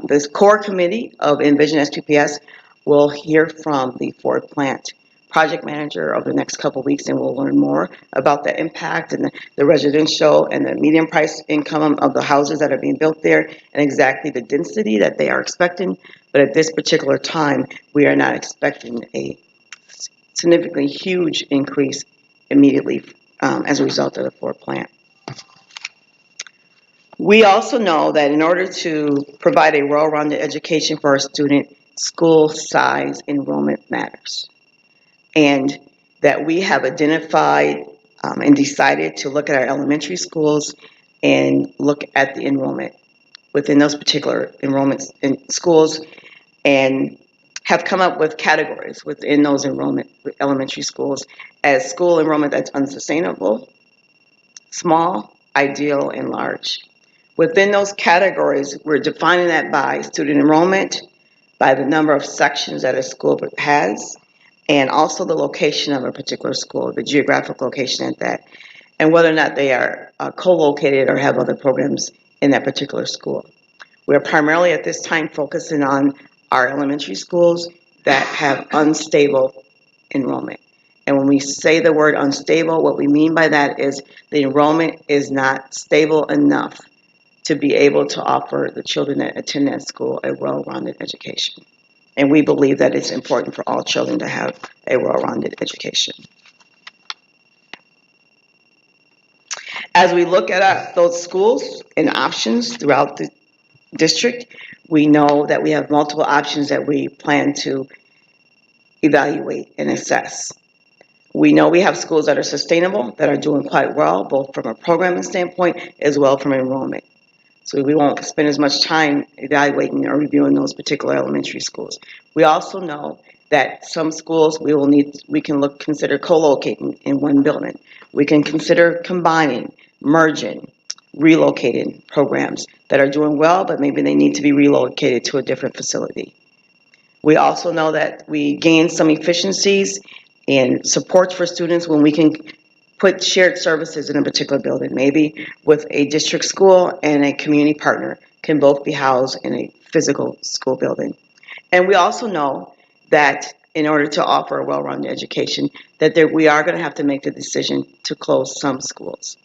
This core committee of Envision SPPS will hear from the Ford Plant project manager over the next couple of weeks, and we'll learn more about the impact and the residential and the median price income of the houses that are being built there and exactly the density that they are expecting. But at this particular time, we are not expecting a significantly huge increase immediately as a result of the Ford Plant. We also know that in order to provide a well-rounded education for our student, school size enrollment matters. And that we have identified and decided to look at our elementary schools and look at the enrollment within those particular enrollments in schools and have come up with categories within those enrollment elementary schools as school enrollment that's unsustainable, small, ideal, and large. Within those categories, we're defining that by student enrollment, by the number of sections that a school has, and also the location of a particular school, the geographic location at that, and whether or not they are co-located or have other programs in that particular school. We're primarily at this time focusing on our elementary schools that have unstable enrollment. And when we say the word unstable, what we mean by that is the enrollment is not stable enough to be able to offer the children that attend that school a well-rounded education. And we believe that it's important for all children to have a well-rounded education. As we look at those schools and options throughout the district, we know that we have multiple options that we plan to evaluate and assess. We know we have schools that are sustainable, that are doing quite well, both from a programming standpoint as well from enrollment. So we won't spend as much time evaluating or reviewing those particular elementary schools. We also know that some schools we can consider co-locating in one building. We can consider combining, merging, relocating programs that are doing well, but maybe they need to be relocated to a different facility. We also know that we gain some efficiencies and supports for students when we can put shared services in a particular building, maybe with a district school and a community partner can both be housed in a physical school building. And we also know that in order to offer a well-rounded education, that we are going to have to make the decision to close some schools.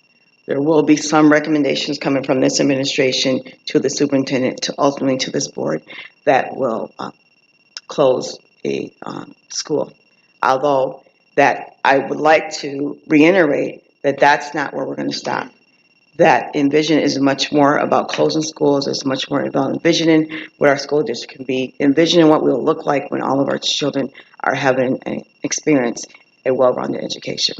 There will be some recommendations coming from this administration to the superintendent, to ultimately to this board, that will close a school. Although that I would like to reiterate that that's not where we're going to stop. That Envision is much more about closing schools. It's much more about envisioning what our school district can be, envisioning what we'll look like when all of our children are having an experience a well-rounded education.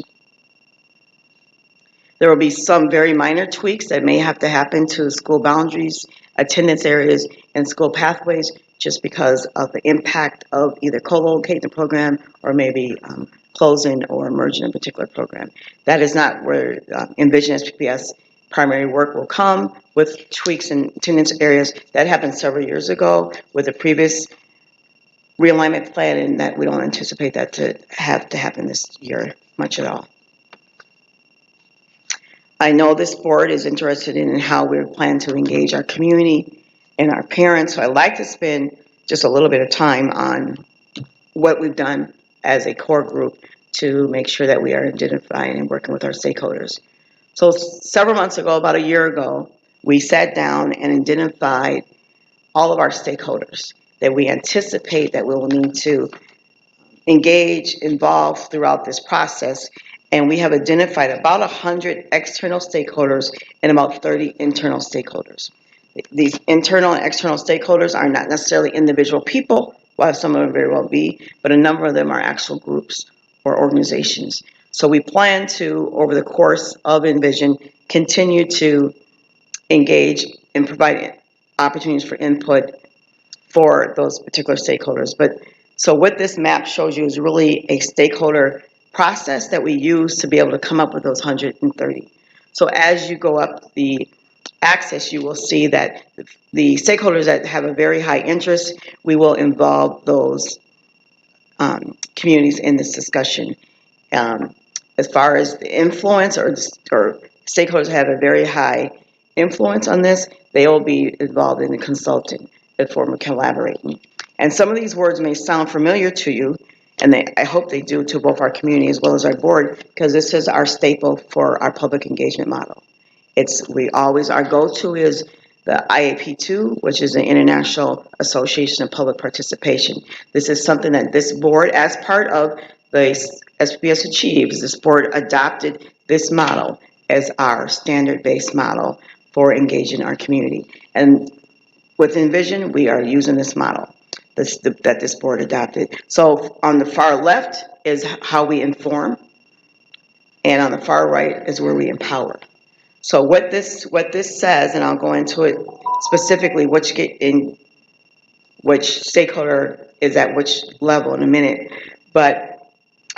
There will be some very minor tweaks that may have to happen to school boundaries, attendance areas, and school pathways just because of the impact of either co-locating the program or maybe closing or merging a particular program. That is not where Envision SPPS primary work will come with tweaks in attendance areas. That happened several years ago with the previous realignment plan, and that we don't anticipate that to have to happen this year much at all. I know this board is interested in how we plan to engage our community and our parents, so I'd like to spend just a little bit of time on what we've done as a core group to make sure that we are identifying and working with our stakeholders. So several months ago, about a year ago, we sat down and identified all of our stakeholders that we anticipate that we will need to engage, involve throughout this process. And we have identified about 100 external stakeholders and about 30 internal stakeholders. These internal and external stakeholders are not necessarily individual people, while some of them very well be, but a number of them are actual groups or organizations. So we plan to, over the course of Envision, continue to engage and provide opportunities for input for those particular stakeholders. But So what this map shows you is really a stakeholder process that we use to be able to come up with those 130. So as you go up the axis, you will see that the stakeholders that have a very high interest, we will involve those communities in this discussion. As far as the influence or stakeholders have a very high influence on this, they will be involved in the consulting, the form of collaborating. And some of these words may sound familiar to you, and I hope they do to both our community as well as our board, because this is our staple for our public engagement model. Our go-to is the IAP2, which is the International Association of Public Participation. This is something that this board, as part of the SPPS Achieves, this board adopted this model as our standard-based model for engaging our community. And with Envision, we are using this model that this board adopted. So on the far left is how we inform, and on the far right is where we empower. So what this says, and I'll go into it specifically, which stakeholder is at which level in a minute, but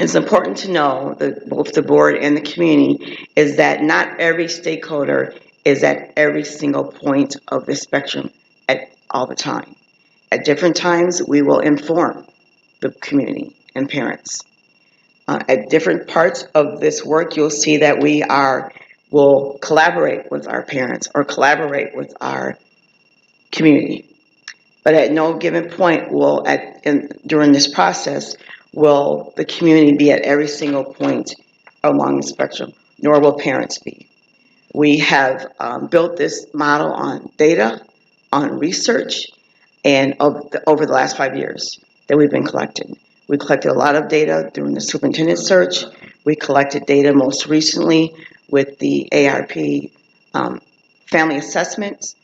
it's important to know that both the board and the community is that not every stakeholder is at every single point of the spectrum at all the time. At different times, we will inform the community and parents. At different parts of this work, you'll see that will collaborate with our parents or collaborate with our community. But at no given point during this process will the community be at every single point along the spectrum, nor will parents be. We have built this model on data, on research, and over the last 5 years that we've been collecting. We collected a lot of data during the superintendent search. We collected data most recently with the ARP family assessments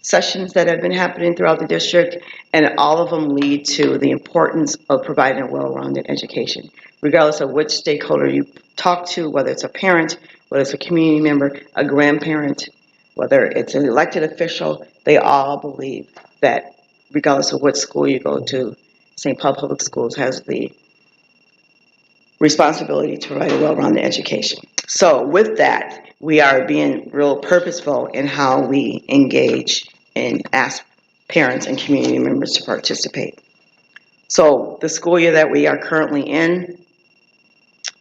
sessions that have been happening throughout the district, and all of them lead to the importance of providing a well-rounded education. Regardless of which stakeholder you talk to, whether it's a parent, whether it's a community member, a grandparent, whether it's an elected official, they all believe that regardless of what school you go to, St. Paul Public Schools has the responsibility to provide a well-rounded education. So with that, we are being real purposeful in how we engage and ask parents and community members to participate. So the school year that we are currently in,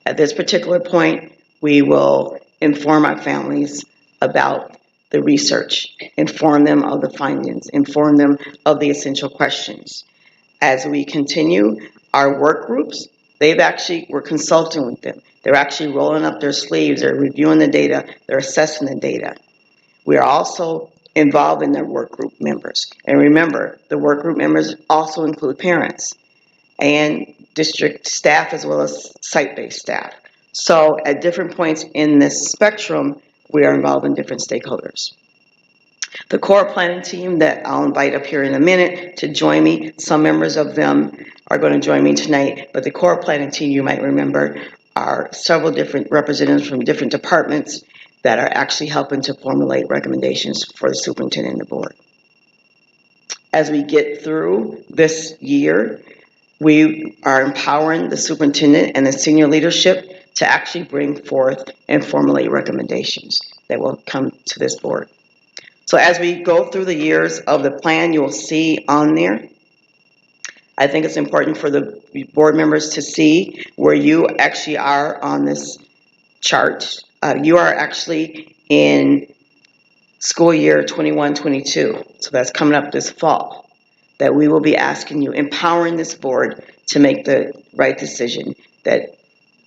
at this particular point, we will inform our families about the research, inform them of the findings, inform them of the essential questions. As we continue our work groups, we're consulting with them. They're actually rolling up their sleeves, they're reviewing the data, they're assessing the data. We are also involved in their work group members. And remember, the work group members also include parents and district staff as well as site-based staff. So at different points in this spectrum, we are involved in different stakeholders. The core planning team that I'll invite up here in a minute to join me, some members of them are going to join me tonight, but the core planning team, you might remember, are several different representatives from different departments that are actually helping to formulate recommendations for the superintendent and the board. As we get through this year, we are empowering the superintendent and the senior leadership to actually bring forth and formulate recommendations that will come to this board. So as we go through the years of the plan, you will see on there, I think it's important for the board members to see where you actually are on this chart. You are actually in school year 21-22, so that's coming up this fall, that we will be asking you, empowering this board to make the right decision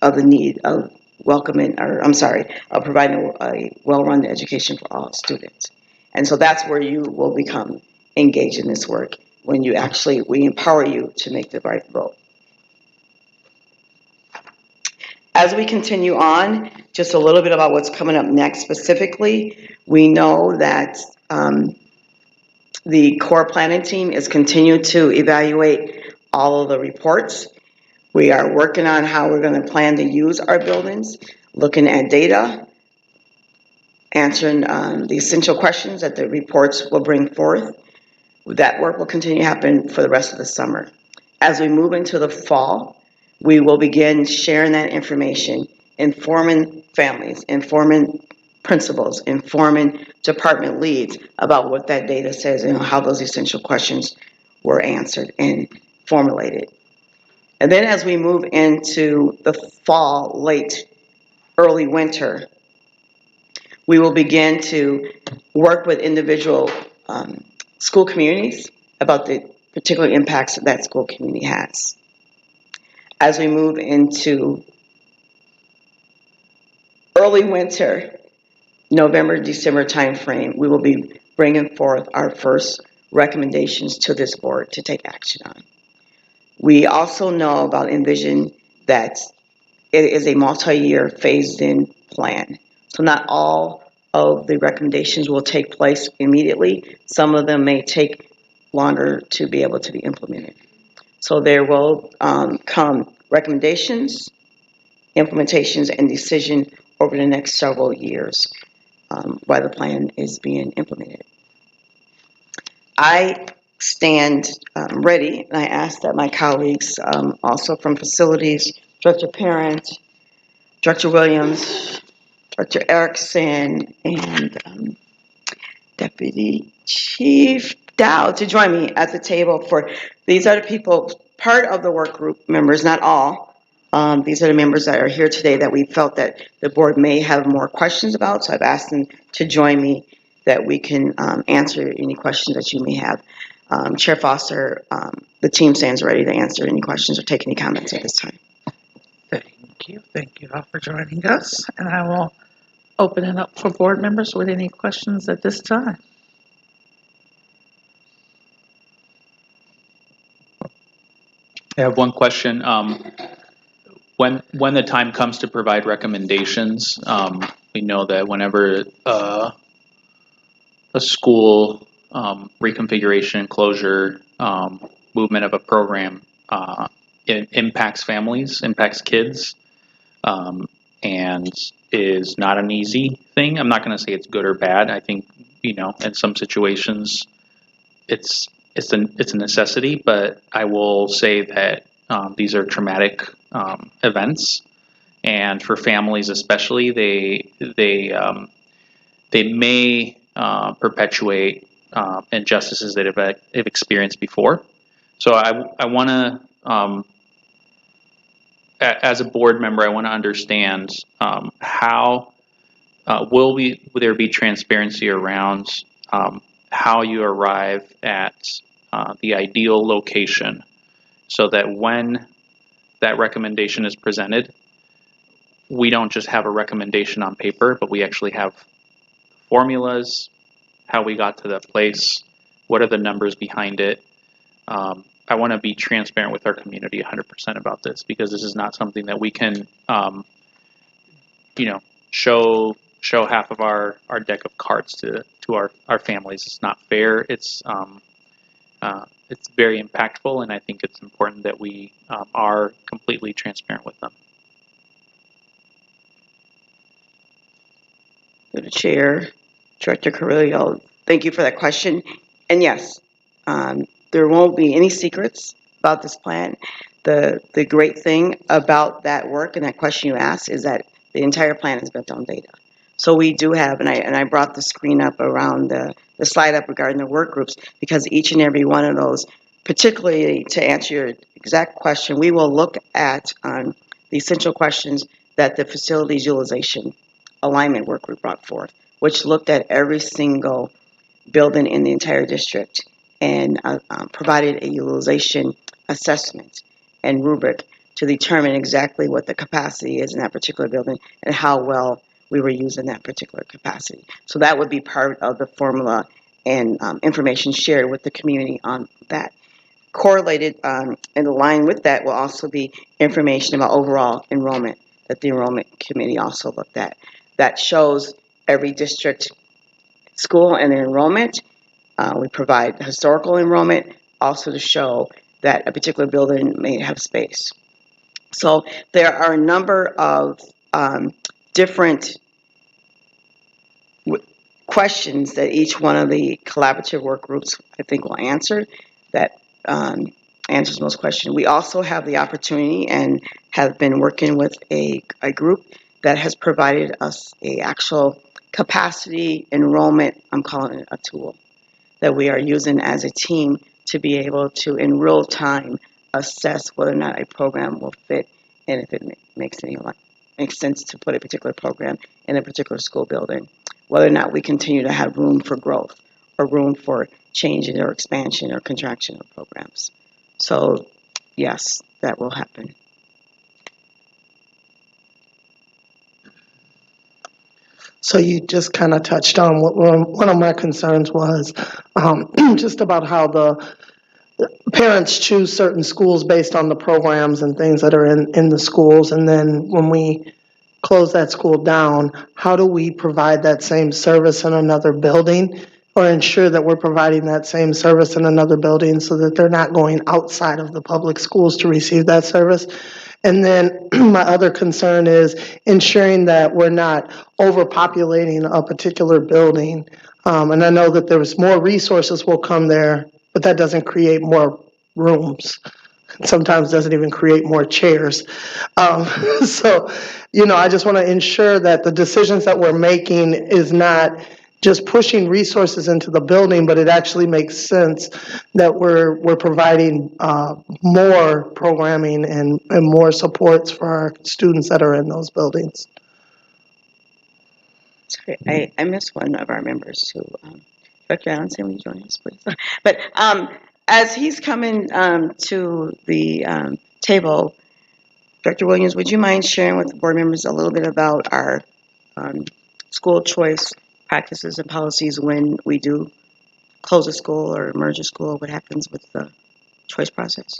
of the need of of providing a well-rounded education for all students. And so that's where you will become engaged in this work, when we empower you to make the right vote. As we continue on, just a little bit about what's coming up next specifically. We know that the core planning team is continuing to evaluate all of the reports. We are working on how we're going to plan to use our buildings, looking at data, answering the essential questions that the reports will bring forth. That work will continue to happen for the rest of the summer. As we move into the fall, we will begin sharing that information, informing families, informing principals, informing department leads about what that data says and how those essential questions were answered and formulated. And then as we move into the fall, late, early winter, we will begin to work with individual school communities about the particular impacts that that school community has. As we move into early winter, November, December timeframe, we will be bringing forth our first recommendations to this board to take action on. We also know about Envision that it is a multi-year phased-in plan. So not all of the recommendations will take place immediately. Some of them may take longer to be able to be implemented. So there will come recommendations, implementations, and decision over the next several years while the plan is being implemented. I stand ready, and I ask that my colleagues, also from facilities, Director Parent, Director Williams, Director Erickson, and Deputy Chief Dow to join me at the table for, these are the people, part of the work group members, not all. These are the members that are here today that we felt that the board may have more questions about, so I've asked them to join me that we can answer any questions that you may have. Chair Foster, the team stands ready to answer any questions or take any comments at this time. Thank you. Thank you all for joining us. And I will open it up for board members with any questions at this time. I have one question. When the time comes to provide recommendations, we know that whenever a school reconfiguration, closure, movement of a program, it impacts families, impacts kids, and is not an easy thing. I'm not going to say it's good or bad. I think, you know, in some situations, it's a necessity. But I will say that these are traumatic events, and for families especially, they may perpetuate injustices that they've experienced before. So I want to, as a board member, I want to understand how will there be transparency around how you arrive at the ideal location, so that when that recommendation is presented, we don't just have a recommendation on paper, but we actually have formulas, how we got to that place, what are the numbers behind it. I want to be transparent with our community 100% about this, because this is not something that we can, show half of our deck of cards to our families. It's not fair. It's very impactful, and I think it's important that we are completely transparent with them. Through the chair, Director Carrillo, thank you for that question. And yes, there won't be any secrets about this plan. The great thing about that work and that question you asked is that the entire plan is built on data. So we do have, and I brought the screen up around the slide up regarding the work groups, because each and every one of those, particularly to answer your exact question, we will look at the essential questions that the facilities utilization alignment work group brought forth, which looked at every single building in the entire district and provided a utilization assessment and rubric to determine exactly what the capacity is in that particular building and how well we were using that particular capacity. So that would be part of the formula and information shared with the community on that. Correlated and aligned with that will also be information about overall enrollment that the enrollment committee also looked at. That shows every district school and their enrollment. We provide historical enrollment also to show that a particular building may have space. So there are a number of different questions that each one of the collaborative work groups, I think, will answer that answers most questions. We also have the opportunity and have been working with a group that has provided us a actual capacity enrollment, I'm calling it a tool, that we are using as a team to be able to, in real time, assess whether or not a program will fit and if it makes sense to put a particular program in a particular school building, whether or not we continue to have room for growth or room for change or expansion or contraction of programs. So yes, that will happen. So you just kind of touched on what one of my concerns was, just about how the parents choose certain schools based on the programs and things that are in the schools. And then when we close that school down, how do we provide that same service in another building or ensure that we're providing that same service in another building so that they're not going outside of the public schools to receive that service? And then my other concern is ensuring that we're not overpopulating a particular building. And I know that there was more resources will come there, but that doesn't create more rooms. Sometimes doesn't even create more chairs. So, I just want to ensure that the decisions that we're making is not just pushing resources into the building, but it actually makes sense that we're providing more programming and more supports for our students that are in those buildings. Sorry, I missed one of our members too. Dr. Allen, will you join us, please? But as he's coming to the table, Dr. Williams, would you mind sharing with the board members a little bit about our school choice practices and policies when we do close a school or merge a school? What happens with the choice process?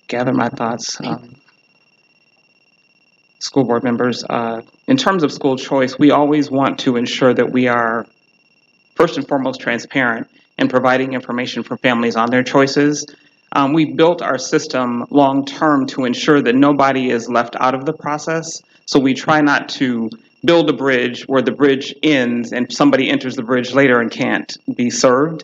Gather my thoughts. School board members, in terms of school choice, we always want to ensure that we are first and foremost transparent in providing information for families on their choices. We built our system long-term to ensure that nobody is left out of the process. So we try not to build a bridge where the bridge ends and somebody enters the bridge later and can't be served.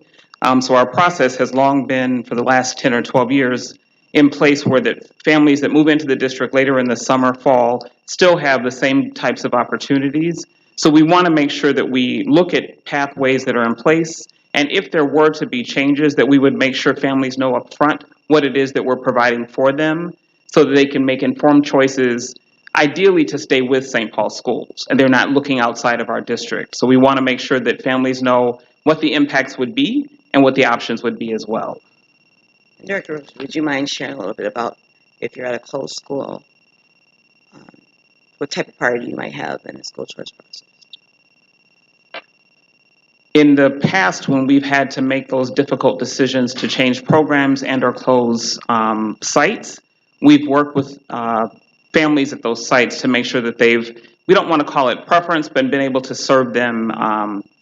So our process has long been, for the last 10 or 12 years, in place where the families that move into the district later in the summer, fall, still have the same types of opportunities. So we want to make sure that we look at pathways that are in place, and if there were to be changes, that we would make sure families know up front what it is that we're providing for them so that they can make informed choices, ideally to stay with St. Paul schools, and they're not looking outside of our district. So we want to make sure that families know what the impacts would be and what the options would be as well. Director, would you mind sharing a little bit about if you're at a closed school, what type of party you might have in the school choice process? In the past, when we've had to make those difficult decisions to change programs and or close sites, we've worked with families at those sites to make sure that we don't want to call it preference, but been able to serve them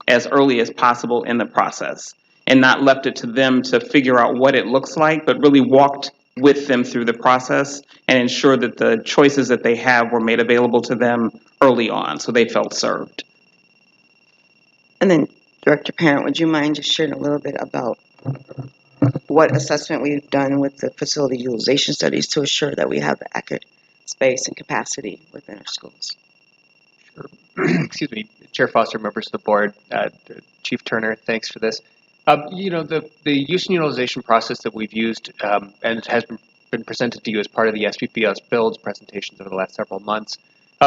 as early as possible in the process, and not left it to them to figure out what it looks like, but really walked with them through the process and ensured that the choices that they have were made available to them early on, so they felt served. And then, Director Parent, would you mind just sharing a little bit about what assessment we've done with the facility utilization studies to assure that we have the accurate space and capacity within our schools? Excuse me, Chair Foster, members of the board, Chief Turner, thanks for this. The use and utilization process that we've used and it has been presented to you as part of the SPPS builds presentations over the last several months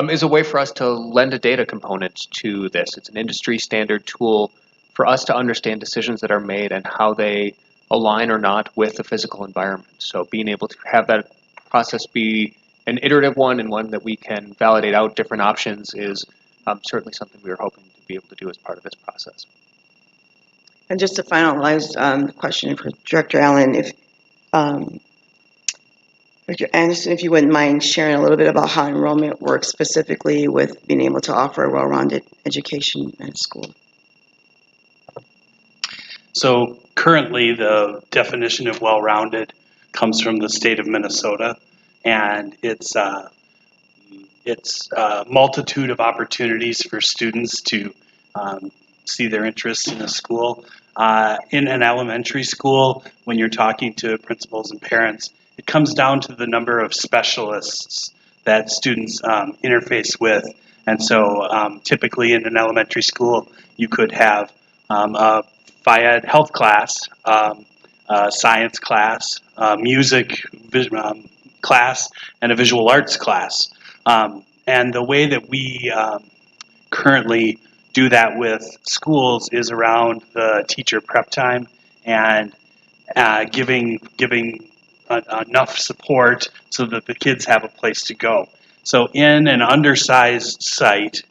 is a way for us to lend a data component to this. It's an industry standard tool for us to understand decisions that are made and how they align or not with the physical environment. So being able to have that process be an iterative one and one that we can validate out different options is certainly something we are hoping to be able to do as part of this process. And just to finalize the question for Director Allen, if Director Anderson, if you wouldn't mind sharing a little bit about how enrollment works specifically with being able to offer a well-rounded education at school. So currently the definition of well-rounded comes from the state of Minnesota, and it's It's a multitude of opportunities for students to see their interests in a school. In an elementary school, when you're talking to principals and parents, it comes down to the number of specialists that students interface with. And so typically in an elementary school, you could have a Phy-Ed health class, science class, music class, and a visual arts class. And the way that we currently do that with schools is around the teacher prep time and giving enough support so that the kids have a place to go. So in an undersized site,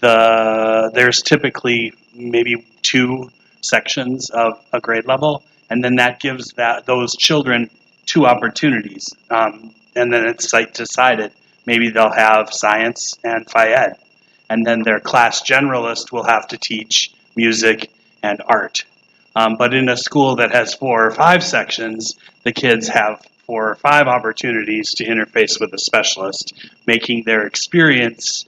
there's typically maybe 2 sections of a grade level, and then that gives those children 2 opportunities. And then it's site decided. Maybe they'll have science and Phy-Ed, and then their class generalist will have to teach music and art. But in a school that has 4 or 5 sections, the kids have 4 or 5 opportunities to interface with a specialist, making their experience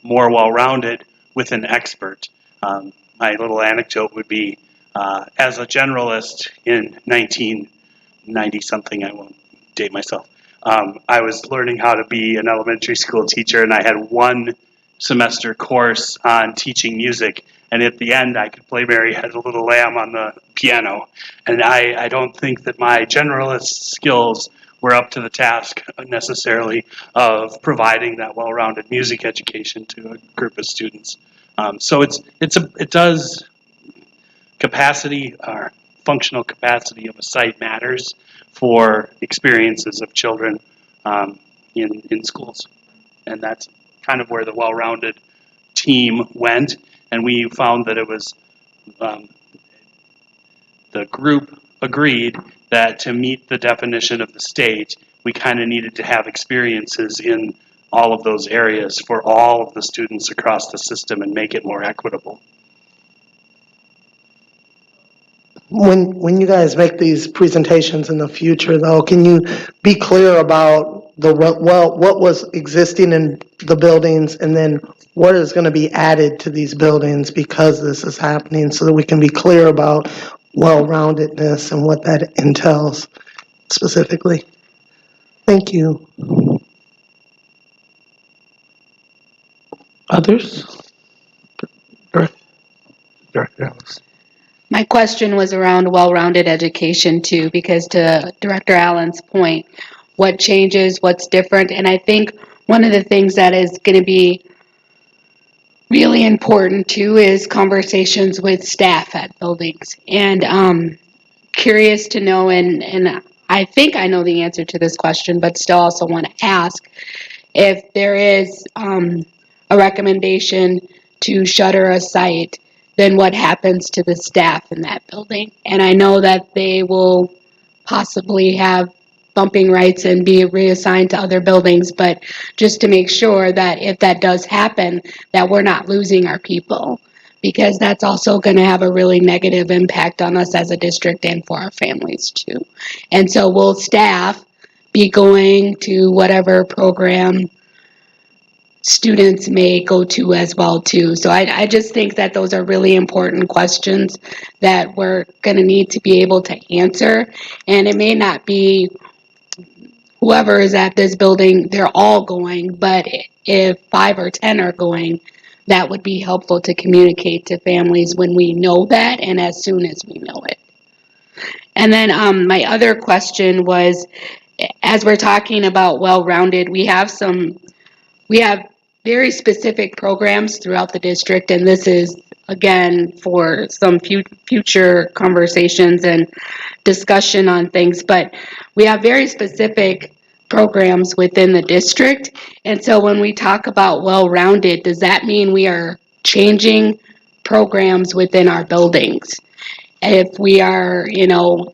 more well-rounded with an expert. My little anecdote would be, as a generalist in 1990-something, I won't date myself, I was learning how to be an elementary school teacher, and I had 1 semester course on teaching music, and at the end I could play Mary Had a Little Lamb on the piano, and I don't think that my generalist skills were up to the task necessarily of providing that well-rounded music education to a group of students. So it does capacity or functional capacity of a site matters for experiences of children in schools, and that's kind of where the well-rounded team went, and we found that it was the group agreed that to meet the definition of the state, we kind of needed to have experiences in all of those areas for all of the students across the system and make it more equitable. When you guys make these presentations in the future, though, can you be clear about what was existing in the buildings and then what is going to be added to these buildings because this is happening, so that we can be clear about well-roundedness and what that entails specifically? Thank you. Others? Director Ellis. My question was around well-rounded education too, because to Director Allen's point, what changes, what's different, and I think one of the things that is going to be really important too is conversations with staff at buildings. And curious to know, and I think I know the answer to this question, but still also want to ask if there is a recommendation to shutter a site, then what happens to the staff in that building? And I know that they will possibly have bumping rights and be reassigned to other buildings, but just to make sure that if that does happen, that we're not losing our people, because that's also going to have a really negative impact on us as a district and for our families too. And so will staff be going to whatever program students may go to as well too? So I just think that those are really important questions that we're going to need to be able to answer. And it may not be whoever is at this building, they're all going, but if 5 or 10 are going, that would be helpful to communicate to families when we know that and as soon as we know it. And then my other question was, as we're talking about well-rounded, we have very specific programs throughout the district, and this is, again, for some future conversations and discussion on things, but we have very specific programs within the district. And so when we talk about well-rounded, does that mean we are changing programs within our buildings? If we are,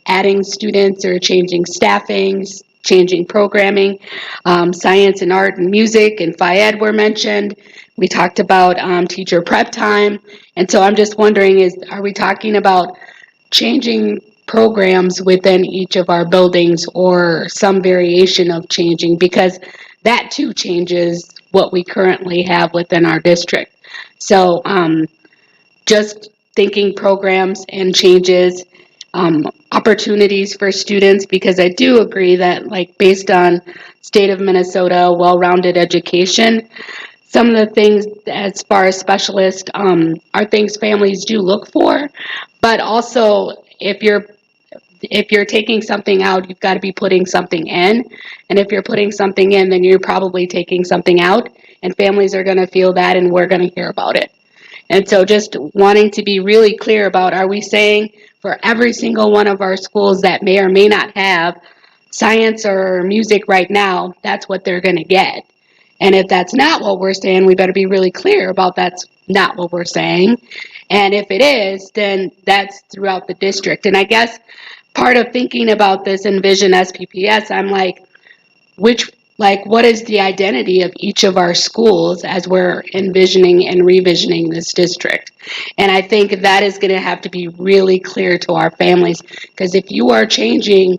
adding students or changing staffings, changing programming, science and art and music and Phy-Ed were mentioned. We talked about teacher prep time. And so I'm just wondering, are we talking about changing programs within each of our buildings or some variation of changing, because that too changes what we currently have within our district. So just thinking programs and changes, opportunities for students, because I do agree that, like, based on state of Minnesota, well-rounded education, some of the things as far as specialists are things families do look for, but also if you're taking something out, you've got to be putting something in, and if you're putting something in, then you're probably taking something out, and families are going to feel that, and we're going to hear about it. And so just wanting to be really clear about, are we saying for every single one of our schools that may or may not have science or music right now, that's what they're going to get? And if that's not what we're saying, we better be really clear about that's not what we're saying. And if it is, then that's throughout the district. And I guess part of thinking about this Envision SPPS, I'm like, what is the identity of each of our schools as we're envisioning and revisioning this district? And I think that is going to have to be really clear to our families, because if you are changing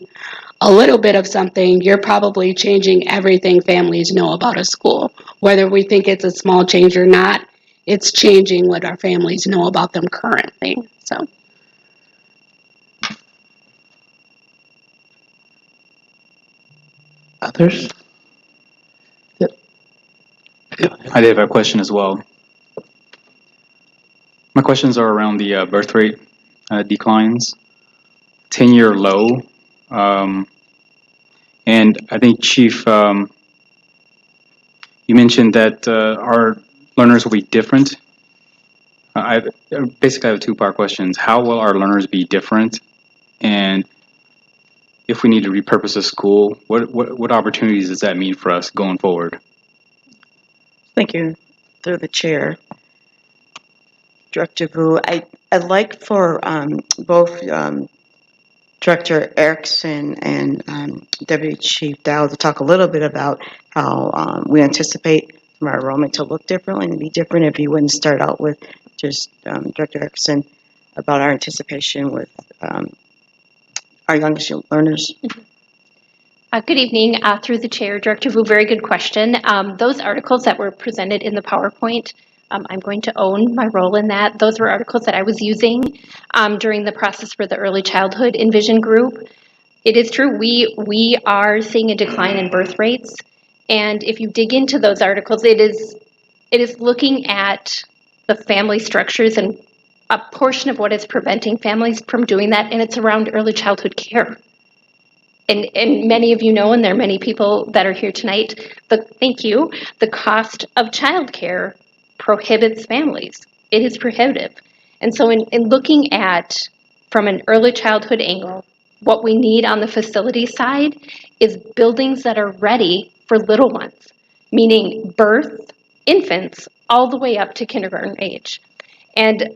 a little bit of something, you're probably changing everything families know about a school. Whether we think it's a small change or not, it's changing what our families know about them currently. So. Others? I did have a question as well. My questions are around the birth rate declines, 10-year low, and I think, Chief, you mentioned that our learners will be different. Basically, I have two-part questions. How will our learners be different? And if we need to repurpose a school, what opportunities does that mean for us going forward? Thank you, through the chair. Director Vu, I'd like for both Director Erickson and Deputy Chief Dow to talk a little bit about how we anticipate our enrollment to look differently and be different. If you wouldn't start out with just Director Erickson about our anticipation with our youngest learners. Good evening, through the chair, Director Vu, very good question. Those articles that were presented in the PowerPoint, I'm going to own my role in that. Those were articles that I was using during the process for the early childhood Envision group. It is true, we are seeing a decline in birth rates. And if you dig into those articles, it is looking at the family structures and a portion of what is preventing families from doing that, and it's around early childhood care. And many of you know, and there are many people that are here tonight, thank you, the cost of childcare prohibits families. It is prohibitive. And so in looking at, from an early childhood angle, what we need on the facility side is buildings that are ready for little ones, meaning birth, infants, all the way up to kindergarten age. And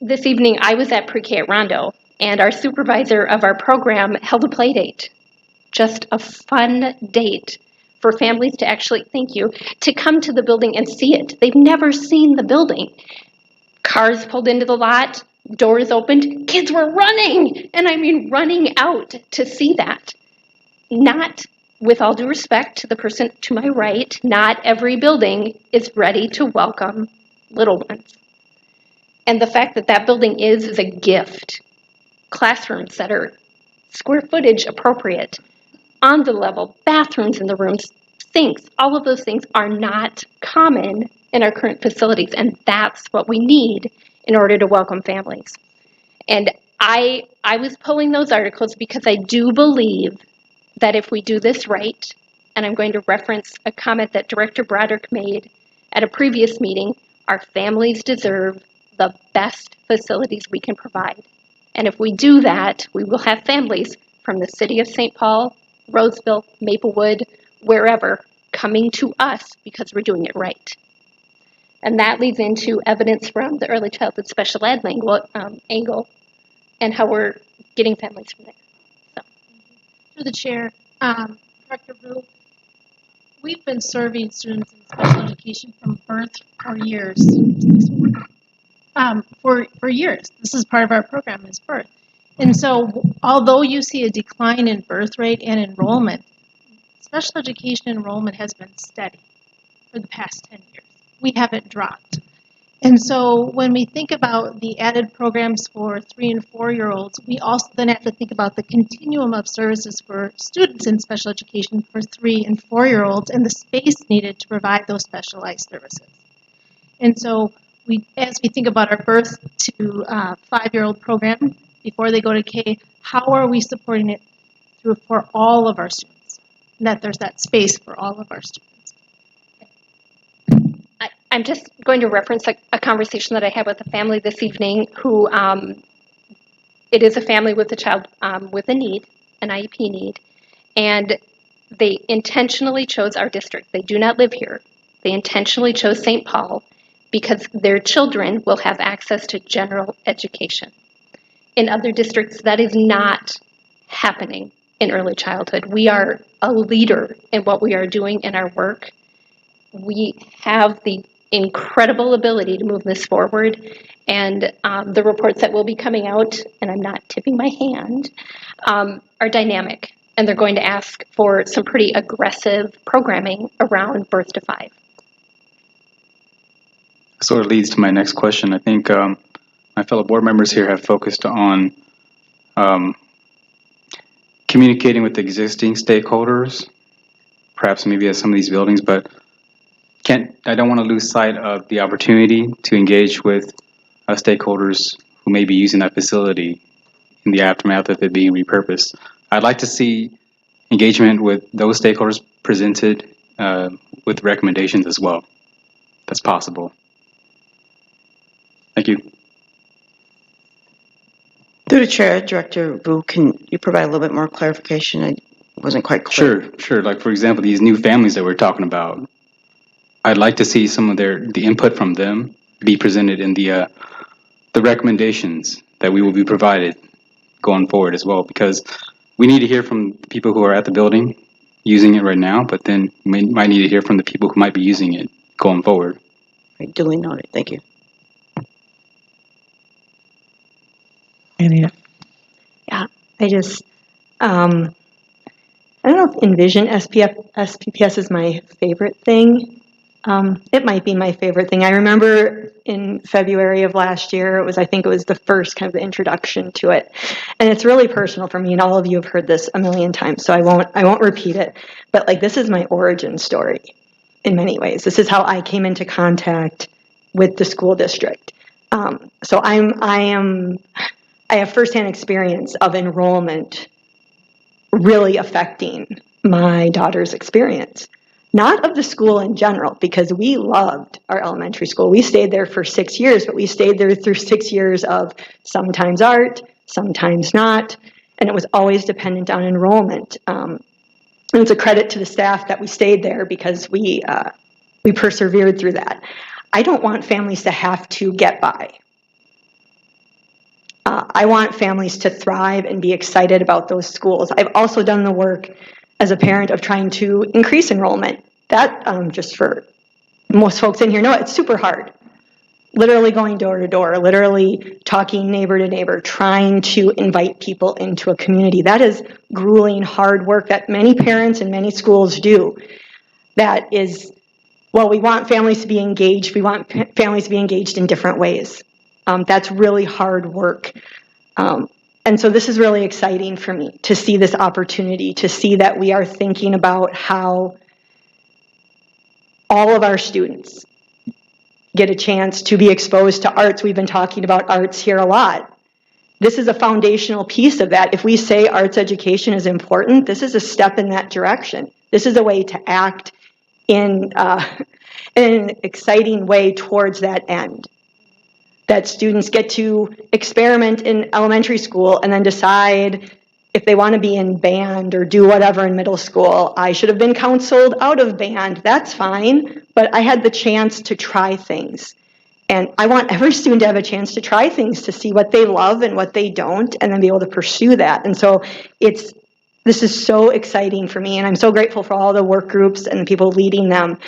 this evening, I was at pre-K at Rondo, and our supervisor of our program held a play date. Just a fun date for families to actually, thank you, to come to the building and see it. They've never seen the building. Cars pulled into the lot, doors opened, kids were running, and I mean running out to see that. Not, with all due respect to the person to my right, not every building is ready to welcome little ones. And the fact that that building is a gift, classrooms that are square footage appropriate, on the level, bathrooms in the rooms, sinks, all of those things are not common in our current facilities, and that's what we need in order to welcome families. And I was pulling those articles because I do believe that if we do this right, and I'm going to reference a comment that Director Broderick made at a previous meeting, our families deserve the best facilities we can provide. And if we do that, we will have families from the city of St. Paul, Roseville, Maplewood, wherever, coming to us because we're doing it right. And that leads into evidence from the early childhood special ed angle and how we're getting families from there. So. Through the chair, Director Vu, we've been serving students in special education from birth for years. For years. This is part of our program is birth. And so although you see a decline in birth rate and enrollment, special education enrollment has been steady for the past 10 years. We haven't dropped. And so when we think about the added programs for 3 and 4-year-olds, we also then have to think about the continuum of services for students in special education for 3 and 4-year-olds and the space needed to provide those specialized services. And so as we think about our birth to 5-year-old program, before they go to K, how are we supporting it for all of our students? And that there's that space for all of our students. I'm just going to reference a conversation that I had with a family this evening who, it is a family with a child with a need, an IEP need, and they intentionally chose our district. They do not live here. They intentionally chose St. Paul because their children will have access to general education. In other districts, that is not happening in early childhood. We are a leader in what we are doing in our work. We have the incredible ability to move this forward, and the reports that will be coming out, and I'm not tipping my hand, are dynamic, and they're going to ask for some pretty aggressive programming around birth to 5. Sort of leads to my next question. I think my fellow board members here have focused on communicating with existing stakeholders, perhaps maybe at some of these buildings, but I don't want to lose sight of the opportunity to engage with stakeholders who may be using that facility in the aftermath of it being repurposed. I'd like to see engagement with those stakeholders presented with recommendations as well. That's possible. Thank you. Through the chair, Director Vu, can you provide a little bit more clarification? I wasn't quite clear. Sure. Like, for example, these new families that we're talking about, I'd like to see some of the input from them be presented in the recommendations that we will be provided going forward as well, because we need to hear from the people who are at the building using it right now, but then we might need to hear from the people who might be using it going forward. Right, duly noted. Thank you. Yeah, I just, I don't know if Envision SPPS is my favorite thing. It might be my favorite thing. I remember in February of last year, I think it was the first kind of introduction to it. And it's really personal for me, and all of you have heard this a million times, so I won't repeat it. But like, this is my origin story in many ways. This is how I came into contact with the school district. So I have firsthand experience of enrollment really affecting my daughter's experience. Not of the school in general, because we loved our elementary school. We stayed there for 6 years, but we stayed there through 6 years of sometimes art, sometimes not, and it was always dependent on enrollment. And it's a credit to the staff that we stayed there because we persevered through that. I don't want families to have to get by. I want families to thrive and be excited about those schools. I've also done the work as a parent of trying to increase enrollment. That, just for most folks in here know, it's super hard. Literally going door to door, literally talking neighbor to neighbor, trying to invite people into a community. That is grueling, hard work that many parents and many schools do. That is, well, we want families to be engaged. We want families to be engaged in different ways. That's really hard work. And so this is really exciting for me to see this opportunity, to see that we are thinking about how all of our students get a chance to be exposed to arts. We've been talking about arts here a lot. This is a foundational piece of that. If we say arts education is important, this is a step in that direction. This is a way to act in an exciting way towards that end. That students get to experiment in elementary school and then decide if they want to be in band or do whatever in middle school. I should have been counseled out of band. That's fine, but I had the chance to try things. And I want every student to have a chance to try things, to see what they love and what they don't, and then be able to pursue that. And so this is so exciting for me, and I'm so grateful for all the work groups and the people leading them.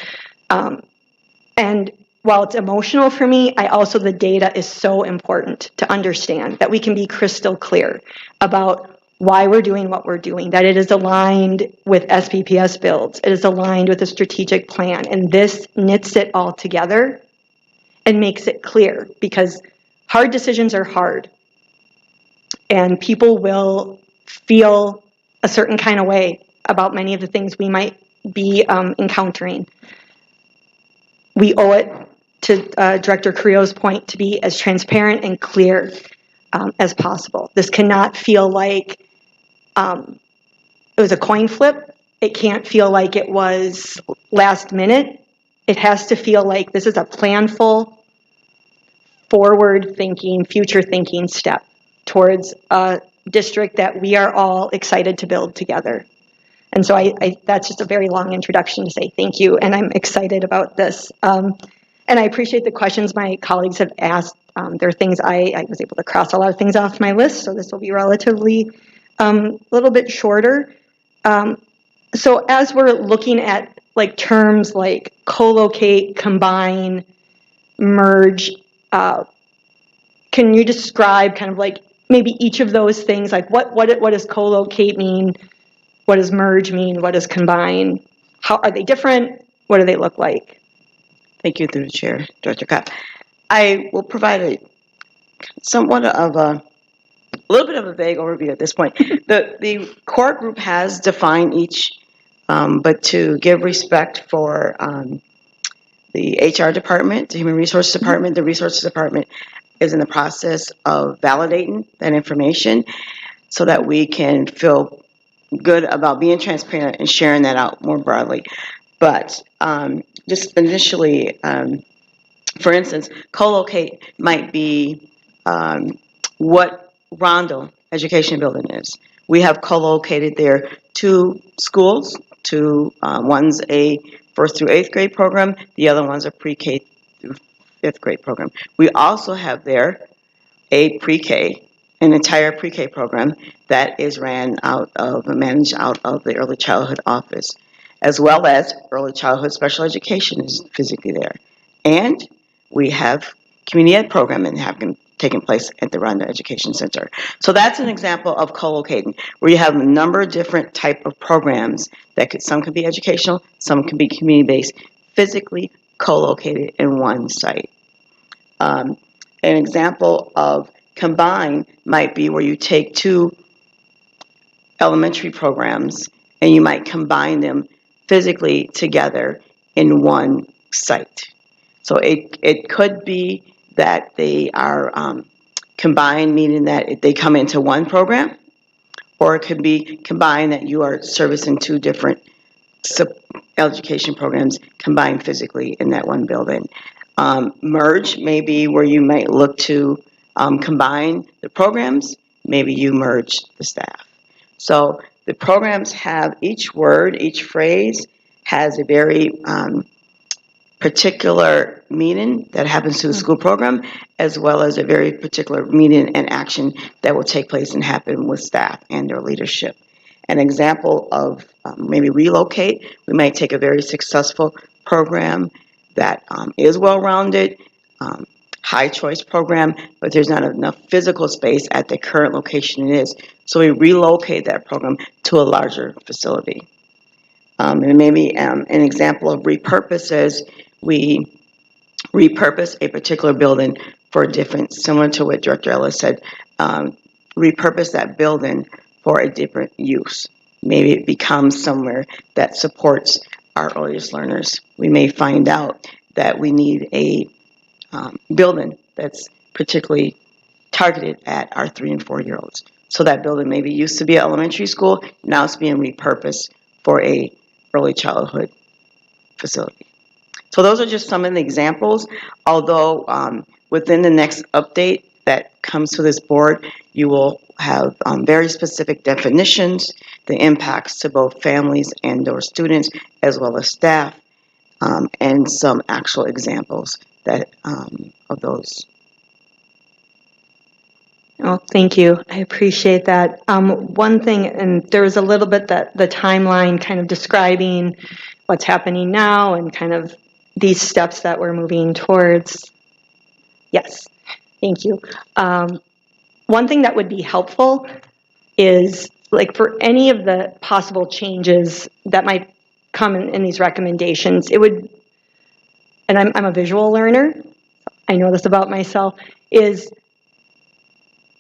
And while it's emotional for me, the data is so important to understand that we can be crystal clear about why we're doing what we're doing, that it is aligned with SPPS builds, it is aligned with a strategic plan, and this knits it all together and makes it clear, because hard decisions are hard, and people will feel a certain kind of way about many of the things we might be encountering. We owe it to Director Carrillo's point to be as transparent and clear as possible. This cannot feel like it was a coin flip. It can't feel like it was last minute. It has to feel like this is a planful, forward-thinking, future-thinking step towards a district that we are all excited to build together. And so that's just a very long introduction to say thank you, and I'm excited about this. And I appreciate the questions my colleagues have asked. There are things I was able to cross a lot of things off my list, so this will be relatively a little bit shorter. So as we're looking at like terms like co-locate, combine, merge, can you describe kind of like maybe each of those things, like what does co-locate mean? What does merge mean? What does combine? How are they different? What do they look like? Thank you, through the chair, Director Kopp. I will provide a somewhat of a little bit of a vague overview at this point. The core group has defined each, but to give respect for the HR department, the Human Resources Department, the Resources Department is in the process of validating that information so that we can feel good about being transparent and sharing that out more broadly. But just initially, for instance, co-locate might be what Rondo Education Building is. We have co-located there 2 schools, one's a 1st through 8th grade program, the other one's a pre-K through 5th grade program. We also have there a pre-K, an entire pre-K program that is managed out of the early childhood office, as well as early childhood special education is physically there. And we have community ed programming taking place at the Rondo Education Center. So that's an example of co-locating, where you have a number of different type of programs that some can be educational, some can be community-based, physically co-located in one site. An example of combine might be where you take 2 elementary programs and you might combine them physically together in one site. So it could be that they are combined, meaning that they come into one program, or it could be combined that you are servicing 2 different education programs combined physically in that one building. Merge may be where you might look to combine the programs, maybe you merge the staff. So the programs have each word, each phrase has a very particular meaning that happens to the school program, as well as a very particular meaning and action that will take place and happen with staff and their leadership. An example of maybe relocate, we might take a very successful program that is well-rounded, high choice program, but there's not enough physical space at the current location it is. So we relocate that program to a larger facility. And maybe an example of repurpose is we repurpose a particular building for a different, similar to what Director Ellis said, repurpose that building for a different use. Maybe it becomes somewhere that supports our earliest learners. We may find out that we need a building that's particularly targeted at our 3 and 4 year olds. So that building maybe used to be an elementary school, now it's being repurposed for a early childhood facility. So those are just some of the examples, although within the next update that comes to this board, you will have very specific definitions, the impacts to both families and or students, as well as staff, and some actual examples that of those. Oh, thank you. I appreciate that. One thing, and there was a little bit that the timeline kind of describing what's happening now and kind of these steps that we're moving towards. Yes, thank you. One thing that would be helpful is, like, for any of the possible changes that might come in these recommendations, it would, and I'm a visual learner, I know this about myself, is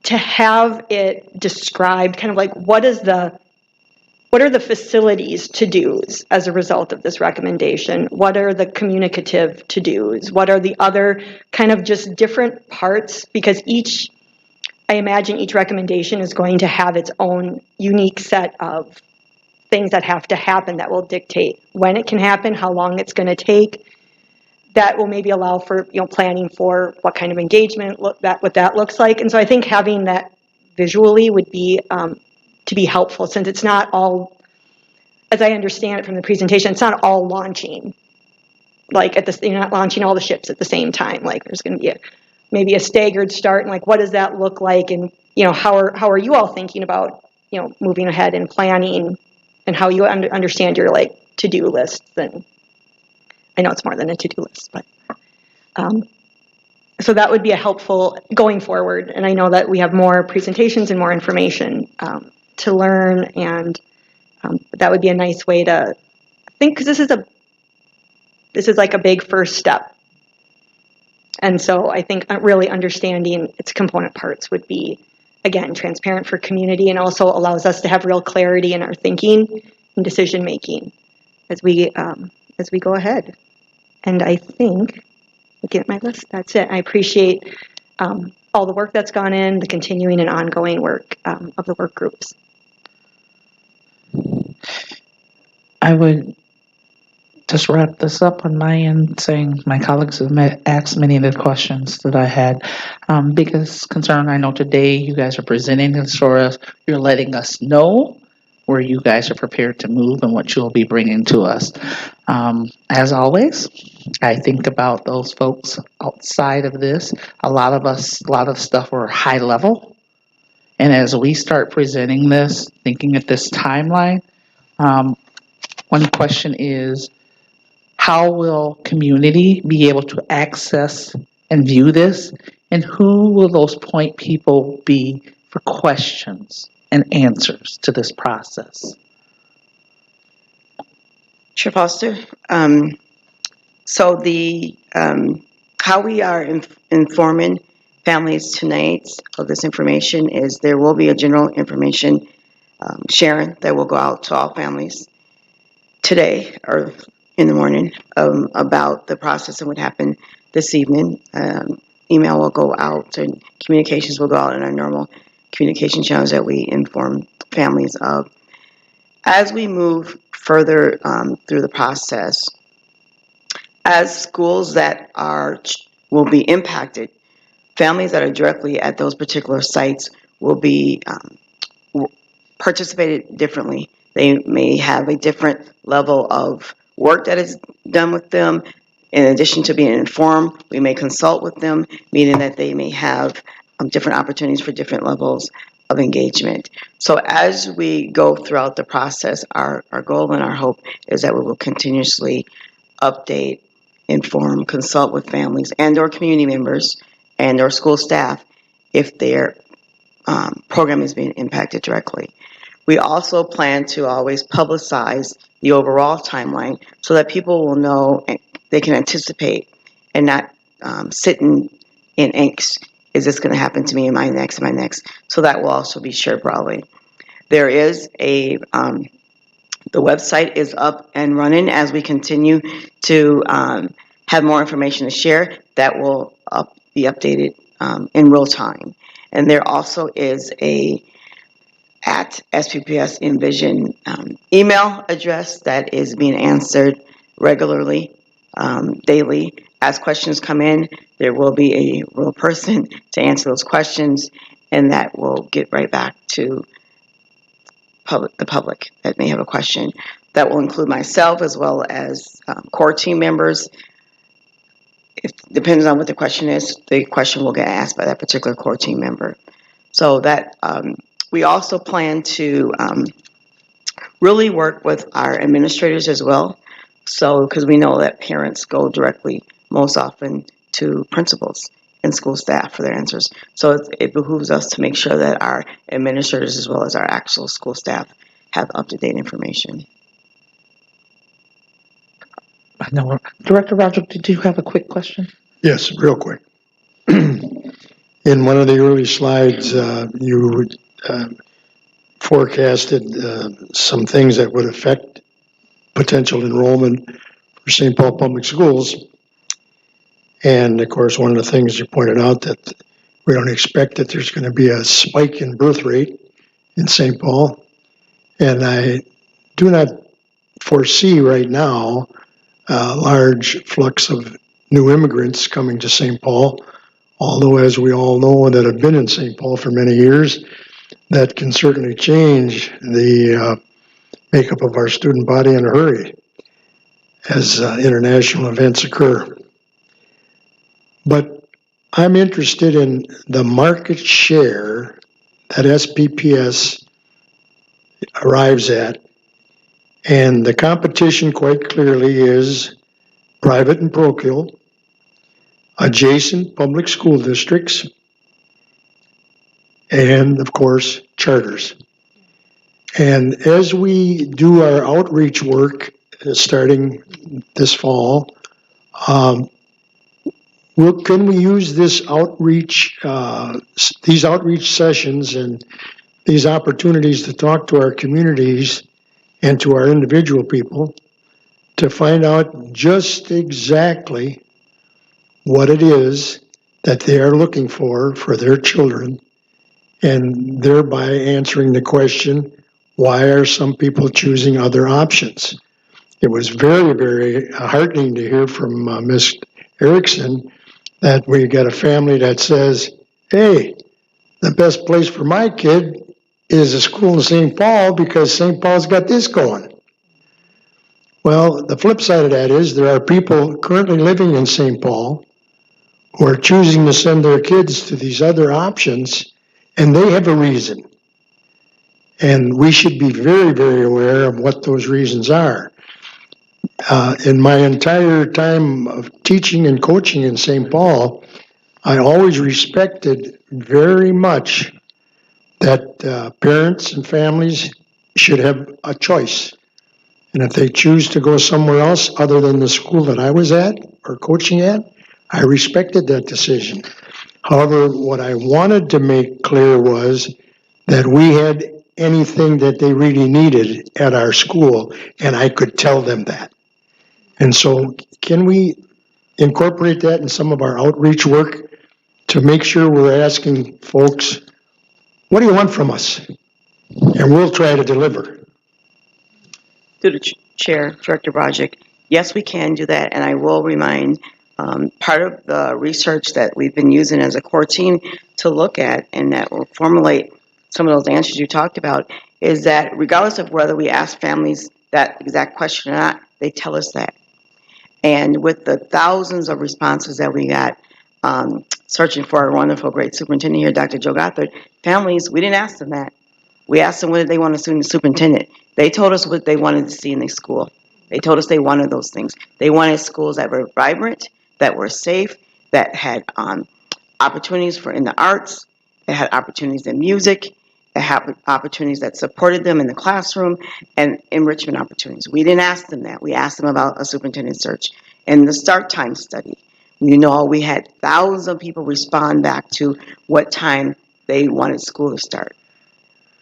to have it described, kind of like what are the facilities to-dos as a result of this recommendation? What are the communicative to-dos? What are the other kind of just different parts? Because I imagine each recommendation is going to have its own unique set of things that have to happen that will dictate when it can happen, how long it's going to take. That will maybe allow for, planning for what kind of engagement, what that looks like. And so I think having that visually would be to be helpful, since it's not all, as I understand it from the presentation, it's not all launching. Like you're not launching all the ships at the same time. Like there's going to be maybe a staggered start, and like what does that look like, and how are you all thinking about moving ahead and planning, and how you understand your to-do lists. And I know it's more than a to-do list, but so that would be a helpful going forward. And I know that we have more presentations and more information to learn, and that would be a nice way to think, because this is like a big first step. And so I think really understanding its component parts would be, again, transparent for community, and also allows us to have real clarity in our thinking and decision making as we go ahead. And I think, looking at my list, that's it. I appreciate all the work that's gone in, the continuing and ongoing work of the work groups. I would just wrap this up on my end, saying my colleagues have asked many of the questions that I had. Biggest concern, I know today you guys are presenting this for us. You're letting us know where you guys are prepared to move and what you'll be bringing to us. As always, I think about those folks outside of this. A lot of stuff were high level. And as we start presenting this, thinking at this timeline, one question is, how will community be able to access and view this? And who will those point people be for questions and answers to this process? Chair Foster, so the how we are informing families tonight of this information is there will be a general information sharing that will go out to all families today or in the morning about the process and what happened this evening. Email will go out and communications will go out in our normal communication channels that we inform families of. As we move further through the process, as schools that will be impacted, families that are directly at those particular sites will be participated differently. They may have a different level of work that is done with them. In addition to being informed, we may consult with them, meaning that they may have different opportunities for different levels of engagement. So as we go throughout the process, our goal and our hope is that we will continuously update, inform, consult with families and or community members and or school staff if their program is being impacted directly. We also plan to always publicize the overall timeline so that people will know and they can anticipate and not sitting in angst. Is this going to happen to me? Am I next? Am I next? So that will also be shared broadly. There is the website is up and running as we continue to have more information to share that will be updated in real time. And there also is at SPPS Envision email address that is being answered regularly, daily. As questions come in, there will be a real person to answer those questions, and that will get right back to the public that may have a question. That will include myself as well as core team members. Depends on what the question is, the question will get asked by that particular core team member. So that we also plan to really work with our administrators as well So, because we know that parents go directly most often to principals and school staff for their answers. So it behooves us to make sure that our administrators as well as our actual school staff have up-to-date information. No, Director Roderick, did you have a quick question? Yes, real quick. In one of the early slides, you forecasted some things that would affect potential enrollment for St. Paul Public Schools. And of course, one of the things you pointed out that we don't expect that there's going to be a spike in birth rate in St. Paul. And I do not foresee right now a large flux of new immigrants coming to St. Paul, although as we all know that have been in St. Paul for many years, that can certainly change the makeup of our student body in a hurry as international events occur. But I'm interested in the market share that SPPS arrives at, and the competition quite clearly is private and parochial, adjacent public school districts, and of course, charters. And as we do our outreach work starting this fall, can we use this outreach, these outreach sessions and these opportunities to talk to our communities and to our individual people to find out just exactly what it is that they are looking for their children, and thereby answering the question, why are some people choosing other options? It was very, very heartening to hear from Ms. Erickson that we got a family that says, hey, the best place for my kid is a school in St. Paul because St. Paul's got this going. Well, the flip side of that is there are people currently living in St. Paul who are choosing to send their kids to these other options, and they have a reason. And we should be very, very aware of what those reasons are. In my entire time of teaching and coaching in St. Paul, I always respected very much that parents and families should have a choice. And if they choose to go somewhere else other than the school that I was at or coaching at, I respected that decision. However, what I wanted to make clear was that we had anything that they really needed at our school, and I could tell them that. And so can we incorporate that in some of our outreach work to make sure we're asking folks, what do you want from us? And we'll try to deliver. Through the Chair, Director Broderick, yes, we can do that, and I will remind part of the research that we've been using as a core team to look at and that will formulate some of those answers you talked about is that regardless of whether we ask families that exact question or not, they tell us that. And with the thousands of responses that we got searching for our wonderful, great superintendent here, Dr. Joe Gothard, families, we didn't ask them that. We asked them what did they want to see in the superintendent. They told us what they wanted to see in the school. They told us they wanted those things. They wanted schools that were vibrant, that were safe, that had opportunities for in the arts, that had opportunities in music, that had opportunities that supported them in the classroom, and enrichment opportunities. We didn't ask them that. We asked them about a superintendent search. And the start time study, you know, we had thousands of people respond back to what time they wanted school to start.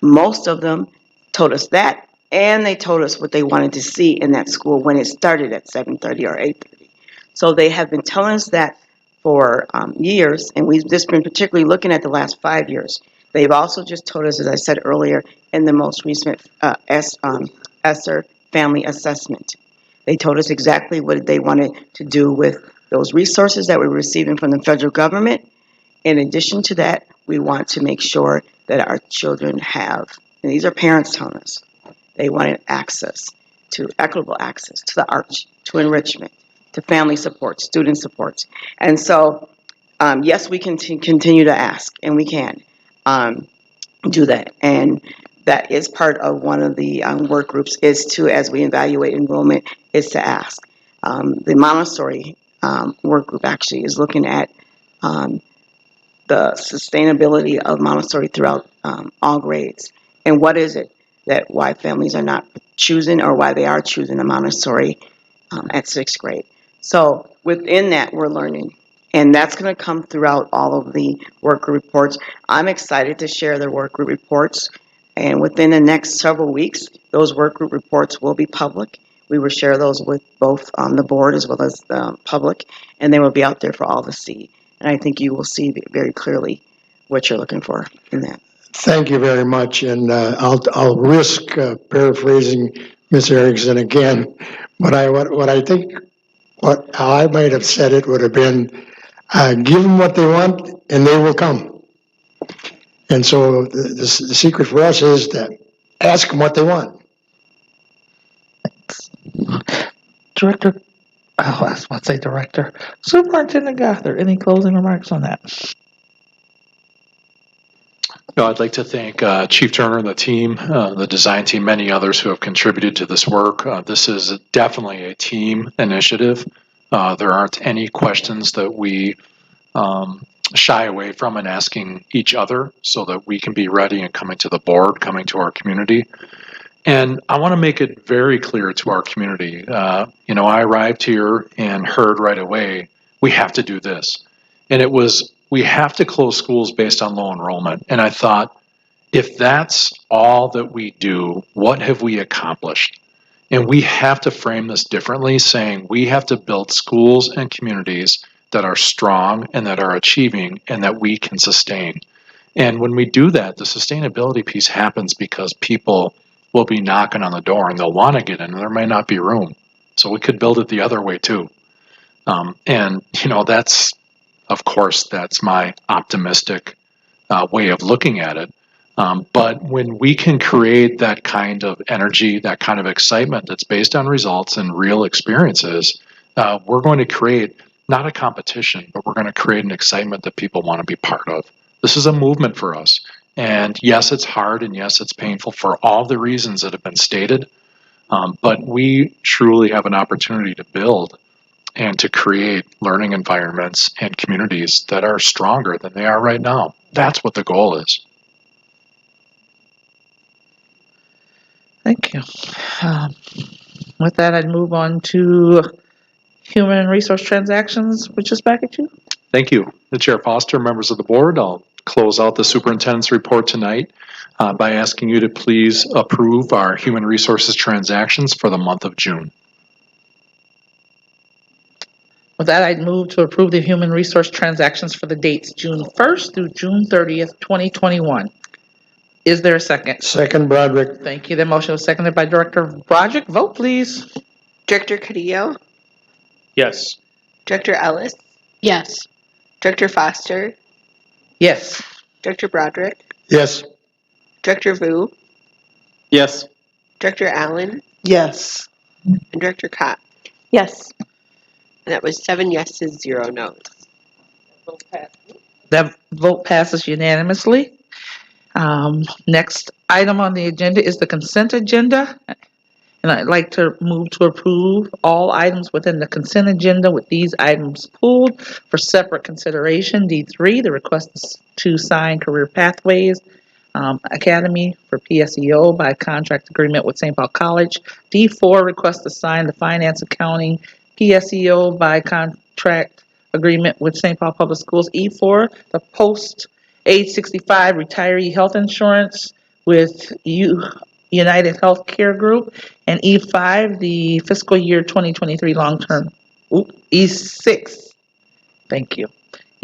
Most of them told us that, and they told us what they wanted to see in that school when it started at 7:30 or 8:30. So they have been telling us that for years, and we've just been particularly looking at the last 5 years. They've also just told us, as I said earlier, in the most recent ESSER family assessment. They told us exactly what they wanted to do with those resources that we're receiving from the federal government. In addition to that, we want to make sure that our children have, and these are parents telling us, they wanted access to equitable access to the arts, to enrichment, to family support, student supports. And so, yes, we can continue to ask, and we can do that. And that is part of one of the work groups is to, as we evaluate enrollment, is to ask. The Montessori work group actually is looking at the sustainability of Montessori throughout all grades. And what is it that why families are not choosing or why they are choosing a Montessori at sixth grade. So within that, we're learning. And that's going to come throughout all of the work group reports. I'm excited to share the work group reports. And within the next several weeks, those work group reports will be public. We will share those with both the board as well as the public, and they will be out there for all to see. And I think you will see very clearly what you're looking for in that. Thank you very much, and I'll risk paraphrasing Ms. Erickson again, but what I think, how I might have said it would have been, give them what they want, and they will come. And so the secret for us is to ask them what they want. Director, I was about to say Director. Superintendent Gothard, any closing remarks on that? No, I'd like to thank Chief Turner and the team, the design team, many others who have contributed to this work. This is definitely a team initiative. There aren't any questions that we shy away from in asking each other so that we can be ready and coming to the board, coming to our community. And I want to make it very clear to our community. I arrived here and heard right away, we have to do this. And it was, we have to close schools based on low enrollment. And I thought, if that's all that we do, what have we accomplished? And we have to frame this differently, saying we have to build schools and communities that are strong and that are achieving and that we can sustain. And when we do that, the sustainability piece happens because people will be knocking on the door and they'll want to get in and there may not be room. So we could build it the other way too. That's, of course, that's my optimistic way of looking at it. But when we can create that kind of energy, that kind of excitement that's based on results and real experiences, we're going to create not a competition, but we're going to create an excitement that people want to be part of. This is a movement for us. And yes, it's hard, and yes, it's painful for all the reasons that have been stated. But we truly have an opportunity to build and to create learning environments and communities that are stronger than they are right now. That's what the goal is. Thank you. With that, I'd move on to human resource transactions, which is back at you. Thank you. The Chair Foster, members of the board, I'll close out the superintendent's report tonight by asking you to please approve our human resources transactions for the month of June. With that, I'd move to approve the human resource transactions for the dates June 1st through June 30th, 2021. Is there a second? Second, Broderick. Thank you. The motion was seconded by Director Broderick. Vote, please. Director Cadillo? Yes. Director Ellis? Yes. Director Foster? Yes. Director Broderick? Yes. Director Vu? Yes. Director Allen? Yes. And Director Cott? Yes. And that was 7 yeses, 0 noes. That vote passes unanimously. Next item on the agenda is the consent agenda. And I'd like to move to approve all items within the consent agenda with these items pulled for separate consideration. D3, the request to sign Career Pathways Academy for PSEO by contract agreement with St. Paul College. D4, request to sign the Finance Accounting PSEO by contract agreement with St. Paul Public Schools. E4, the post age 65 retiree health insurance with United Healthcare Group. And E5, the fiscal year 2023 long-term, E6, thank you.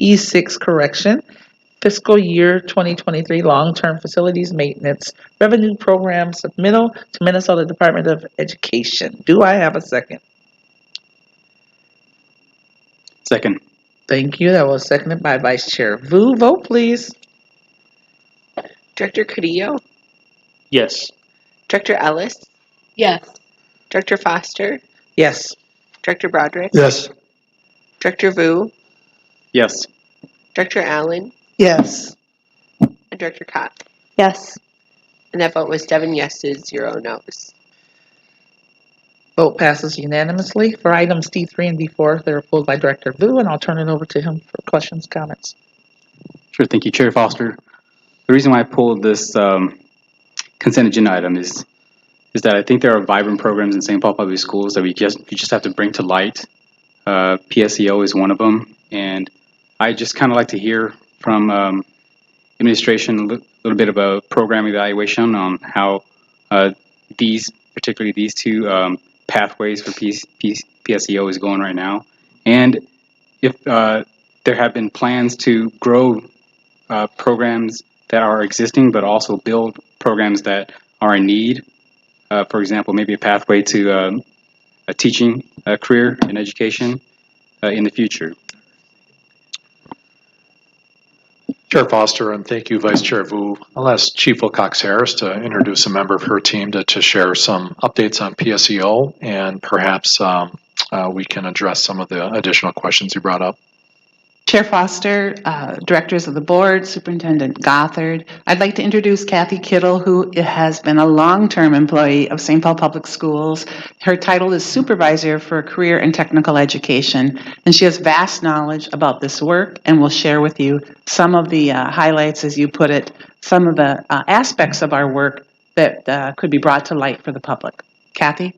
E6 correction, fiscal year 2023 long-term facilities maintenance revenue program submittal to Minnesota Department of Education. Do I have a second? Second. Thank you. That was seconded by Vice Chair Vu. Vote, please. Director Cadillo? Yes. Director Ellis? Yes. Director Foster? Yes. Director Broderick? Yes. Director Vu? Yes. Director Allen? Yes. And Director Cott? Yes. And that vote was 7 yeses, 0 noes. Vote passes unanimously. For items D3 and D4, they're pulled by Director Vu, and I'll turn it over to him for questions, comments. Sure, thank you, Chair Foster. The reason why I pulled this consent agenda item is that I think there are vibrant programs in St. Paul Public Schools that you just have to bring to light. PSEO is one of them, and I just kind of like to hear from administration a little bit of a program evaluation on how particularly these two pathways for PSEO is going right now, and if there have been plans to grow programs that are existing, but also build programs that are in need. For example, maybe a pathway to a teaching career in education in the future. Chair Foster, and thank you, Vice Chair Vu. I'll ask Chief Wilcox Harris to introduce a member of her team to share some updates on PSEO, and perhaps we can address some of the additional questions you brought up. Chair Foster, directors of the board, Superintendent Gothard, I'd like to introduce Kathy Kittle, who has been a long-term employee of St. Paul Public Schools. Her title is Supervisor for Career and Technical Education, and she has vast knowledge about this work and will share with you some of the highlights, as you put it, some of the aspects of our work that could be brought to light for the public. Kathy?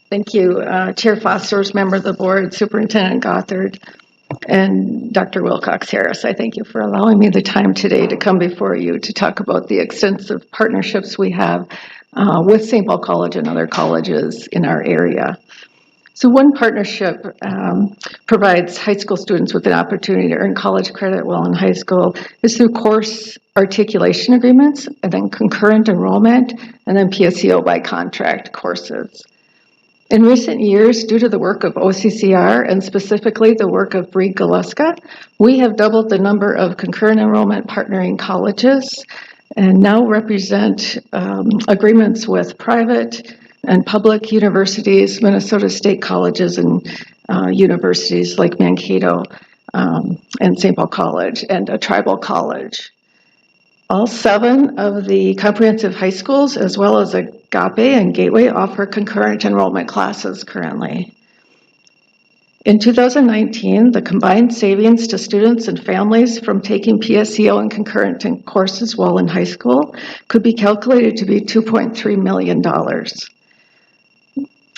Thank you, Chair Foster's member of the board, Superintendent Gothard, and Dr. Wilcox Harris. I thank you for allowing me the time today to come before you to talk about the extensive partnerships we have with St. Paul College and other colleges in our area. So one partnership provides high school students with an opportunity to earn college credit while in high school is through course articulation agreements, and then concurrent enrollment, and then PSEO by contract courses. In recent years, due to the work of OCCR and specifically the work of Bree Galeska, we have doubled the number of concurrent enrollment partnering colleges and now represent agreements with private and public universities, Minnesota State colleges and universities like Mankato and St. Paul College and a tribal college. All 7 of the comprehensive high schools, as well as Agape and Gateway, offer concurrent enrollment classes currently. In 2019, the combined savings to students and families from taking PSEO and concurrent courses while in high school could be calculated to be $2.3 million.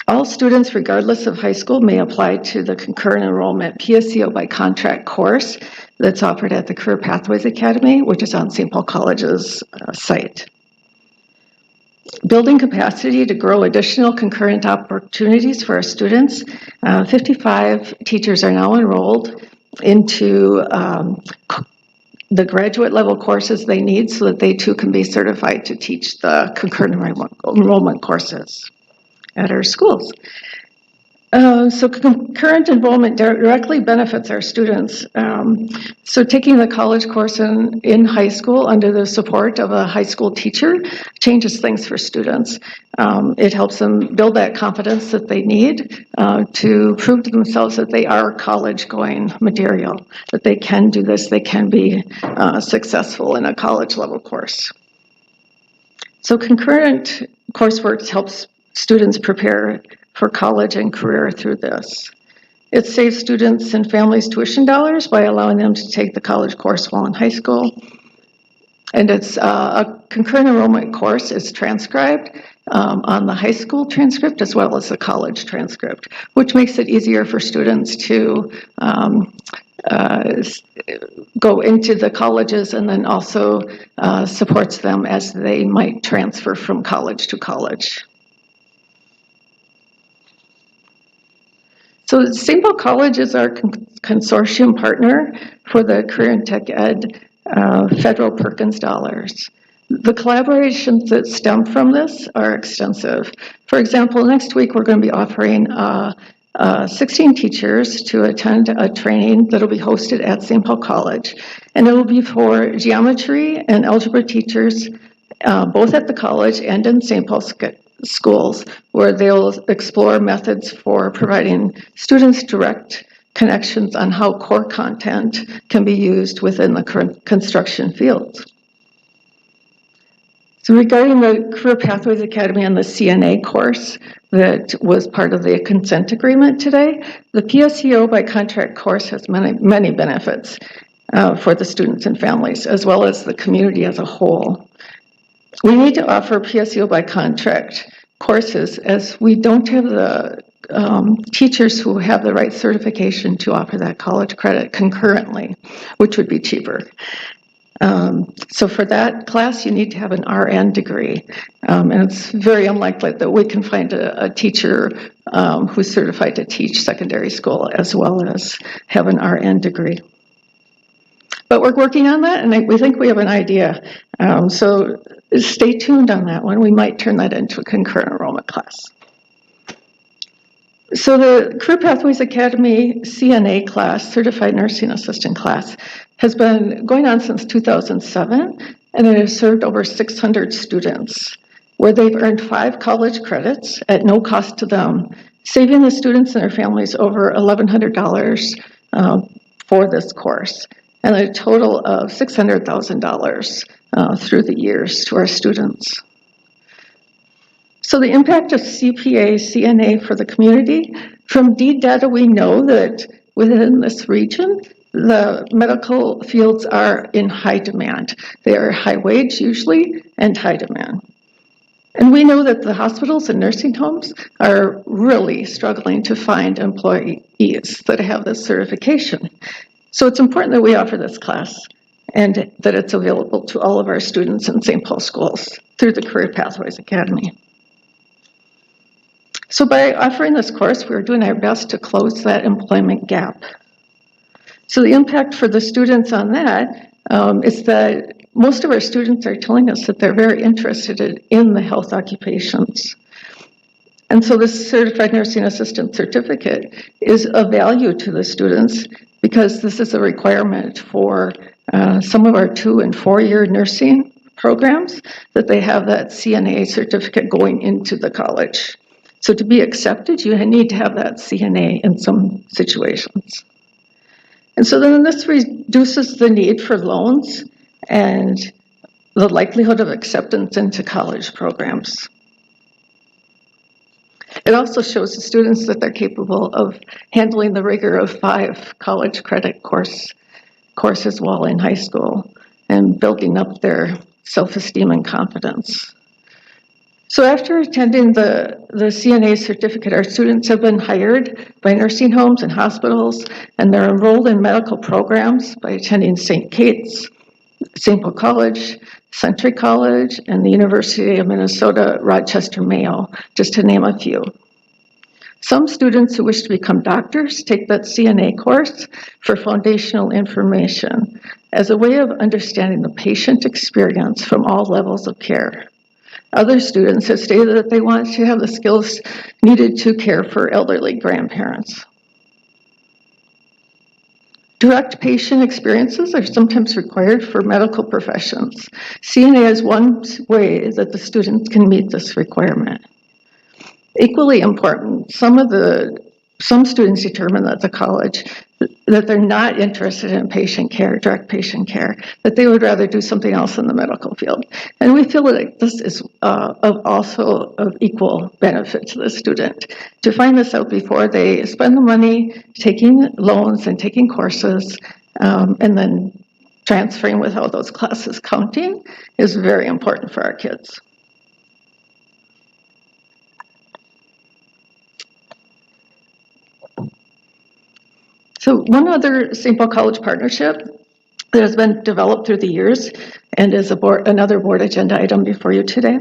All students, regardless of high school, may apply to the concurrent enrollment PSEO by contract course that's offered at the Career Pathways Academy, which is on St. Paul College's site. Building capacity to grow additional concurrent opportunities for our students, 55 teachers are now enrolled into the graduate level courses they need so that they too can be certified to teach the concurrent enrollment courses at our schools. So concurrent enrollment directly benefits our students. So taking the college course in high school under the support of a high school teacher changes things for students. It helps them build that confidence that they need to prove to themselves that they are college-going material, that they can do this, they can be successful in a college-level course. So concurrent coursework helps students prepare for college and career through this. It saves students and families tuition dollars by allowing them to take the college course while in high school. And it's a concurrent enrollment course is transcribed on the high school transcript as well as the college transcript, which makes it easier for students to go into the colleges and then also supports them as they might transfer from college to college. So St. Paul College is our consortium partner for the Career and Tech Ed federal Perkins dollars. The collaborations that stem from this are extensive. For example, next week we're going to be offering 16 teachers to attend a training that will be hosted at St. Paul College. And it will be for geometry and algebra teachers, both at the college and in St. Paul schools, where they'll explore methods for providing students direct connections on how core content can be used within the current construction field. So regarding the Career Pathways Academy and the CNA course that was part of the consent agreement today, the PSEO by contract course has many benefits for the students and families, as well as the community as a whole. We need to offer PSEO by contract courses as we don't have the teachers who have the right certification to offer that college credit concurrently, which would be cheaper. So for that class, you need to have an RN degree. And it's very unlikely that we can find a teacher who's certified to teach secondary school as well as have an RN degree. But we're working on that, and we think we have an idea. So stay tuned on that one. We might turn that into a concurrent enrollment class. So the Career Pathways Academy CNA class, Certified Nursing Assistant class, has been going on since 2007, and it has served over 600 students, where they've earned 5 college credits at no cost to them, saving the students and their families over $1,100 for this course, and a total of $600,000 through the years to our students. So the impact of CPA, CNA for the community, from DEED data we know that within this region, the medical fields are in high demand. They are high wage usually and high demand. And we know that the hospitals and nursing homes are really struggling to find employees that have this certification. So it's important that we offer this class and that it's available to all of our students in St. Paul schools through the Career Pathways Academy. So by offering this course, we're doing our best to close that employment gap. So the impact for the students on that is that most of our students are telling us that they're very interested in the health occupations. And so this Certified Nursing Assistant certificate is of value to the students because this is a requirement for some of our 2- and 4-year nursing programs, that they have that CNA certificate going into the college. So to be accepted, you need to have that CNA in some situations. And so then this reduces the need for loans and the likelihood of acceptance into college programs. It also shows the students that they're capable of handling the rigor of 5 college credit courses while in high school and building up their self-esteem and confidence. So after attending the CNA certificate, our students have been hired by nursing homes and hospitals, and they're enrolled in medical programs by attending St. Kate's, St. Paul College, Century College, and the University of Minnesota Rochester Mayo, just to name a few. Some students who wish to become doctors take that CNA course for foundational information as a way of understanding the patient experience from all levels of care. Other students have stated that they want to have the skills needed to care for elderly grandparents. Direct patient experiences are sometimes required for medical professions. CNA is one way that the students can meet this requirement. Equally important, some students determine at the college that they're not interested in patient care, direct patient care, that they would rather do something else in the medical field. And we feel that this is also of equal benefit to the student. To find this out before they spend the money taking loans and taking courses, and then transferring without those classes counting is very important for our kids. So one other St. Paul College partnership that has been developed through the years and is another board agenda item before you today,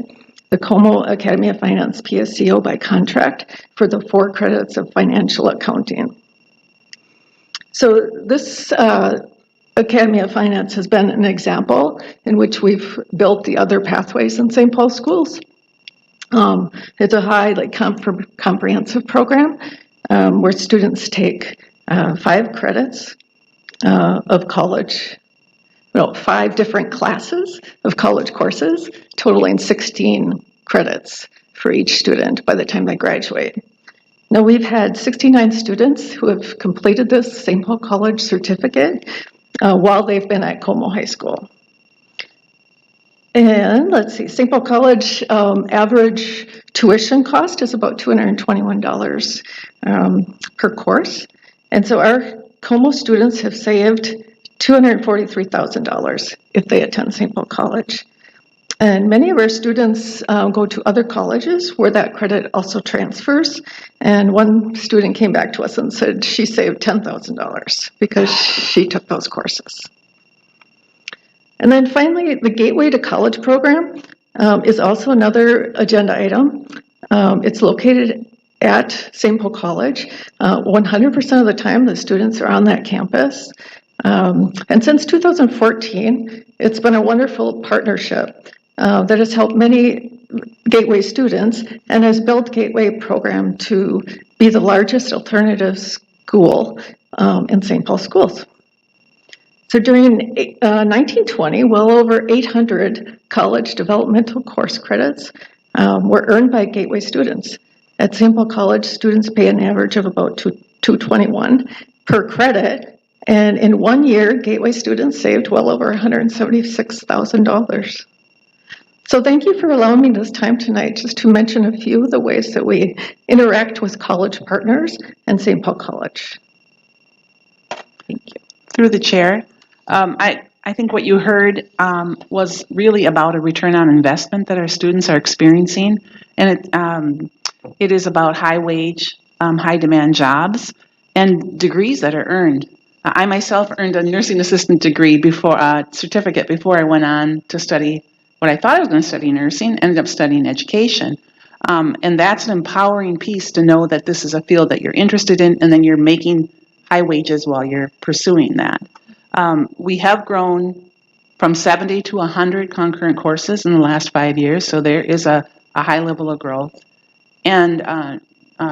the Como Academy of Finance PSEO by contract for the 4 credits of financial accounting. So this Academy of Finance has been an example in which we've built the other pathways in St. Paul schools. It's a highly comprehensive program where students take 5 credits of college, 5 different classes of college courses, totaling 16 credits for each student by the time they graduate. Now, we've had 69 students who have completed this St. Paul College certificate while they've been at Como High School. And let's see, St. Paul College average tuition cost is about $221 per course. And so our Como students have saved $243,000 if they attend St. Paul College. And many of our students go to other colleges where that credit also transfers. And one student came back to us and said she saved $10,000 because she took those courses. And then finally, the Gateway to College program is also another agenda item. It's located at St. Paul College. 100% of the time, the students are on that campus. And since 2014, it's been a wonderful partnership that has helped many Gateway students and has built Gateway program to be the largest alternative school in St. Paul schools. So during 1920, well over 800 college developmental course credits were earned by Gateway students. At St. Paul College, students pay an average of about $221 per credit, and in 1 year, Gateway students saved well over $176,000. So thank you for allowing me this time tonight just to mention a few of the ways that we interact with college partners and St. Paul College. Thank you. Through the chair, I think what you heard was really about a return on investment that our students are experiencing, and it is about high wage, high demand jobs and degrees that are earned. I myself earned a nursing assistant degree certificate before I went on to study what I thought I was going to study, nursing, ended up studying education. And that's an empowering piece to know that this is a field that you're interested in, and then you're making high wages while you're pursuing that. We have grown from 70 to 100 concurrent courses in the last 5 years, so there is a high level of growth. And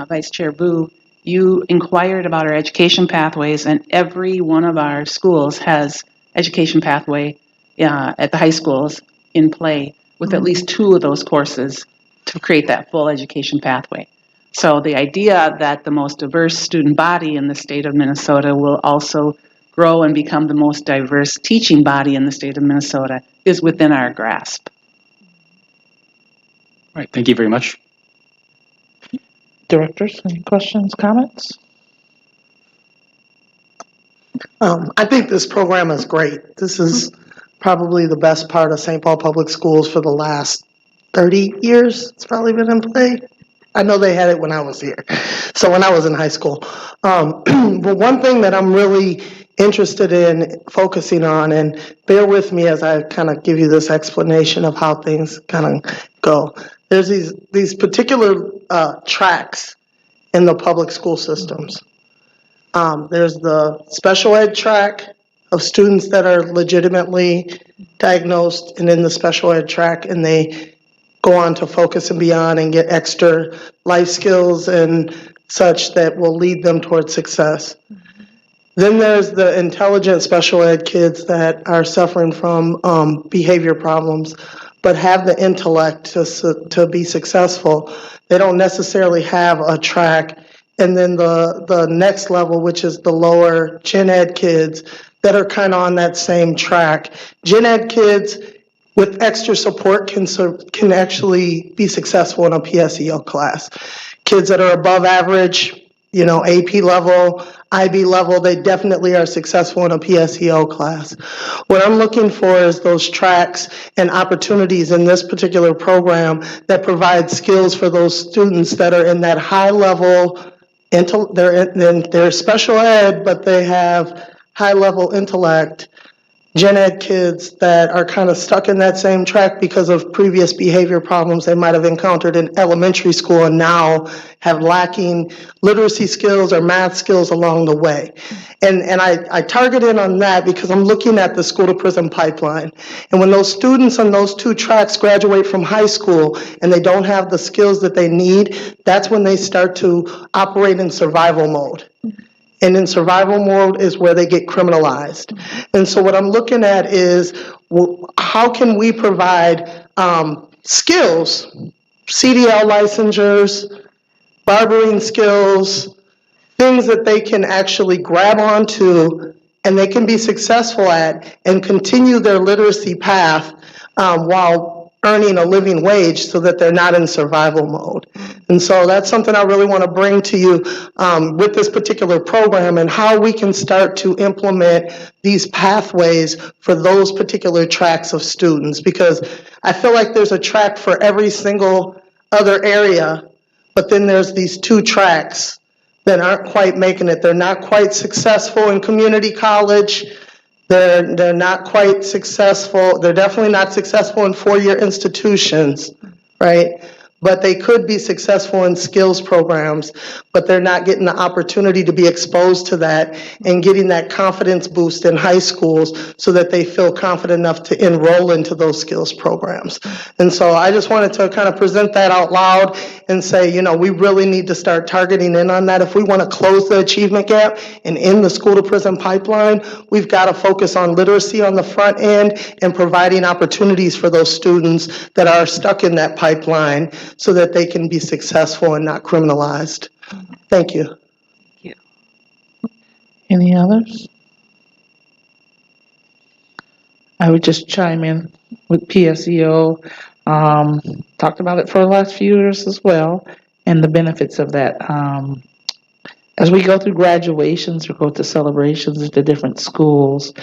Vice Chair Boo, you inquired about our education pathways, and every one of our schools has education pathway at the high schools in play with at least 2 of those courses to create that full education pathway. So the idea that the most diverse student body in the state of Minnesota will also grow and become the most diverse teaching body in the state of Minnesota is within our grasp. All right, thank you very much. Directors, any questions, comments? I think this program is great. This is probably the best part of St. Paul Public Schools for the last 30 years. It's probably been in play. I know they had it when I was here, so when I was in high school. But one thing that I'm really interested in focusing on, and bear with me as I kind of give you this explanation of how things kind of go. There's these particular tracks in the public school systems. There's the special ed track of students that are legitimately diagnosed and in the special ed track, and they go on to Focus and Beyond and get extra life skills and such that will lead them towards success. Then there's the intelligent special ed kids that are suffering from behavior problems, but have the intellect to be successful. They don't necessarily have a track. And then the next level, which is the lower gen ed kids that are kind of on that same track. Gen ed kids with extra support can actually be successful in a PSEO class. Kids that are above average, AP level, IB level, they definitely are successful in a PSEO class. What I'm looking for is those tracks and opportunities in this particular program that provide skills for those students that are in that high level, they're special ed, but they have high level intellect. Gen ed kids that are kind of stuck in that same track because of previous behavior problems they might have encountered in elementary school and now have lacking literacy skills or math skills along the way. And I target in on that because I'm looking at the school to prison pipeline. And when those students on those 2 tracks graduate from high school and they don't have the skills that they need, that's when they start to operate in survival mode. And in survival mode is where they get criminalized. And so what I'm looking at is how can we provide skills, CDL licensures, barbering skills, things that they can actually grab onto and they can be successful at and continue their literacy path while earning a living wage so that they're not in survival mode. And so that's something I really want to bring to you with this particular program and how we can start to implement these pathways for those particular tracks of students, because I feel like there's a track for every single other area, but then there's these two tracks that aren't quite making it. They're not quite successful in community college. They're not quite successful. They're definitely not successful in four-year institutions, right? But they could be successful in skills programs, but they're not getting the opportunity to be exposed to that and getting that confidence boost in high schools so that they feel confident enough to enroll into those skills programs. And so I just wanted to kind of present that out loud and say, you know, we really need to start targeting in on that. If we want to close the achievement gap and end the school to prison pipeline, we've got to focus on literacy on the front end and providing opportunities for those students that are stuck in that pipeline so that they can be successful and not criminalized. Thank you. Any others? I would just chime in with PSEO. Talked about it for the last few years as well, and the benefits of that. As we go through graduations or go to celebrations at the different schools,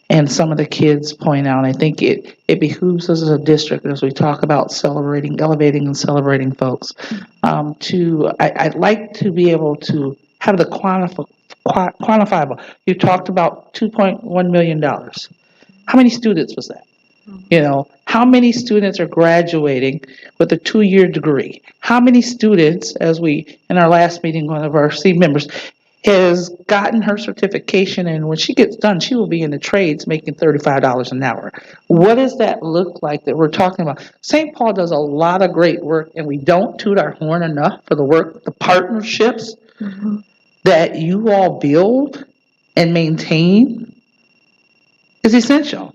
and some of the kids point out, I think it behooves us as a district, as we talk about celebrating, elevating and celebrating folks, I'd like to be able to have the quantifiable. You talked about $2.1 million. How many students was that? You know, how many students are graduating with a 2-year degree? How many students, as we, in our last meeting, one of our C members has gotten her certification, and when she gets done, she will be in the trades making $35 an hour. What does that look like that we're talking about? St. Paul does a lot of great work, and we don't toot our horn enough for the work, the partnerships that you all build and maintain is essential.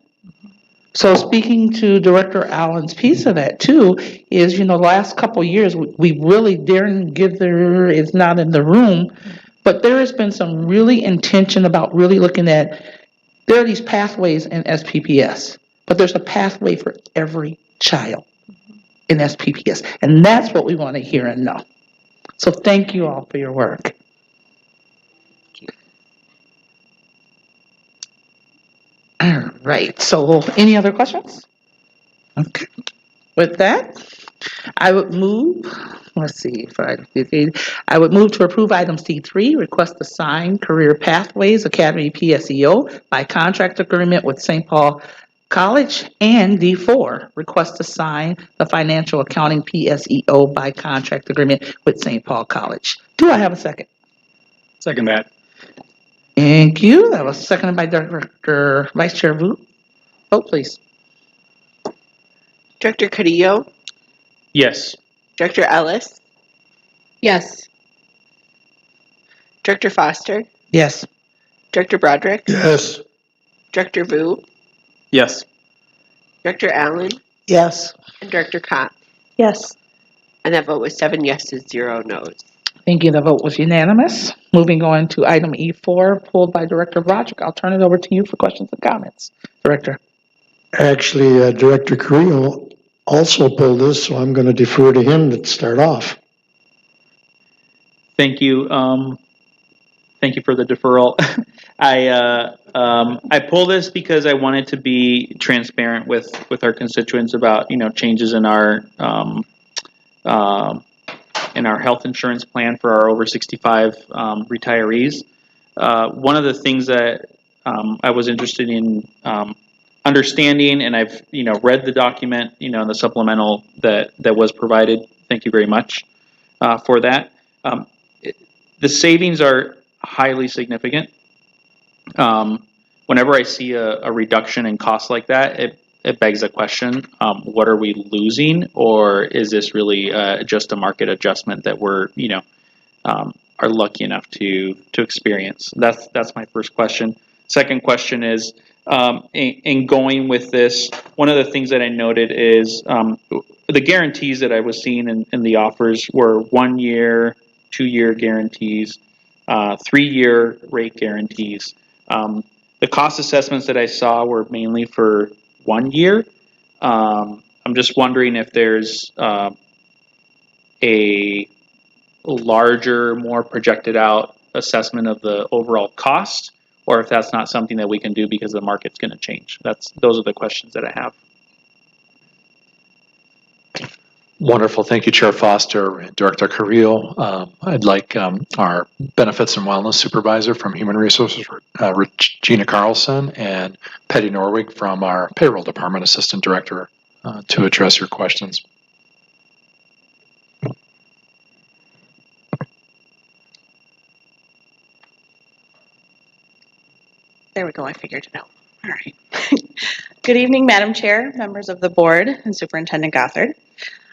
So speaking to Director Allen's piece of that too, is, you know, the last couple of years, we really daren't give there, it's not in the room, but there has been some really intention about really looking at, there are these pathways in SPPS, but there's a pathway for every child in SPPS. And that's what we want to hear and know. So thank you all for your work. All right, so any other questions? Okay. With that, I would move, let's see, I would move to approve item C3, request to sign Career Pathways Academy PSEO by contract agreement with St. Paul College, and D4, request to sign the Financial Accounting PSEO by contract agreement with St. Paul College. Do I have a second? Second that. Thank you. That was seconded by Director Vice Chair Vu. Vote, please. Director Carrillo, Yes. Director Ellis, Yes. Director Foster, Yes. Director Broderick, Yes. Director Vu, Yes. Director Allen, Yes. and Director Cott. Yes. And that vote was 7 yeses, 0 noes. Thank you. The vote was unanimous. Moving on to item E4, pulled by Director Broderick. I'll turn it over to you for questions and comments. Director. Actually, Director Carrillo also pulled this, so I'm going to defer to him to start off. Thank you. Thank you for the deferral. I pull this because I wanted to be transparent with our constituents about, you know, changes in our health insurance plan for our over 65 retirees. One of the things that I was interested in understanding, and I've, you know, read the document, you know, the supplemental that was provided. Thank you very much for that. The savings are highly significant. Whenever I see a reduction in costs like that, it begs a question: what are we losing, or is this really just a market adjustment that we're, you know, are lucky enough to experience? That's my first question. Second question is, in going with this, one of the things that I noted is the guarantees that I was seeing in the offers were 1 year, 2 year guarantees, 3 year rate guarantees. The cost assessments that I saw were mainly for 1 year. I'm just wondering if there's a larger, more projected out assessment of the overall cost, or if that's not something that we can do because the market's going to change. Those are the questions that I have. Wonderful. Thank you, Chair Foster and Director Carrillo. I'd like our Benefits and Wellness Supervisor from Human Resources, Regina Carlson, and Patty Norwig from our Payroll Department Assistant Director to address your questions. There we go, I figured it out. All right. Good evening, Madam Chair, members of the board, and Superintendent Gothard.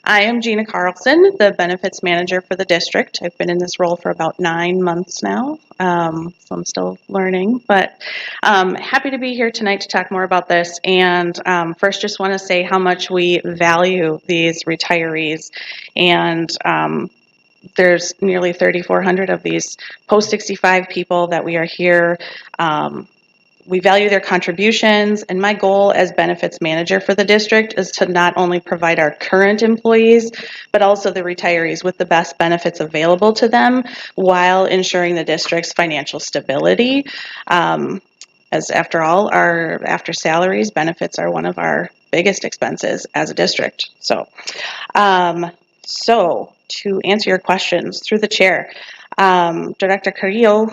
I am Gina Carlson, the Benefits Manager for the district. I've been in this role for about 9 months now, so I'm still learning, but happy to be here tonight to talk more about this. And first, just want to say how much we value these retirees. And there's nearly 3,400 of these post-65 people that we are here. We value their contributions, and my goal as benefits manager for the district is to not only provide our current employees, but also the retirees with the best benefits available to them while ensuring the district's financial stability. As after all, after salaries, benefits are one of our biggest expenses as a district. So to answer your questions through the chair, Director Carrillo,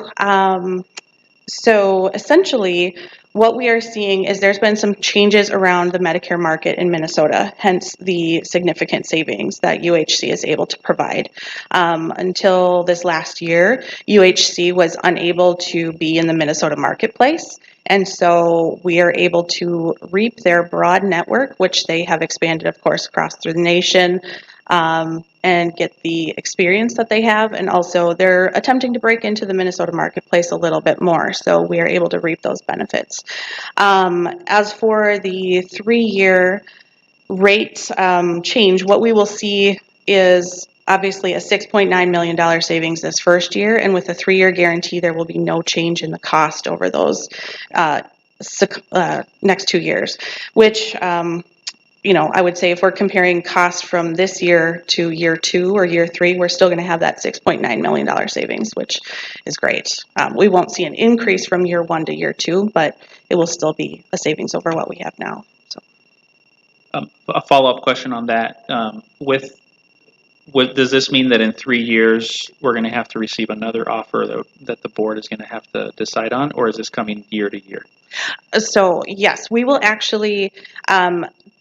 so essentially, what we are seeing is there's been some changes around the Medicare market in Minnesota, hence the significant savings that UHC is able to provide. Until this last year, UHC was unable to be in the Minnesota marketplace, and so we are able to reap their broad network, which they have expanded, of course, across through the nation, and get the experience that they have, and also they're attempting to break into the Minnesota marketplace a little bit more, so we are able to reap those benefits. As for the 3-year rate change, what we will see is obviously a $6.9 million savings this first year, and with a 3-year guarantee, there will be no change in the cost over those next 2 years, which I would say if we're comparing costs from this year to year 2 or year 3, we're still going to have that $6.9 million savings, which is great. We won't see an increase from year 1 to year 2, but it will still be a savings over what we have now. So, A follow-up question on that. Does this mean that in 3 years we're going to have to receive another offer that the board is going to have to decide on, or is this coming year to year? So yes, we will actually,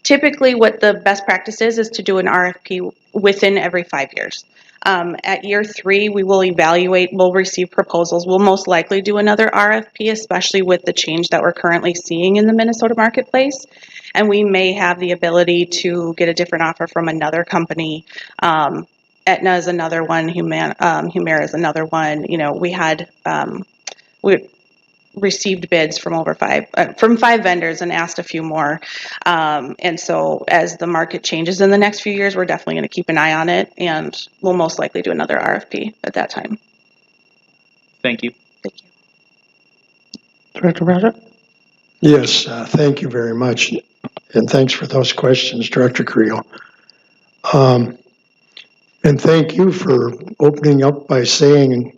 typically what the best practice is to do an RFP within every 5 years. At year 3, we will evaluate, we'll receive proposals. We'll most likely do another RFP, especially with the change that we're currently seeing in the Minnesota marketplace. And we may have the ability to get a different offer from another company. Aetna is another one, Humira is another one. We received bids from from 5 vendors and asked a few more. And so as the market changes in the next few years, we're definitely going to keep an eye on it, and we'll most likely do another RFP at that time. Thank you. Thank you. Director Roger? Yes, thank you very much. And thanks for those questions, Director Creel. And thank you for opening up by saying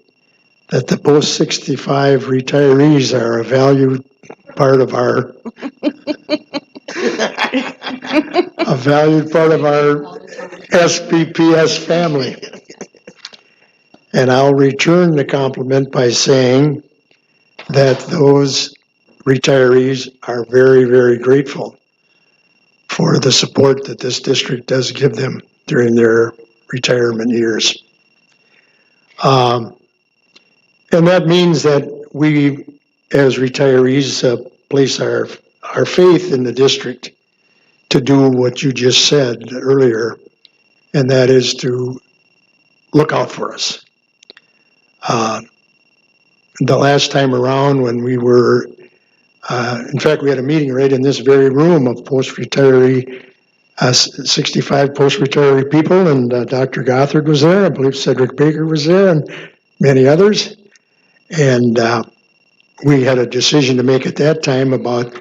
that the post-65 retirees are a valued part of our SPPS family. And I'll return the compliment by saying that those retirees are very, very grateful for the support that this district does give them during their retirement years. And that means that we, as retirees, place our faith in the district to do what you just said earlier, and that is to look out for us. The last time around when we were, in fact, we had a meeting right in this very room of post-retiree, 65 post-retiree people, and Dr. Gothard was there. I believe Cedric Baker was there, and many others. And we had a decision to make at that time about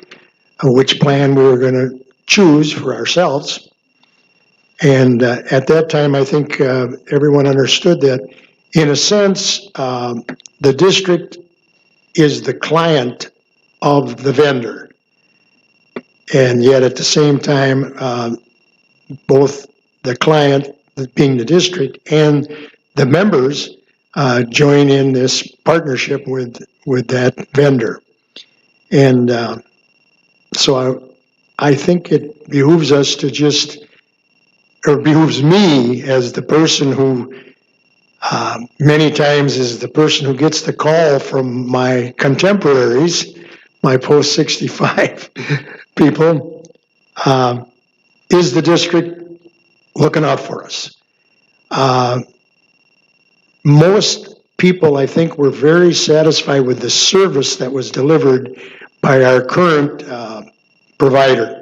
which plan we were going to choose for ourselves. And at that time, I think everyone understood that, in a sense, the district is the client of the vendor. And yet at the same time, both the client, being the district, and the members join in this partnership with that vendor. And so I think it behooves us to just, or behooves me as the person who many times is the person who gets the call from my contemporaries, my post-65 people, is the district looking out for us? Most people, I think, were very satisfied with the service that was delivered by our current provider.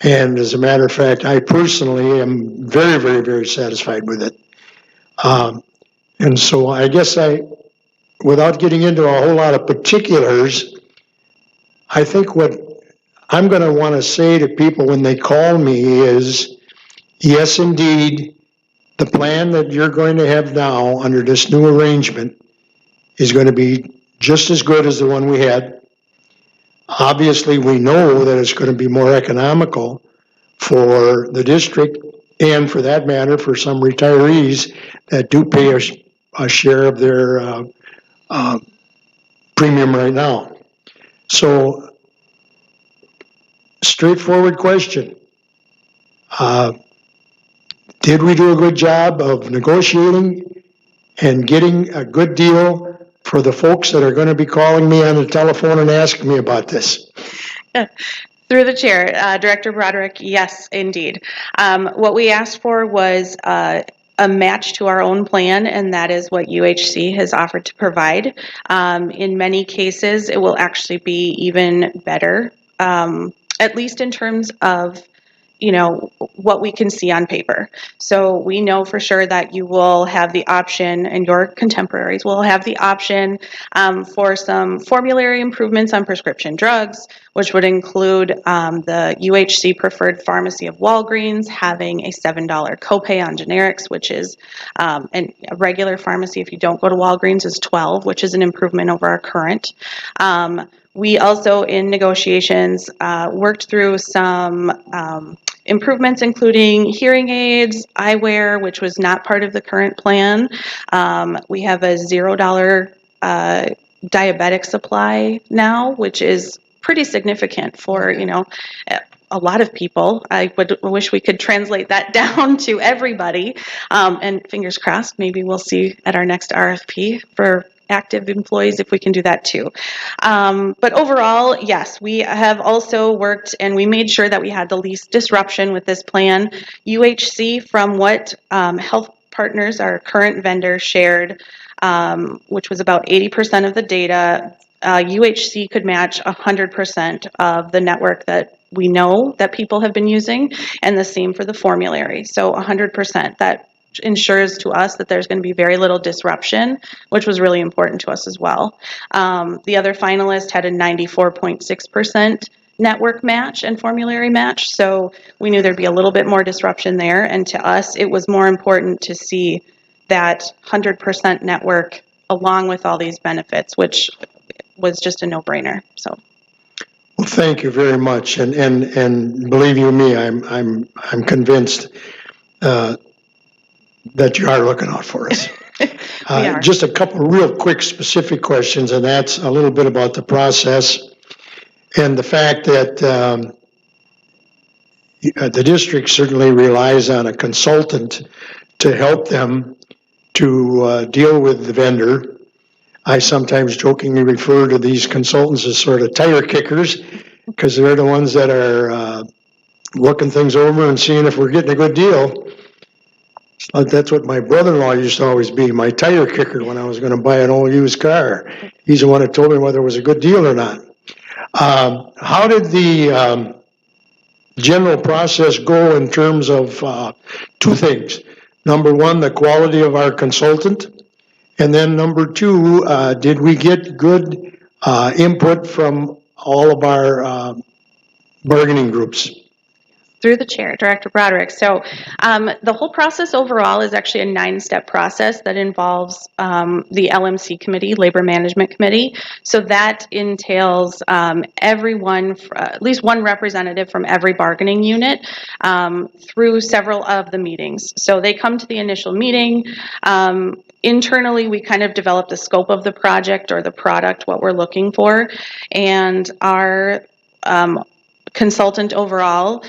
And as a matter of fact, I personally am very, very, very satisfied with it. And so I guess without getting into a whole lot of particulars, I think what I'm going to want to say to people when they call me is, yes, indeed, the plan that you're going to have now under this new arrangement is going to be just as good as the one we had. Obviously, we know that it's going to be more economical for the district, and for that matter, for some retirees that do pay a share of their premium right now. So, straightforward question. Did we do a good job of negotiating and getting a good deal for the folks that are going to be calling me on the telephone and asking me about this? Through the chair, Director Broderick, yes, indeed. What we asked for was a match to our own plan, and that is what UHC has offered to provide. In many cases, it will actually be even better, at least in terms of what we can see on paper. So we know for sure that you will have the option, and your contemporaries will have the option for some formulary improvements on prescription drugs, which would include the UHC preferred pharmacy of Walgreens having a $7 copay on generics, which is, and a regular pharmacy, if you don't go to Walgreens, is $12, which is an improvement over our current. We also, in negotiations, worked through some improvements, including hearing aids, eyewear, which was not part of the current plan. We have a $0 diabetic supply now, which is pretty significant for, a lot of people. I wish we could translate that down to everybody. And fingers crossed, maybe we'll see at our next RFP for active employees if we can do that too. But overall, yes, we have also worked and we made sure that we had the least disruption with this plan. UHC, from what Health Partners, our current vendor, shared, which was about 80% of the data, UHC could match 100% of the network that we know that people have been using, and the same for the formulary. So 100%. That ensures to us that there's going to be very little disruption, which was really important to us as well. The other finalist had a 94.6% network match and formulary match, so we knew there'd be a little bit more disruption there, and to us it was more important to see that 100% network along with all these benefits, which was just a no-brainer. So. Well, thank you very much, and believe you me, I'm convinced that you are looking out for us. Just a couple real quick specific questions, and that's a little bit about the process and the fact that the district certainly relies on a consultant to help them to deal with the vendor. I sometimes jokingly refer to these consultants as sort of tire kickers, because they're the ones that are looking things over and seeing if we're getting a good deal. That's what my brother-in-law used to always be, my tire kicker when I was going to buy an old used car. He's the one that told me whether it was a good deal or not. How did the general process go in terms of two things? Number one, the quality of our consultant. And then number two, did we get good input from all of our bargaining groups. Through the chair, Director Broderick. So the whole process overall is actually a 9-step process that involves the LMC committee, Labor Management Committee. So that entails everyone, at least one representative from every bargaining unit through several of the meetings. So they come to the initial meeting. Internally, we kind of develop the scope of the project or the product, what we're looking for. And our consultant overall,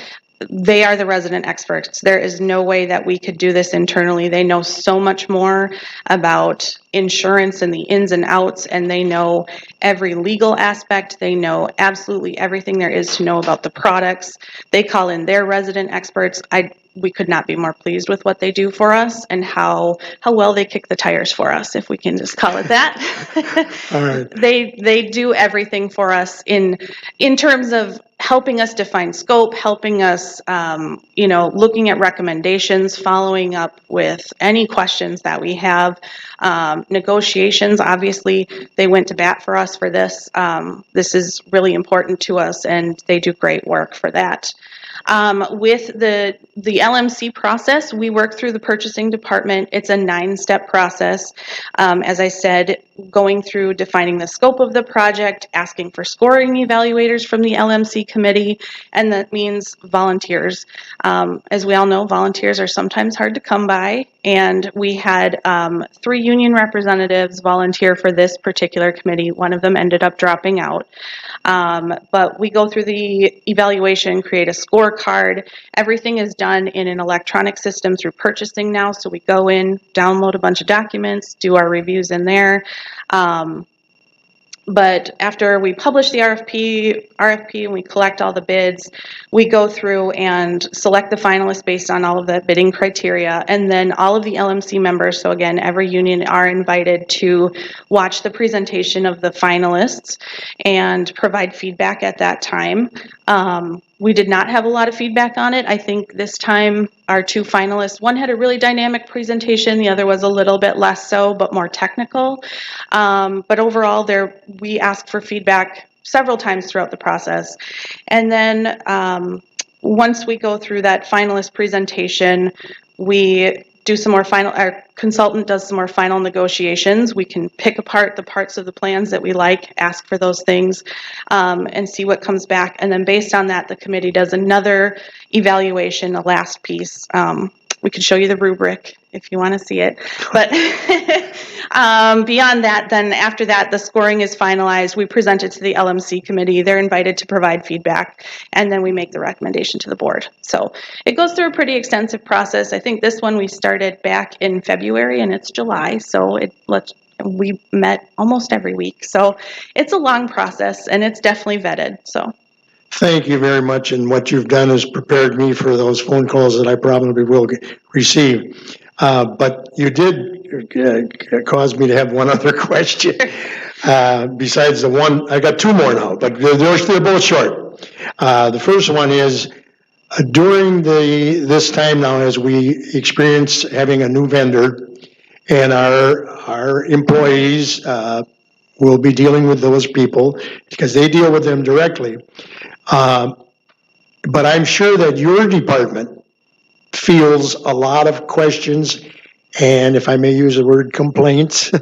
they are the resident experts. There is no way that we could do this internally. They know so much more about insurance and the ins and outs, and they know every legal aspect. They know absolutely everything there is to know about the products. They call in their resident experts. We could not be more pleased with what they do for us and how well they kick the tires for us, if we can just call it that. All right. They do everything for us in terms of helping us define scope, helping us, looking at recommendations, following up with any questions that we have. Negotiations, obviously, they went to bat for us for this. This is really important to us, and they do great work for that. With the LMC process, we work through the purchasing department. It's a 9-step process. As I said, going through defining the scope of the project, asking for scoring evaluators from the LMC committee, and that means volunteers. As we all know, volunteers are sometimes hard to come by, and we had 3 union representatives volunteer for this particular committee. One of them ended up dropping out. But we go through the evaluation, create a scorecard. Everything is done in an electronic system through purchasing now. So we go in, download a bunch of documents, do our reviews in there. But after we publish the RFP and we collect all the bids, we go through and select the finalists based on all of the bidding criteria. And then all of the LMC members, so again, every union, are invited to watch the presentation of the finalists and provide feedback at that time. We did not have a lot of feedback on it. I think this time our 2 finalists, one had a really dynamic presentation, the other was a little bit less so, but more technical. But overall, we asked for feedback several times throughout the process. And then once we go through that finalist presentation, we do some more our consultant does some more final negotiations. We can pick apart the parts of the plans that we like, ask for those things, and see what comes back. And then based on that, the committee does another evaluation, the last piece. We can show you the rubric if you want to see it. But beyond that, then after that, the scoring is finalized. We present it to the LMC committee. They're invited to provide feedback, and then we make the recommendation to the board. So it goes through a pretty extensive process. I think this one we started back in February, and it's July, so we met almost every week. So it's a long process, and it's definitely vetted. So. Thank you very much, and what you've done is prepared me for those phone calls that I probably will receive. But you did cause me to have one other question. Besides the one, I got 2 more now, but they're both short. The first one is, during this time now, as we experience having a new vendor, and our employees will be dealing with those people because they deal with them directly. But I'm sure that your department fields a lot of questions, and if I may use the word, complaints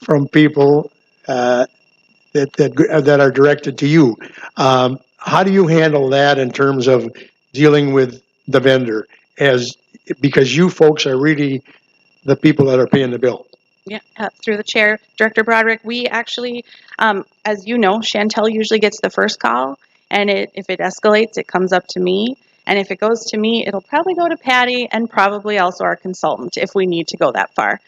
from people that are directed to you. How do you handle that in terms of dealing with the vendor, because you folks are really the people that are paying the bill? Yeah, through the chair, Director Broderick, we actually, as you know, Chantel usually gets the first call, and if it escalates, it comes up to me. And if it goes to me, it'll probably go to Patty and probably also our consultant if we need to go that far.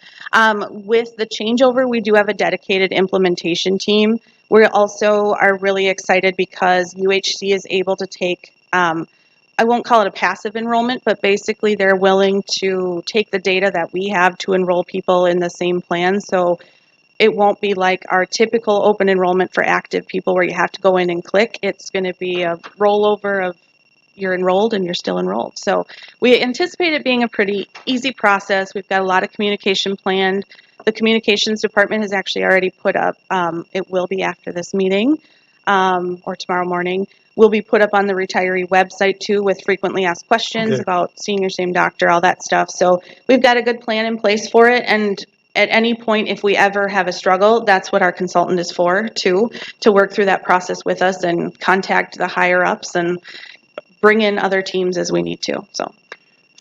With the changeover, we do have a dedicated implementation team. We also are really excited because UHC is able to take, I won't call it a passive enrollment, but basically they're willing to take the data that we have to enroll people in the same plan. So it won't be like our typical open enrollment for active people where you have to go in and click. It's going to be a rollover of you're enrolled and you're still enrolled. So we anticipate it being a pretty easy process. We've got a lot of communication planned the communications department has actually already put up, it will be after this meeting, or tomorrow morning, will be put up on the retiree website too with frequently asked questions Okay. about seeing your same doctor, all that stuff. So we've got a good plan in place for it. And at any point, if we ever have a struggle, that's what our consultant is for too, to work through that process with us and contact the higher ups and bring in other teams as we need to. So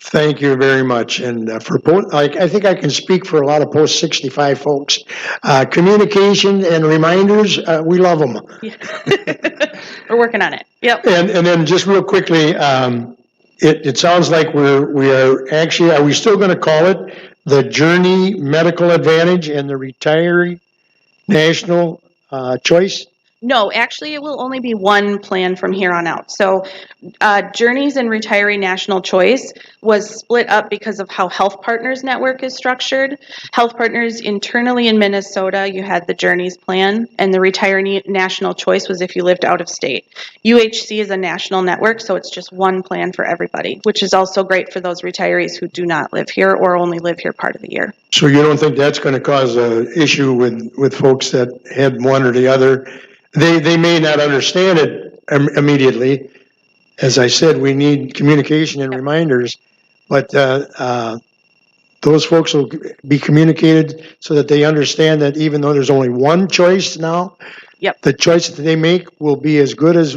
Thank you very much. And I think I can speak for a lot of post 65 folks. Communication and reminders, we love them. we're working on it. Yep. And then just real quickly, it sounds like we are actually, are we still going to call it the Journey Medical Advantage and the Retiree National Choice? No, actually, it will only be one plan from here on out. So Journeys and Retiree National Choice was split up because of how Health Partners Network is structured. Health Partners internally in Minnesota, you had the Journeys plan, and the Retiree National Choice was if you lived out of state. UHC is a national network, so it's just one plan for everybody, which is also great for those retirees who do not live here or only live here part of the year. So you don't think that's going to cause an issue with folks that had one or the other? They may not understand it immediately. As I said, we need communication and reminders, but those folks will be communicated so that they understand that even though there's only one choice now, the choice that they make will be as good as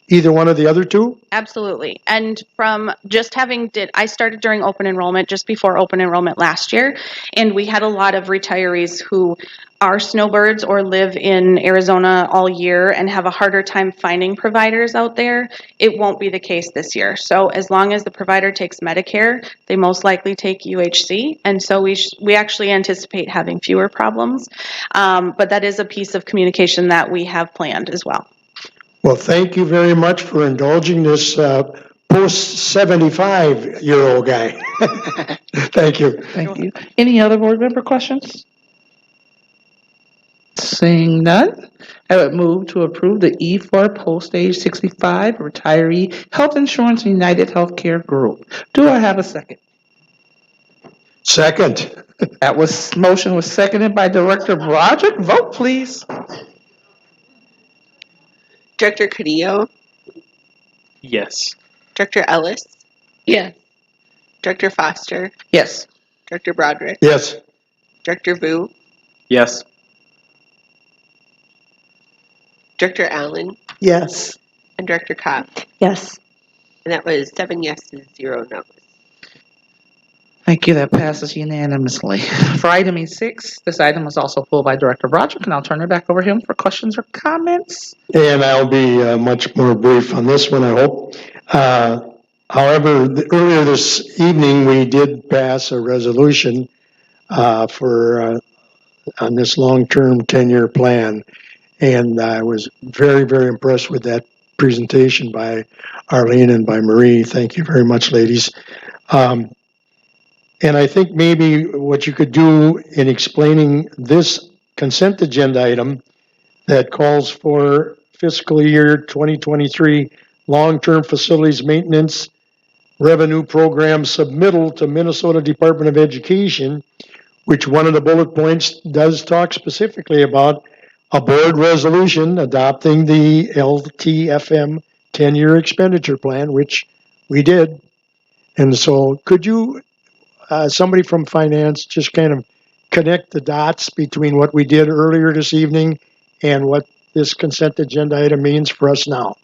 either one of the other two? Absolutely. And from just I started during open enrollment, just before open enrollment last year, and we had a lot of retirees who are snowbirds or live in Arizona all year and have a harder time finding providers out there. It won't be the case this year. So as long as the provider takes Medicare, they most likely take UHC. And so we actually anticipate having fewer problems. But that is a piece of communication that we have planned as well. Well, thank you very much for indulging this post 75-year-old guy. Thank you. Thank you. Any other board member questions? Seeing none, I would move to approve the E4 post-age 65 retiree health insurance United Healthcare Group. Do I have a second? Second. That motion was seconded by Director Broderick. Vote, please. Director Cadillo, Yes. Director Ellis, Yes. Director Foster, Yes. Director Broderick, Yes. Director Vu, Yes. Director Allen, Yes. and Director Cobb. Yes. And that was 7 yeses, 0 noes. Thank you. That passes unanimously. For item E6, this item was also pulled by Director Broderick, and I'll turn it back over to him for questions or comments. And I'll be much more brief on this one, I hope. However, earlier this evening, we did pass a resolution on this long-term 10-year plan. And I was very, very impressed with that presentation by Arlene and by Marie. Thank you very much, ladies. And I think maybe what you could do in explaining this consent agenda item that calls for fiscal year 2023 long-term facilities maintenance revenue program submittal to Minnesota Department of Education, which one of the bullet points does talk specifically about a board resolution adopting the LTFM 10-year expenditure plan, which we did. And so could you, somebody from finance, just kind of connect the dots between what we did earlier this evening and what this consent agenda item means for us now?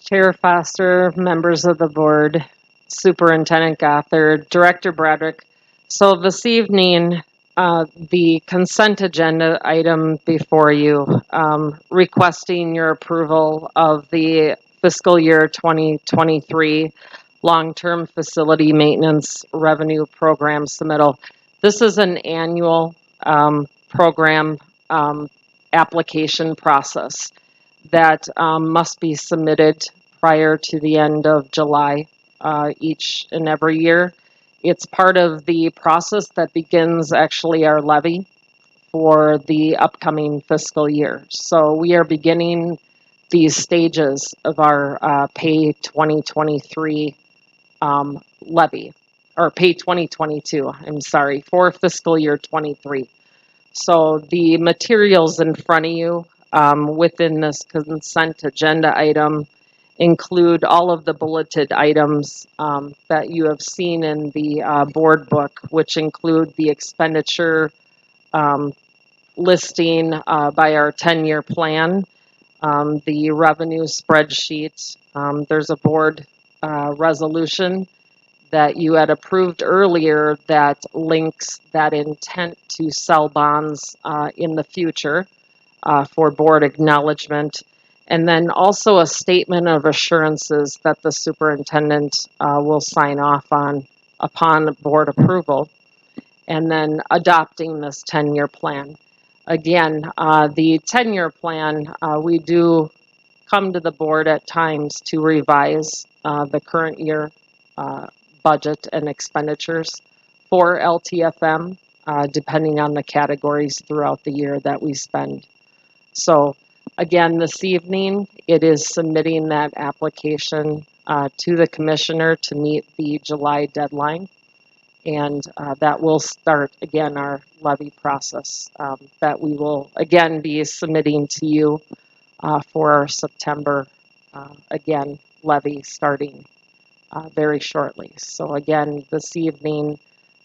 Chair Foster, members of the board, Superintendent Gothard, Director Broderick. So this evening, the consent agenda item before you, requesting your approval of the fiscal year 2023 long-term facility maintenance revenue program submittal. This is an annual program application process that must be submitted prior to the end of July each and every year. It's part of the process that begins actually our levy for the upcoming fiscal year. So we are beginning these stages of our pay 2023 levy. or pay 2022, I'm sorry, for fiscal year 23. So the materials in front of you within this consent agenda item include all of the bulleted items that you have seen in the board book, which include the expenditure listing by our 10-year plan, the revenue spreadsheet. There's a board resolution that you had approved earlier that links that intent to sell bonds in the future for board acknowledgement. And then also a statement of assurances that the superintendent will sign off on upon board approval. And then adopting this 10-year plan. Again, the 10-year plan, we do come to the board at times to revise the current year budget and expenditures for LTFM, depending on the categories throughout the year that we spend. So again, this evening, it is submitting that application to the commissioner to meet the July deadline. And that will start, again, our levy process that we will, again, be submitting to you for our September, again, levy starting very shortly. So again, this evening,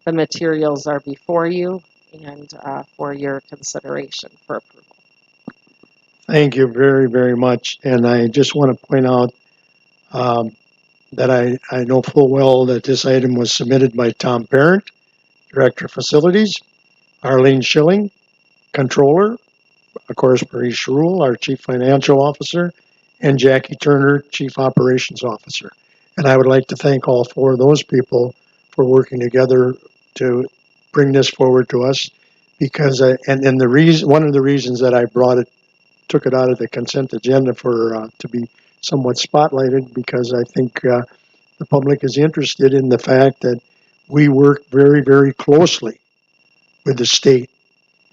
the materials are before you and for your consideration for approval. Thank you very, very much. And I just want to point out that I know full well that this item was submitted by Tom Parent, Director of Facilities, Arlene Schilling, Controller, of course, Maurice Rule, our Chief Financial Officer, and Jackie Turner, Chief Operations Officer. And I would like to thank all four of those people for working together to bring this forward to us. Because and the reason, one of the reasons that I took it out of the consent agenda for to be somewhat spotlighted, because I think the public is interested in the fact that we work very, very closely with the state,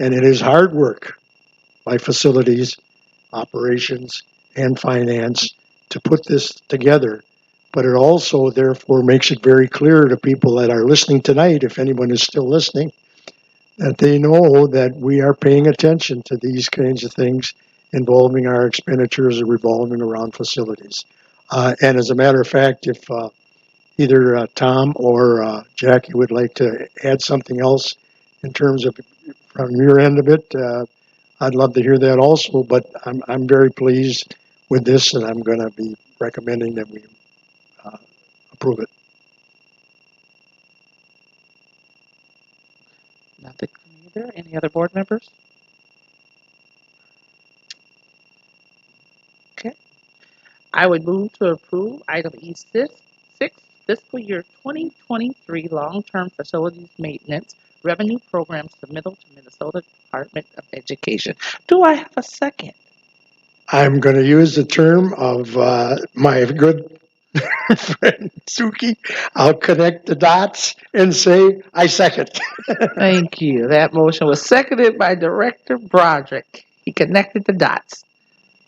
and it is hard work by facilities, operations, and finance to put this together. But it also, therefore, makes it very clear to people that are listening tonight, if anyone is still listening, that they know that we are paying attention to these kinds of things involving our expenditures revolving around facilities. And as a matter of fact, if either Tom or Jackie would like to add something else in terms of from your end of it, I'd love to hear that also. But I'm very pleased with this, and I'm going to be recommending that we approve it. Nothing from either. Any other board members? Okay. I would move to approve item E6, fiscal year 2023 long-term facilities maintenance revenue program submittal to Minnesota Department of Education. Do I have a second? I'm going to use the term of my good friend Suki. I'll connect the dots and say, I second. Thank you. That motion was seconded by Director Broderick. He connected the dots.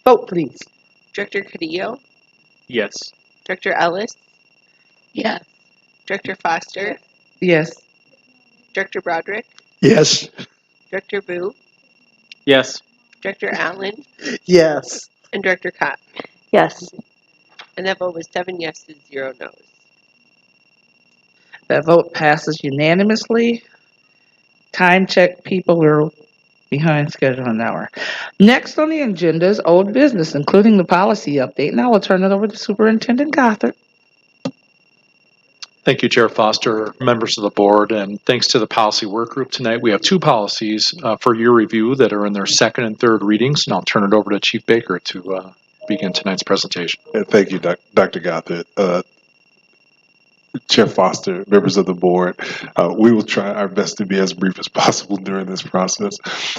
Vote, please. Director Cadillo, Yes. Director Ellis, Yes. Director Foster, Yes. Director Broderick, Yes. Director Vu, Yes. Director Allen, Yes. and Director Kopp. Yes. And that vote was 7 yeses, 0 nos. That vote passes unanimously. Time check, people. We're behind schedule an hour. Next on the agenda is old business, including the policy update. Now I'll turn it over to Superintendent Gothard. Thank you, Chair Foster, members of the board, and thanks to the policy work group tonight. We have two policies for your review that are in their second and third readings, and I'll turn it over to Chief Baker to begin tonight's presentation. Thank you, Dr. Gothard. Chair Foster, members of the board, we will try our best to be as brief as possible during this process.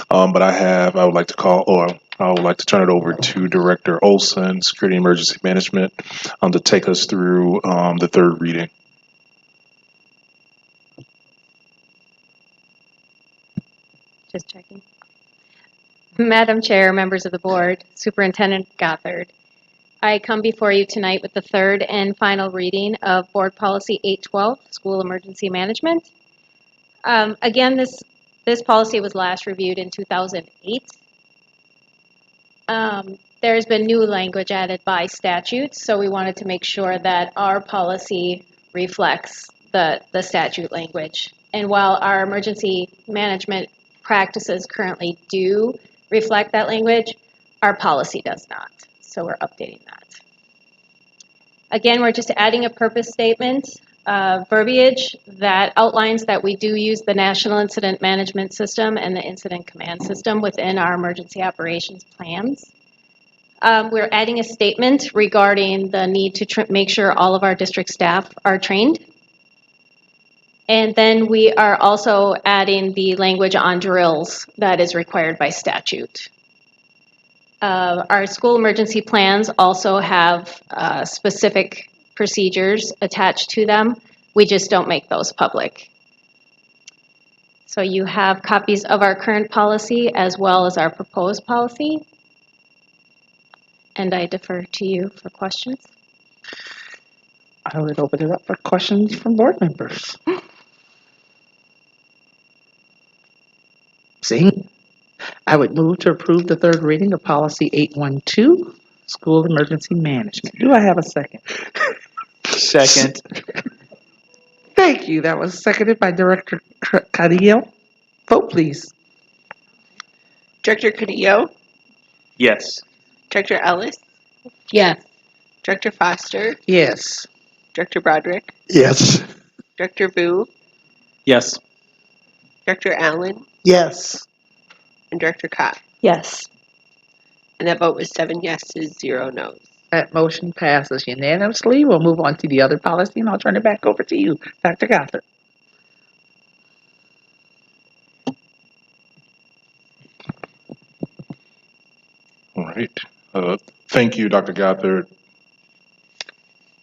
But I would like to turn it over to Director Olson, Security and Emergency Management, to take us through the third reading. Just checking. Madam Chair, members of the board, Superintendent Gothard. I come before you tonight with the third and final reading of Board Policy 812, School Emergency Management. Again, this policy was last reviewed in 2008. There's been new language added by statute, so we wanted to make sure that our policy reflects the statute language. And while our emergency management practices currently do reflect that language, our policy does not. So we're updating that. Again, we're just adding a purpose statement, verbiage that outlines that we do use the National Incident Management System and the Incident Command System within our emergency operations plans. We're adding a statement regarding the need to make sure all of our district staff are trained. And then we are also adding the language on drills that is required by statute. Our school emergency plans also have specific procedures attached to them. We just don't make those public. So you have copies of our current policy as well as our proposed policy. And I defer to you for questions. I would open it up for questions from board members. Seeing, I would move to approve the third reading of Policy 812, School Emergency Management. Do I have a second? Second. Thank you. That was seconded by Director Carrillo. Vote, please. Director Carrillo, Yes. Director Ellis, Yes. Director Foster, Yes. Director Broderick, Yes. Director Boo, Yes. Director Allen, Yes. and Director Cott. Yes. And that vote was 7 yeses, 0 noes. That motion passes unanimously. We'll move on to the other policy, and I'll turn it back over to you, Dr. Gothard. All right. Thank you, Dr. Gothard.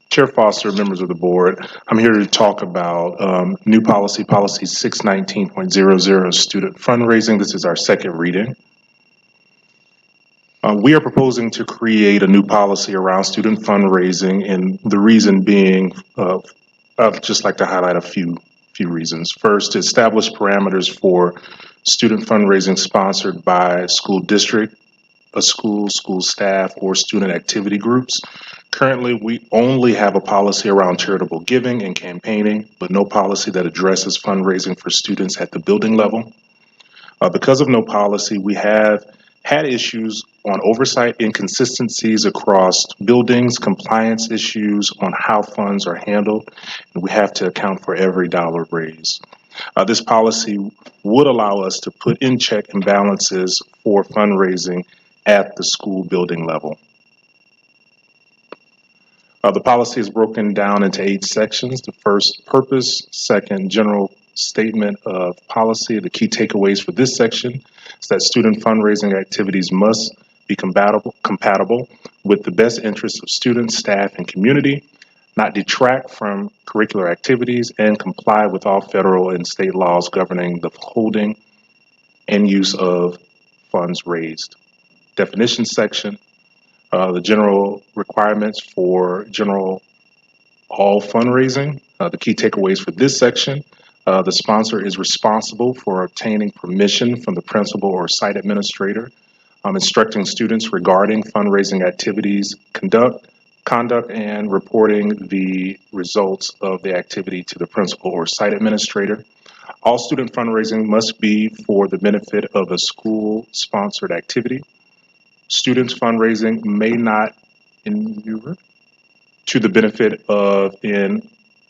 Chair Foster, members of the board, I'm here to talk about new policy, policy 619.00, student fundraising. This is our second reading. We are proposing to create a new policy around student fundraising, and the reason being, I'd just like to highlight a few reasons. First, to establish parameters for student fundraising sponsored by a school district, a school staff, or student activity groups. Currently, we only have a policy around charitable giving and campaigning, but no policy that addresses fundraising for students at the building level. Because of no policy, we have had issues on oversight inconsistencies across buildings, compliance issues on how funds are handled, and we have to account for every dollar raised. This policy would allow us to put in check and balances for fundraising at the school building level. The policy is broken down into 8 sections. The first, purpose. Second, general statement of policy. The key takeaways for this section is that student fundraising activities must be compatible with the best interests of students, staff, and community, not detract from curricular activities, and comply with all federal and state laws governing the holding and use of funds raised. Definition section. The general requirements for all fundraising. The key takeaways for this section. The sponsor is responsible for obtaining permission from the principal or site administrator, instructing students regarding fundraising activities, conduct, and reporting the results of the activity to the principal or site administrator. All student fundraising must be for the benefit of a school-sponsored activity. Students' fundraising may not inure to the benefit of an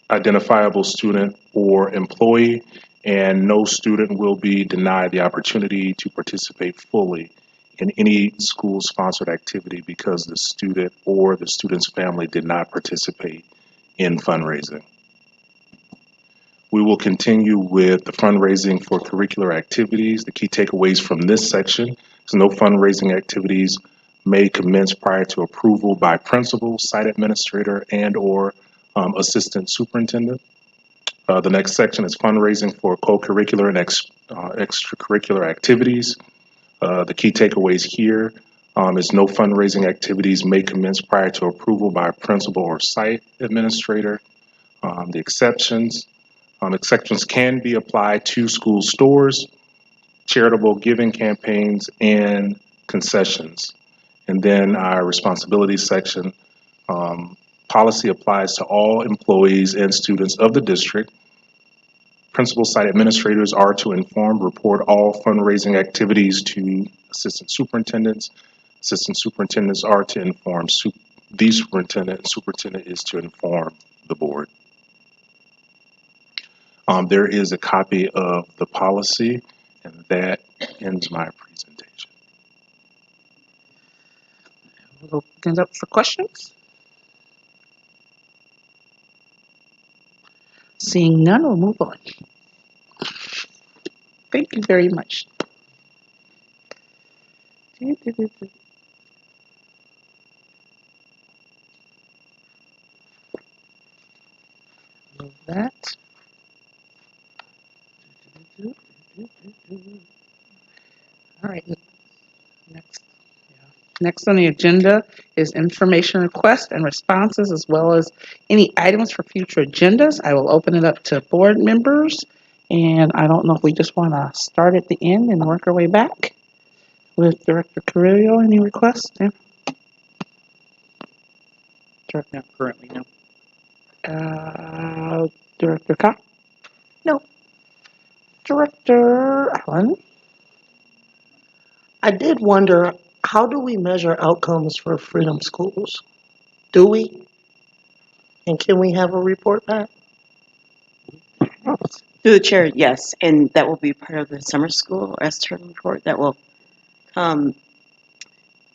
identifiable student or employee, and no student will be denied the opportunity to participate fully in any school-sponsored activity because the student or the student's family did not participate in fundraising. We will continue with the fundraising for curricular activities. The key takeaways from this section is no fundraising activities may commence prior to approval by principal, site administrator, and/or assistant superintendent. The next section is fundraising for co-curricular and extracurricular activities. The key takeaways here, Is no fundraising activities may commence prior to approval by a principal or site administrator. The exceptions can be applied to school stores, charitable giving campaigns, and concessions. And then our responsibilities section, policy applies to all employees and students of the district. Principal site administrators are to inform, report all fundraising activities to assistant superintendents. Assistant superintendents are to inform the superintendent, and superintendent is to inform the board. There is a copy of the policy, and that ends my presentation. We'll open it up for questions. Seeing none, we'll move on. Thank you very much. Move that. All right. Next on the agenda is information requests and responses, as well as any items for future agendas. I will open it up to board members, and I don't know if we just want to start at the end and work our way back with Director Carrillo. Any requests? Yeah. No, currently, no. Director Cox? No. Director Allen? I did wonder, how do we measure outcomes for Freedom Schools? Do we? And can we have a report back? Through the chair, yes, and that will be part of the summer school S-term report that will come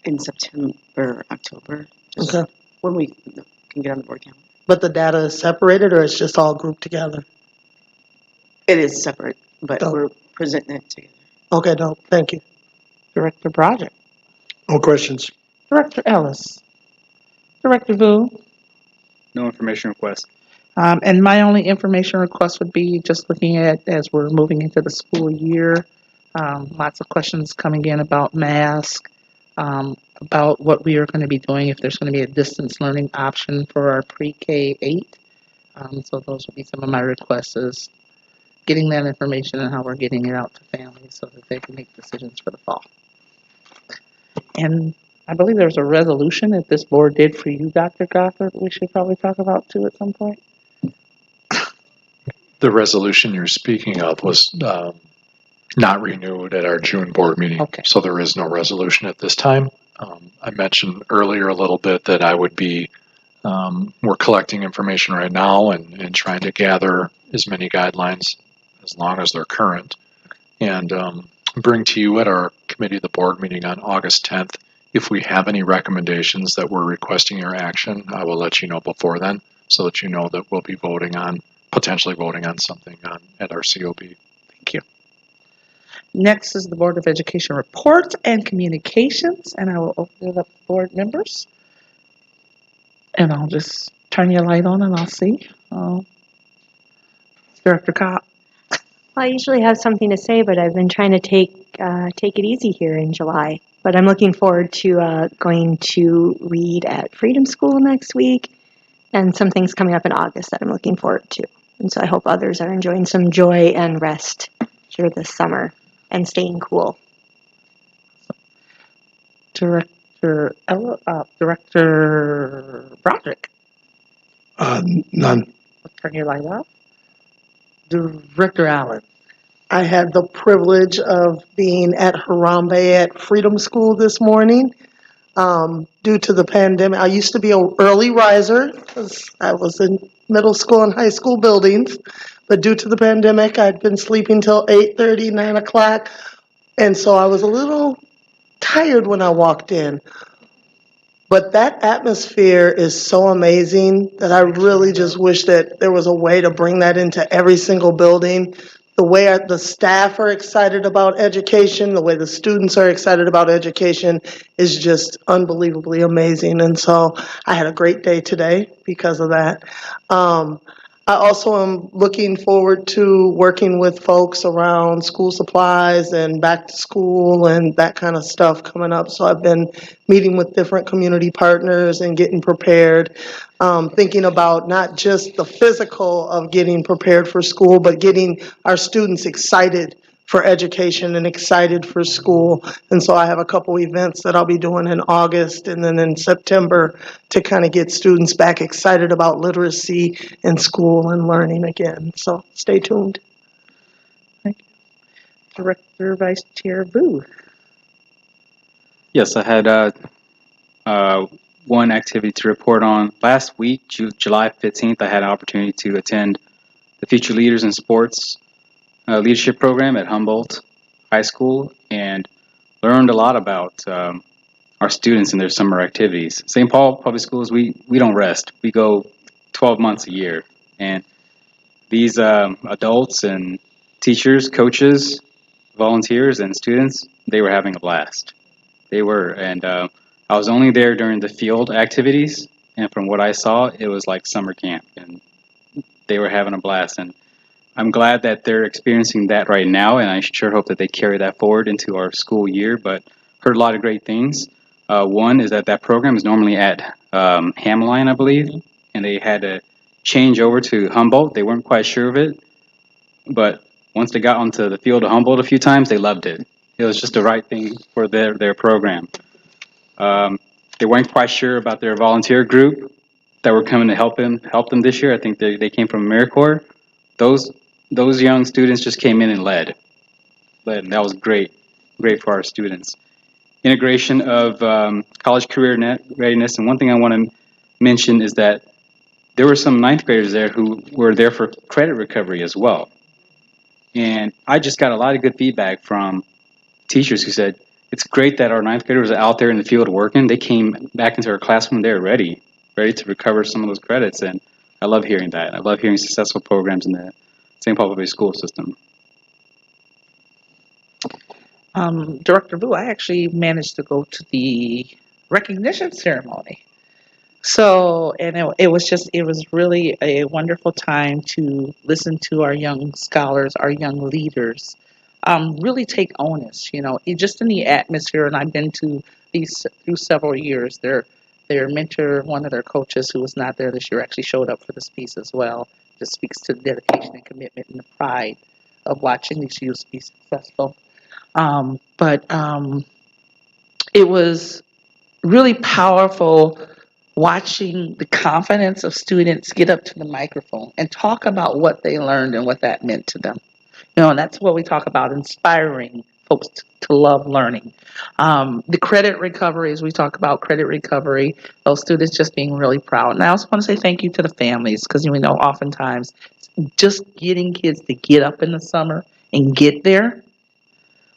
in September, October. Just Okay. when we can get on the board calendar. But the data is separated, or it's just all grouped together? It is separate, but Oh. we're presenting it together. Okay, no, thank you. Director Broderick? No questions. Director Ellis? Director Vu? No information request. And my only information request would be just looking at, as we're moving into the school year, lots of questions coming in about masks, about what we are going to be doing, if there's going to be a distance learning option for our pre-K 8. So those would be some of my requests, is getting that information and how we're getting it out to families so that they can make decisions for the fall. And I believe there's a resolution that this board did for you, Dr. Gothard, we should probably talk about too at some point. The resolution you're speaking of was not renewed at our June board meeting. Okay. So there is no resolution at this time. I mentioned earlier a little bit that I would be, we're collecting information right now and trying to gather as many guidelines as long as they're current, and bring to you at our committee of the board meeting on August 10th. If we have any recommendations that we're requesting your action, I will let you know before then, so that you know that we'll be potentially voting on something at our COB. Thank you. Next is the Board of Education reports and communications, and I will open it up to board members. And I'll just turn your light on and I'll see. Director Cobb. Well, I usually have something to say, but I've been trying to take it easy here in July. But I'm looking forward to going to read at Freedom School next week, and some things coming up in August that I'm looking forward to. And so I hope others are enjoying some joy and rest here this summer and staying cool. Director Broderick. None. Turn your light off. Director Allen. I had the privilege of being at Harambe at Freedom School this morning. Due to the pandemic, I used to be an early riser because I was in middle school and high school buildings. But due to the pandemic, I'd been sleeping till 8:30, 9 o'clock. And so I was a little tired when I walked in. But that atmosphere is so amazing that I really just wish that there was a way to bring that into every single building. The way the staff are excited about education, the way the students are excited about education is just unbelievably amazing. And so I had a great day today because of that. I also am looking forward to working with folks around school supplies and back to school and that kind of stuff coming up. So I've been meeting with different community partners and getting prepared, thinking about not just the physical of getting prepared for school, but getting our students excited for education and excited for school. And so I have a couple events that I'll be doing in August and then in September to kind of get students back excited about literacy in school and learning again. So stay tuned. Director Vice Chair Booth. Yes, I had one activity to report on. Last week, July 15th, I had an opportunity to attend the Future Leaders in Sports leadership program at Humboldt High School and learned a lot about our students and their summer activities. St. Paul Public Schools, we don't rest. We go 12 months a year. And these adults and teachers, coaches, volunteers, and students, they were having a blast. They were. And I was only there during the field activities. And from what I saw, it was like summer camp. And they were having a blast. And I'm glad that they're experiencing that right now, and I sure hope that they carry that forward into our school year, but heard a lot of great things. One is that program is normally at Hamline, I believe, and they had to change over to Humboldt. They weren't quite sure of it, but once they got onto the field of Humboldt a few times, they loved it. It was just the right thing for their program. They weren't quite sure about their volunteer group that were coming to help them this year. I think they came from AmeriCorps. Those young students just came in and led. And that was great for our students. Integration of college career readiness, and one thing I want to mention is that there were some ninth graders there who were there for credit recovery as well. And I just got a lot of good feedback from teachers who said, it's great that our ninth graders are out there in the field working. They came back into our classroom, they're ready to recover some of those credits. And I love hearing that. I love hearing successful programs in the St. Paul Public School system. Director Vu, I actually managed to go to the recognition ceremony. So, and it was really a wonderful time to listen to our young scholars, our young leaders, really take onus, just in the atmosphere. And I've been to these through several years. Their mentor, one of their coaches who was not there this year, actually showed up for this piece as well. Just speaks to the dedication and commitment and the pride of watching these youth be successful. But it was really powerful watching the confidence of students get up to the microphone and talk about what they learned and what that meant to them. And that's what we talk about, inspiring folks to love learning. The credit recovery, as we talk about credit recovery, those students just being really proud. And I also want to say thank you to the families, because we know oftentimes just getting kids to get up in the summer and get there.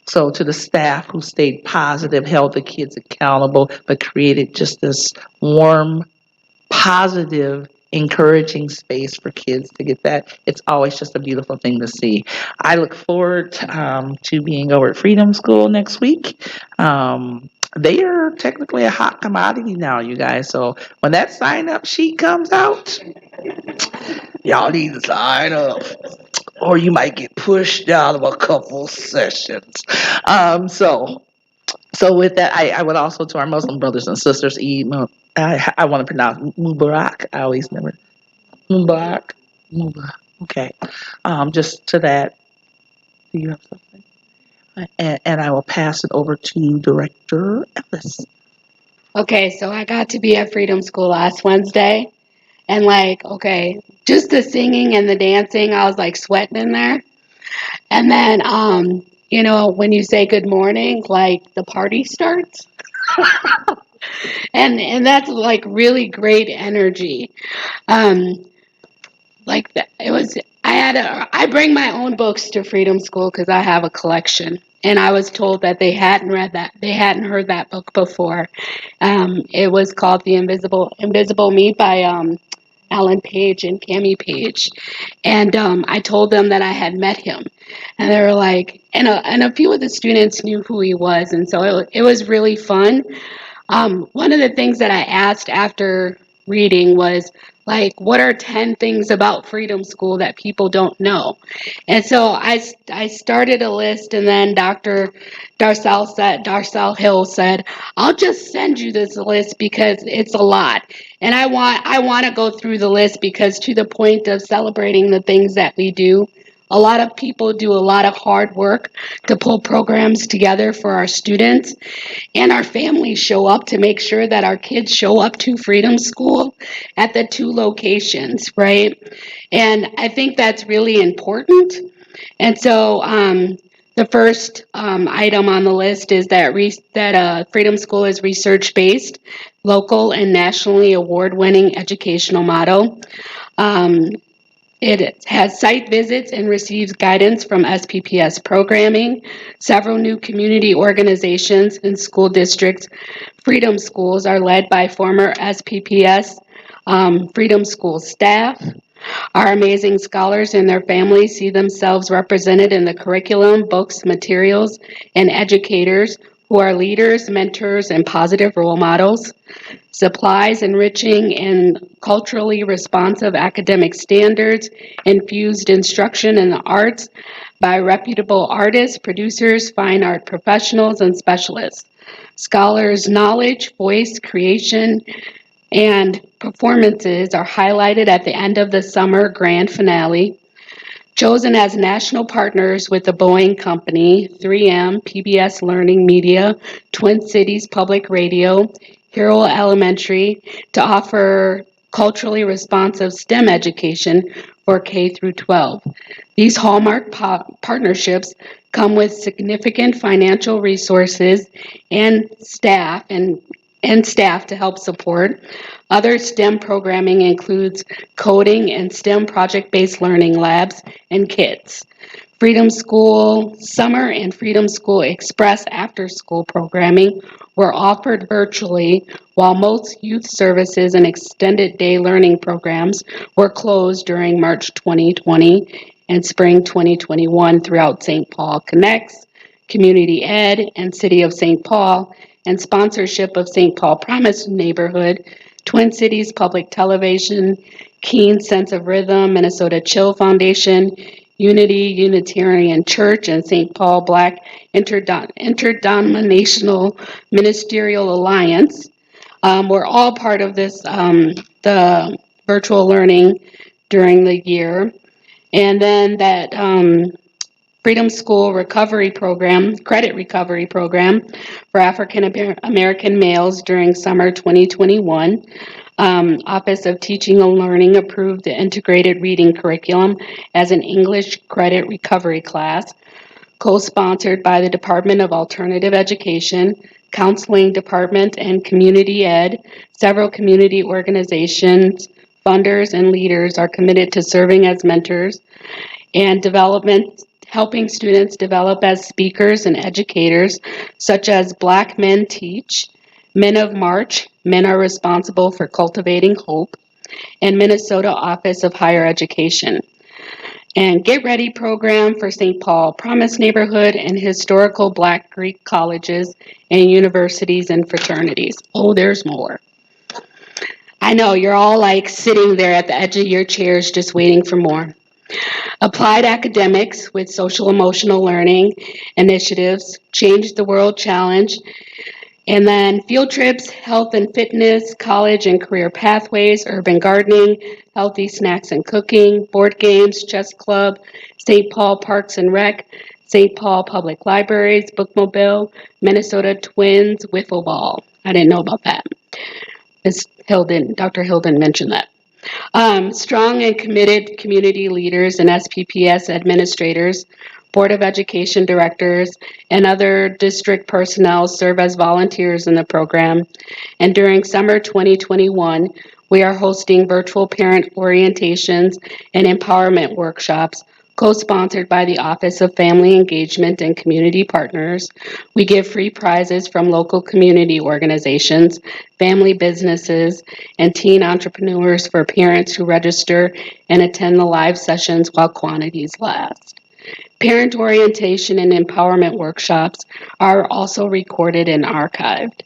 So to the staff who stayed positive, held the kids accountable, but created just this warm, positive, encouraging space for kids to get that. It's always just a beautiful thing to see. I look forward to being over at Freedom School next week. They are technically a hot commodity now, you guys. So when that sign-up sheet comes out, y'all need to sign up, or you might get pushed out of a couple sessions. So with that, I would also, to our Muslim brothers and sisters, I want to pronounce Mubarak. I always never Mubarak. Okay. Just to that. Do you have something? And I will pass it over to Director Ellis. Okay, so I got to be at Freedom School last Wednesday, and just the singing and the dancing, I was like sweating in there. And then, when you say good morning, the party starts. and that's really great energy. I bring my own books to Freedom School because I have a collection, and I was told that they hadn't heard that book before. It was called The Invisible Me by Alan Page and Cami Page, and I told them that I had met him, and they were like, and a few of the students knew who he was, and so it was really fun. One of the things that I asked after reading was, Like, what are 10 things about Freedom School that people don't know? And so I started a list, and then Dr. Darcel Hill said, I'll just send you this list because it's a lot. And I want to go through the list because, to the point of celebrating the things that we do, a lot of people do a lot of hard work to pull programs together for our students, and our families show up to make sure that our kids show up to Freedom School at the 2 locations, right? And I think that's really important. And so the first item on the list is that Freedom School is research-based, local, and nationally award-winning educational model. It has site visits and receives guidance from SPPS programming, several new community organizations and school districts. Freedom Schools are led by former SPPS Freedom School staff. Our amazing scholars and their families see themselves represented in the curriculum, books, materials, and educators who are leaders, mentors, and positive role models. Supplies enriching and culturally responsive academic standards, infused instruction in the arts by reputable artists, producers, fine art professionals, and specialists. Scholars' knowledge, voice, creation, and performances are highlighted at the end of the summer grand finale. Chosen as national partners with the Boeing Company, 3M, PBS Learning Media, Twin Cities Public Radio, Hero Elementary, to offer culturally responsive STEM education for K through 12. These hallmark partnerships come with significant financial resources and staff to help support. Other STEM programming includes coding and STEM project-based learning labs and kits. Freedom School Summer and Freedom School Express after-school programming were offered virtually, while most youth services and extended day learning programs were closed during March 2020 and spring 2021 throughout St. Paul Connects, Community Ed, and City of St. Paul, and sponsorship of St. Paul Promise Neighborhood, Twin Cities Public Television, Keen Sense of Rhythm, Minnesota Chill Foundation, Unity Unitarian Church, and St. Paul Black Interdenominational Ministerial Alliance were all part of this, the virtual learning during the year. And then that Freedom School Recovery Program, Credit Recovery Program for African American males during summer 2021. Office of Teaching and Learning approved the integrated reading curriculum as an English credit recovery class, co-sponsored by the Department of Alternative Education, Counseling Department, and Community Ed. Several community organizations, funders, and leaders are committed to serving as mentors and helping students develop as speakers and educators, such as Black Men Teach, Men of March, Men Are Responsible for Cultivating Hope, and Minnesota Office of Higher Education. And Get Ready program for St. Paul Promise Neighborhood and historical Black Greek colleges and universities and fraternities. Oh, there's more. I know, you're all like sitting there at the edge of your chairs just waiting for more. Applied academics with social emotional learning initiatives, Change the World Challenge, and then field trips, health and fitness, college and career pathways, urban gardening, healthy snacks and cooking, board games, chess club, St. Paul Parks and Rec, St. Paul Public Libraries, Bookmobile, Minnesota Twins, Wiffle Ball. I didn't know about that. Dr. Hill didn't mention that. Strong and committed community leaders and SPPS administrators, Board of Education directors, and other district personnel serve as volunteers in the program. And during summer 2021, we are hosting virtual parent orientations and empowerment workshops, co-sponsored by the Office of Family Engagement and Community Partners. We give free prizes from local community organizations, family businesses, and teen entrepreneurs for parents who register and attend the live sessions while quantities last. Parent orientation and empowerment workshops are also recorded and archived.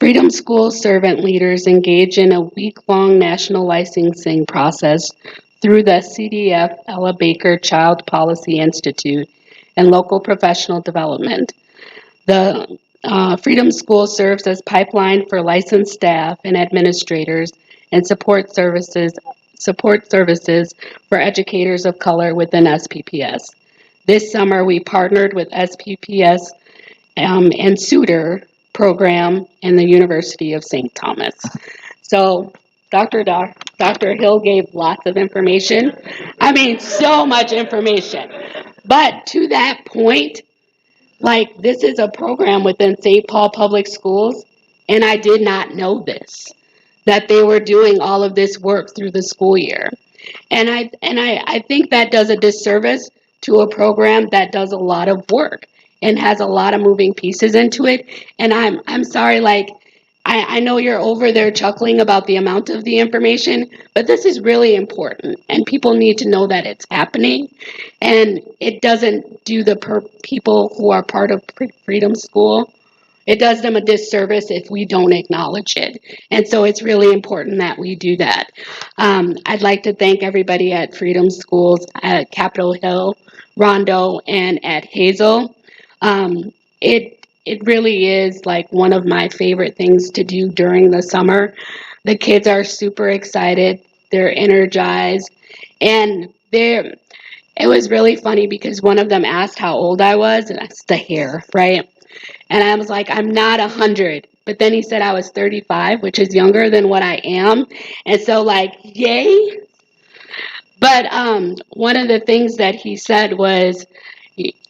Freedom School servant leaders engage in a week-long national licensing process through the CDF Ella Baker Child Policy Institute and local professional development. The Freedom School serves as pipeline for licensed staff and administrators and support services for educators of color within SPPS. This summer, we partnered with SPPS and Suter program and the University of St. Thomas. So Dr. Hill gave lots of information. I mean, so much information. But to that point, like, this is a program within St. Paul Public Schools, and I did not know this, that they were doing all of this work through the school year. And I think that does a disservice to a program that does a lot of work and has a lot of moving pieces into it. And I'm sorry, like, I know you're over there chuckling about the amount of the information, but this is really important, and people need to know that it's happening. And it doesn't do the people who are part of Freedom School, it does them a disservice if we don't acknowledge it. And so it's really important that we do that. I'd like to thank everybody at Freedom Schools at Capitol Hill, Rondo, and at Hazel. It really is like one of my favorite things to do during the summer. The kids are super excited, they're energized, and it was really funny because one of them asked how old I was, and that's the hair, right? And I was like, I'm not 100. But then he said I was 35, which is younger than what I am. And so, like, yay. But one of the things that he said was,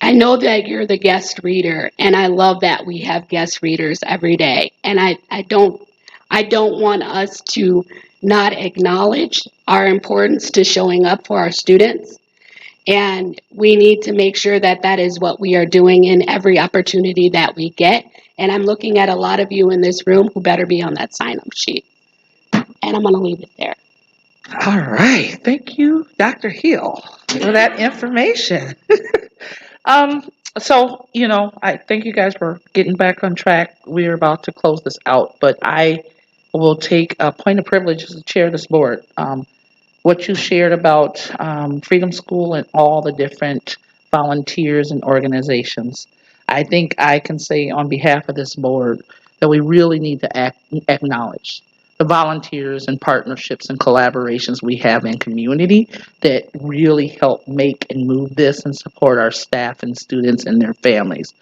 I know that you're the guest reader, and I love that we have guest readers every day. And I don't want us to not acknowledge our importance to showing up for our students. And we need to make sure that that is what we are doing in every opportunity that we get. And I'm looking at a lot of you in this room who better be on that sign-up sheet. And I'm going to leave it there. All right. Thank you, Dr. Hill, for that information. So, I thank you guys for getting back on track. We're about to close this out, but I will take a point of privilege as the chair of this board. What you shared about Freedom School and all the different volunteers and organizations. I think I can say on behalf of this board that we really need to acknowledge the volunteers and partnerships and collaborations we have in community that really help make and move this and support our staff and students and their families.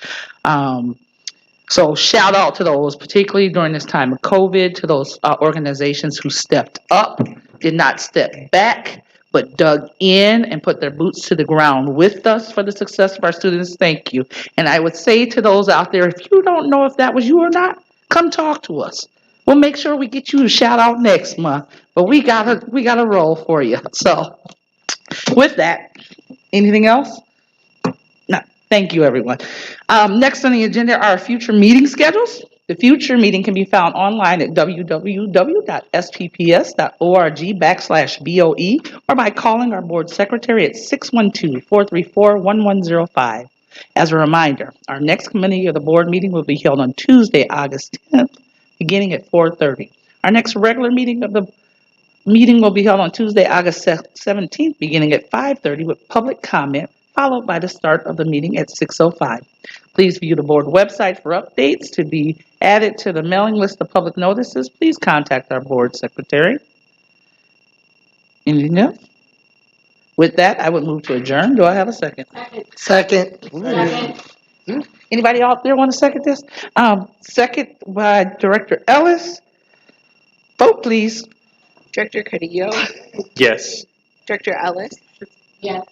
So shout out to those, particularly during this time of COVID, to those organizations who stepped up, did not step back, but dug in and put their boots to the ground with us for the success of our students. Thank you. And I would say to those out there, if you don't know if that was you or not, come talk to us. We'll make sure we get you a shout out next month. But we got a roll for you. So with that, anything else? No. Thank you, everyone. Next on the agenda are our future meeting schedules. The future meeting can be found online at www.spps.org/BOE or by calling our board secretary at 612-434-1105. As a reminder, our next committee of the board meeting will be held on Tuesday, August 10th, beginning at 4:30. Our next regular meeting will be held on Tuesday, August 17th, beginning at 5:30 with public comment, followed by the start of the meeting at 6:05. Please view the board website for updates. To be added to the mailing list of public notices, please contact our board secretary. Anything else? With that, I would move to adjourn. Do I have a second? Second. Anybody out there want to second this? Second by Director Ellis. Vote, please. Director Carrillo, Yes. Director Ellis, Yes.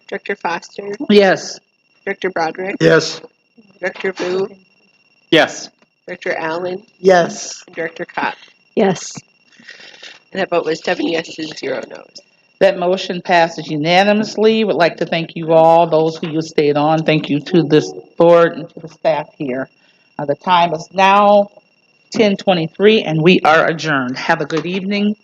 Director Foster, Yes. Director Broderick, Yes. Director Vu, Yes. Director Allen, Yes. and Director Kopp. Yes. And that vote was 7 yeses, 0 noes. That motion passes unanimously. Would like to thank you all, those who you stayed on. Thank you to this board and to the staff here. The time is now 10:23 and we are adjourned. Have a good evening.